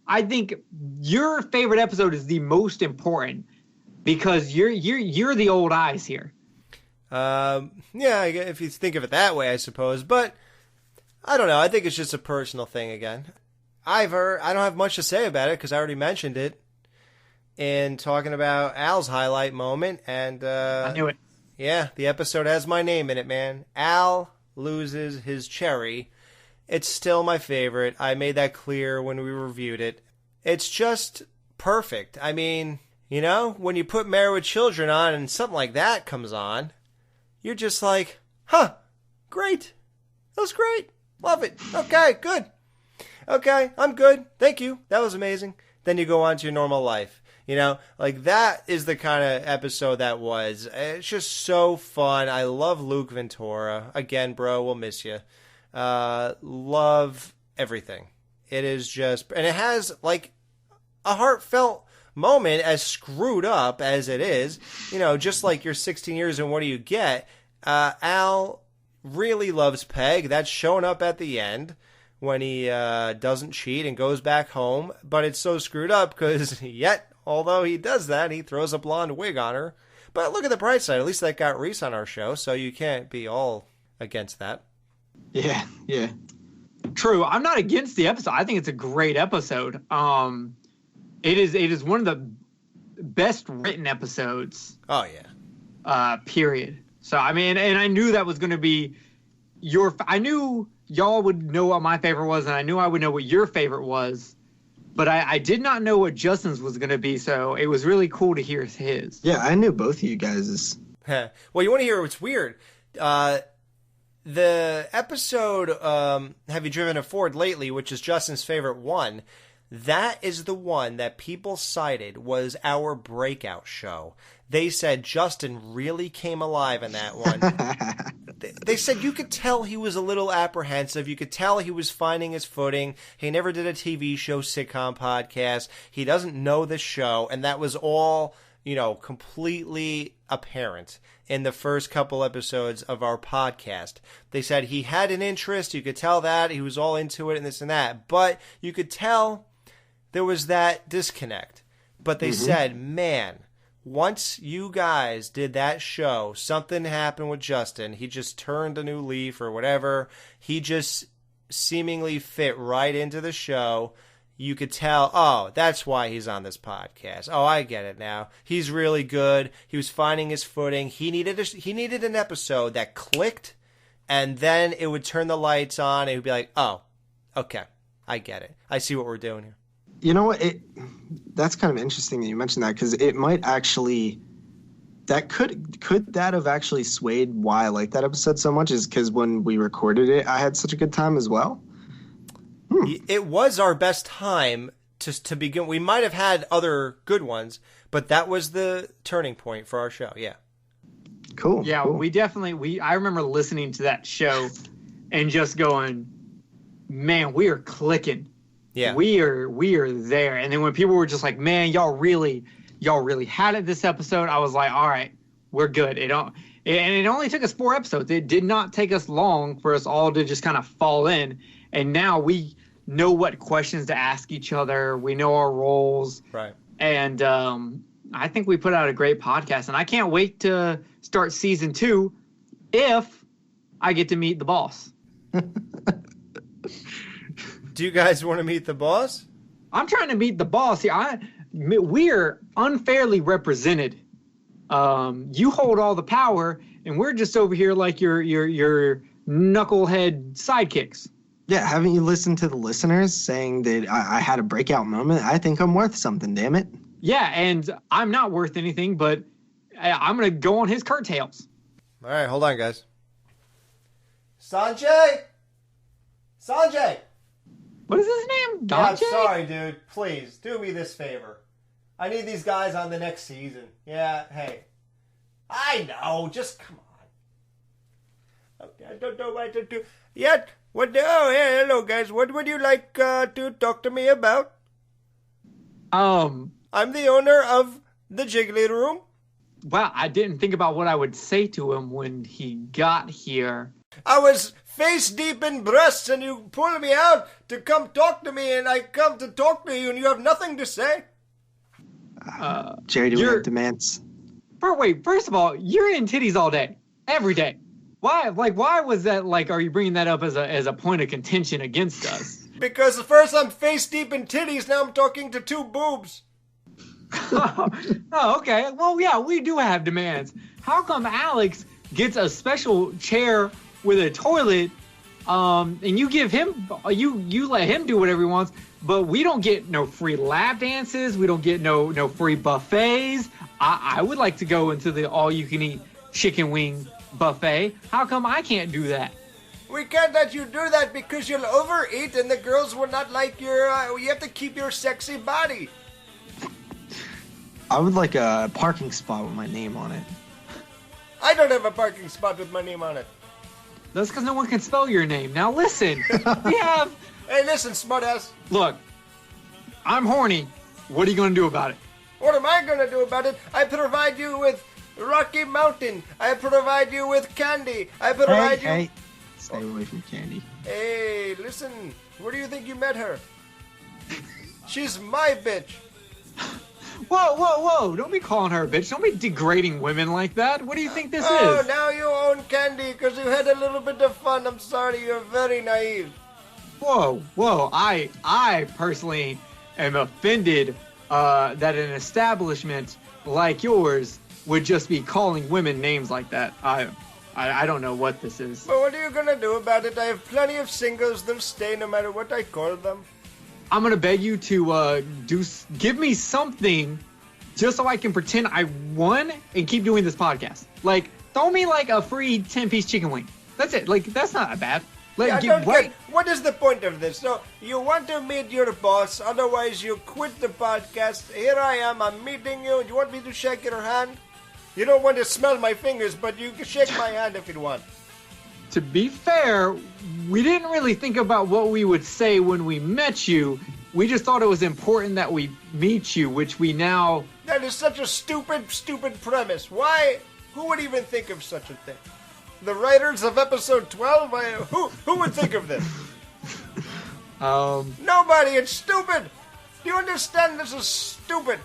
I think your favorite episode is the most important. Because you're the old eyes here.
Yeah, if you think of it that way, I suppose. But I don't know. I think it's just a personal thing again. I don't have much to say about it because I already mentioned it in talking about Al's highlight moment. And
I knew it.
Yeah, the episode has my name in it, man. Al loses his cherry. It's still my favorite. I made that clear when we reviewed it. It's just perfect. I mean, you know, when you put Married with Children on and something like that comes on, you're just like, huh, great. That was great. Love it. Okay, good. Okay, I'm good. Thank you. That was amazing. Then you go on to your normal life. You know, like that is the kind of episode that was. It's just so fun. I love Luke Ventura. Again, bro, we'll miss you. Love everything. It is just, and it has like a heartfelt moment, as screwed up as it is. You know, just like you're 16 years and what do you get? Al really loves Peg. That's shown up at the end when he doesn't cheat and goes back home. But it's so screwed up because yet, although he does that, he throws a blonde wig on her. But look at the bright side. At least that got Reese on our show, so you can't be all against that.
Yeah.
True. I'm not against the episode. I think it's a great episode. It is one of the best written episodes.
Oh, yeah.
Period. So, I mean, and I knew that was going to be I knew y'all would know what my favorite was, and I knew I would know what your favorite was. But I did not know what Justin's was going to be, so it was really cool to hear his.
Yeah, I knew both of you guys'.
Well, you want to hear what's weird? The episode Have You Driven a Ford Lately, which is Justin's favorite one, that is the one that people cited was our breakout show. They said Justin really came alive in that one. They said you could tell he was a little apprehensive. You could tell he was finding his footing. He never did a TV show, sitcom, podcast. He doesn't know the show. And that was all, completely apparent in the first couple episodes of our podcast. They said he had an interest. You could tell that. He was all into it and this and that. But you could tell there was that disconnect. But they said, man, once you guys did that show, something happened with Justin. He just turned a new leaf or whatever. He just seemingly fit right into the show. You could tell, oh, that's why he's on this podcast. Oh, I get it now. He's really good. He was finding his footing. He needed an episode that clicked, and then it would turn the lights on, and it would be like, oh, okay, I get it. I see what we're doing here.
You know what? That's kind of interesting that you mentioned that, because it might actually, that could that have actually swayed why I like that episode so much, is because when we recorded it, I had such a good time as well.
It was our best time to begin. We might have had other good ones, but that was the turning point for our show. Yeah.
Cool.
Yeah,
cool.
I remember listening to that show and just going, man, we are clicking.
Yeah.
We are there. And then when people were just like, man, y'all really had it this episode, I was like, all right, we're good. And it only took us 4 episodes. It did not take us long for us all to just kind of fall in. And now we know what questions to ask each other. We know our roles.
Right.
And I think we put out a great podcast. And I can't wait to start season 2 if I get to meet the boss.
Do you guys want to meet the boss?
I'm trying to meet the boss here. We're unfairly represented. You hold all the power, and we're just over here like your knucklehead sidekicks.
Yeah, haven't you listened to the listeners saying that I had a breakout moment? I think I'm worth something, damn it.
Yeah, and I'm not worth anything, but I'm going to go on his curtails.
All right, hold on, guys. Sanjay!
What is his name?
Yeah, I'm
Dante?
sorry, dude. Please, do me this favor. I need these guys on the next season. Yeah, hey. I know, just come on. Okay, I don't know what to do. Yeah, yeah, hello, guys. What would you like to talk to me about? I'm the owner of the Jiggly Room.
Well, I didn't think about what I would say to him when he got here.
I was face deep in breasts, and you pulled me out to come talk to me, and I come to talk to you, and you have nothing to say.
Jerry, do we have demands?
Wait, first of all, you're in titties all day, every day. Why was that, are you bringing that up as a point of contention against us?
Because first I'm face deep in titties, now I'm talking to 2 boobs.
Oh, okay. Well, yeah, we do have demands. How come Alex gets a special chair with a toilet, and you give him, you let him do whatever he wants, but we don't get no free lap dances, we don't get no free buffets. I would like to go into the all-you-can-eat chicken wing buffet. How come I can't do that?
We can't let you do that because you'll overeat and the girls will not like your, you have to keep your sexy body.
I would like a parking spot with my name on it.
I don't have a parking spot with my name on it.
That's because no one can spell your name. Now listen, we have...
Hey, listen, smartass.
Look, I'm horny. What are you going to do about it?
What am I going to do about it? I provide you with Rocky Mountain. I provide you with candy. I provide you...
Hey, stay away from candy.
Hey, listen. Where do you think you met her? She's my bitch.
Whoa. Don't be calling her a bitch. Don't be degrading women like that. What do you think this is?
Oh, now you own candy because you had a little bit of fun. I'm sorry, you're very naive.
Whoa. I personally am offended that an establishment like yours would just be calling women names like that. I don't know what this is.
But what are you going to do about it? I have plenty of singles. They'll stay no matter what I call them.
I'm going to beg you to give me something just so I can pretend I won and keep doing this podcast. Throw me a free 10-piece chicken wing. That's it. That's not bad.
I don't get, what is the point of this? So, you want to meet your boss, otherwise you quit the podcast. Here I am, I'm meeting you. Do you want me to shake your hand? You don't want to smell my fingers, but you can shake my hand if you want.
To be fair, we didn't really think about what we would say when we met you. We just thought it was important that we meet you, which we now...
That is such a stupid premise. Why? Who would even think of such a thing? The writers of episode 12? Who would think of this? Nobody. It's stupid. Do you understand? This is stupid.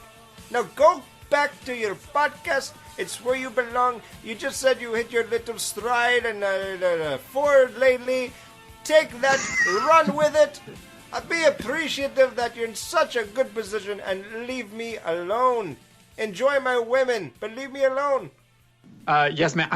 Now go back to your podcast. It's where you belong. You just said you hit your little stride and forward lately. Take that, run with it. Be appreciative that you're in such a good position and leave me alone. Enjoy my women, but leave me alone.
Yes, ma'am.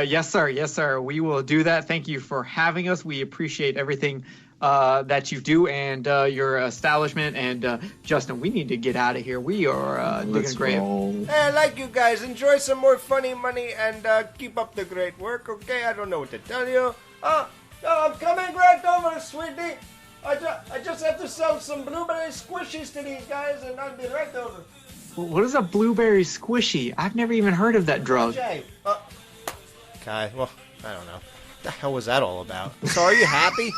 Yes, sir. Yes, sir. We will do that. Thank you for having us. We appreciate everything that you do and your establishment. And Justin, we need to get out of here. We are digging great.
Hey, I like you guys. Enjoy some more funny money and keep up the great work. Okay, I don't know what to tell you. I'm coming right over, sweetie. I just have to sell some blueberry squishies to these guys, and I'll be right over.
What is a blueberry squishy? I've never even heard of that drug.
Okay, well, I don't know. What the hell was that all about? So are you happy?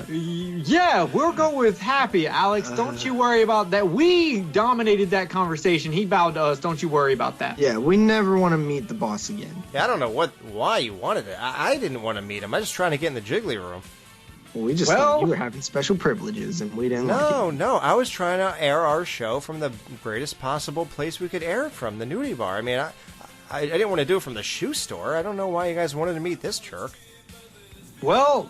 Yeah, we'll go with happy, Alex. Don't you worry about that. We dominated that conversation. He bowed to us. Don't you worry about that.
Yeah, we never want to meet the boss again.
Yeah, I don't know why you wanted it. I didn't want to meet him. I was just trying to get in the jiggly room.
We just thought you were having special privileges, and we didn't like it.
No, I was trying to air our show from the greatest possible place we could air it from, the nudie bar. I mean, I didn't want to do it from the shoe store. I don't know why you guys wanted to meet this jerk.
Well,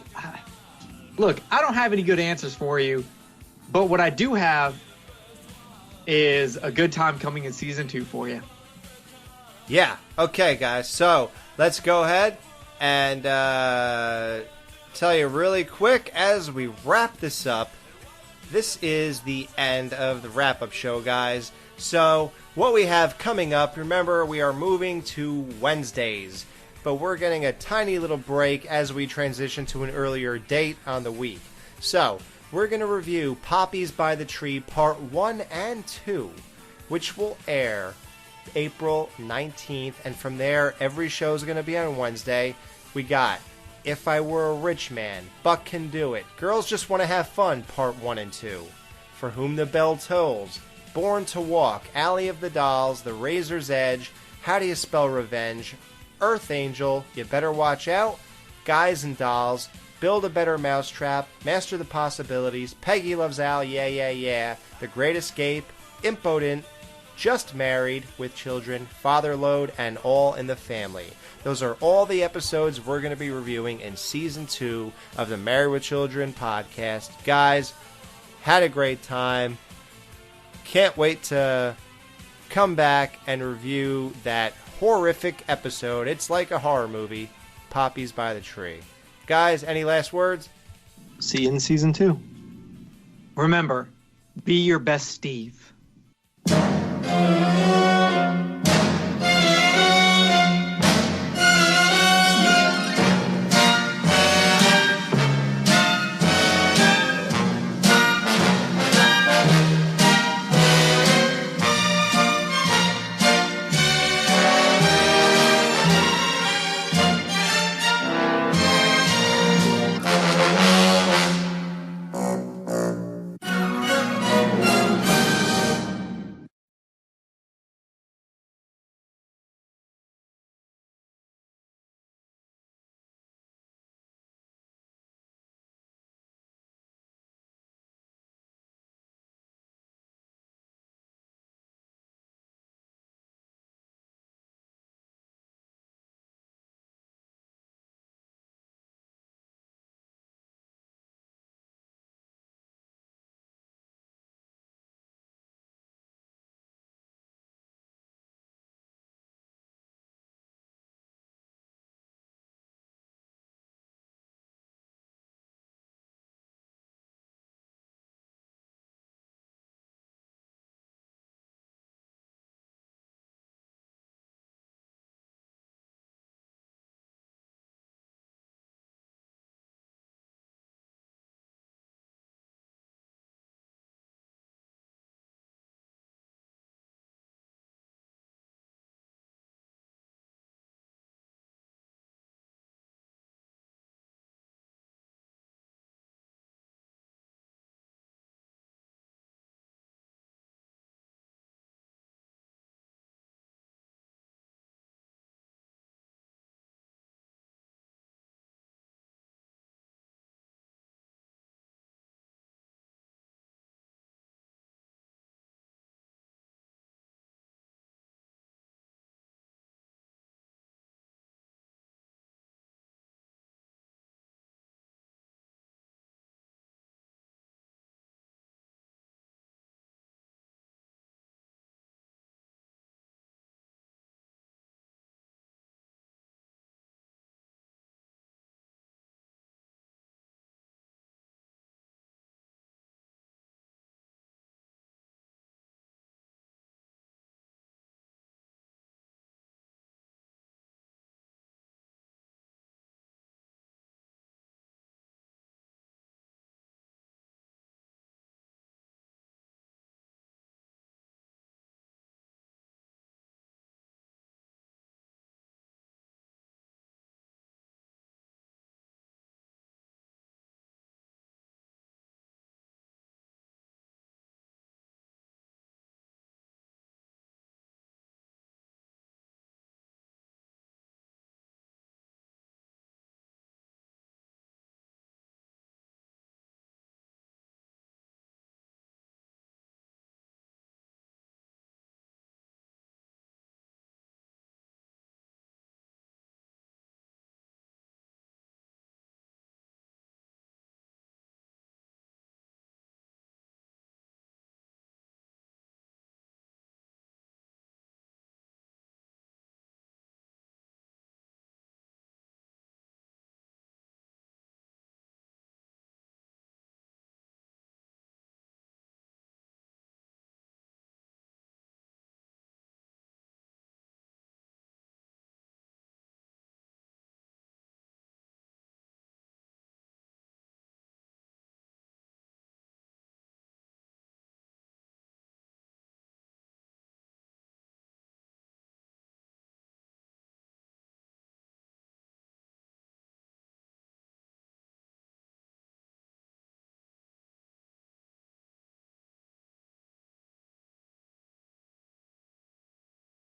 look, I don't have any good answers for you, but what I do have is a good time coming in season 2 for you.
Yeah, okay, guys. So, let's go ahead and tell you really quick as we wrap this up. This is the end of the wrap-up show, guys. So, what we have coming up, remember, we are moving to Wednesdays, but we're getting a tiny little break as we transition to an earlier date on the week. So, we're going to review Poppies by the Tree Part 1 and 2, which will air April 19th, and from there, every show is going to be on Wednesday. We got If I Were a Rich Man, Buck Can Do It, Girls Just Want to Have Fun, Part 1 and 2, For Whom the Bell Tolls, Born to Walk, Alley of the Dolls, The Razor's Edge, How Do You Spell Revenge, Earth Angel, You Better Watch Out, Guys and Dolls, Build a Better Mousetrap, Master the Possibilities, Peggy Loves Al, Yeah, Yeah, Yeah, The Great Escape, Impotent, Just Married, With Children, Fatherload, and All in the Family. Those are all the episodes we're going to be reviewing in Season 2 of the Married with Children podcast. Guys, had a great time. Can't wait to come back and review that horrific episode. It's like a horror movie, Poppies by the Tree. Guys, any last words?
See you in season 2.
Remember, be your best Steve.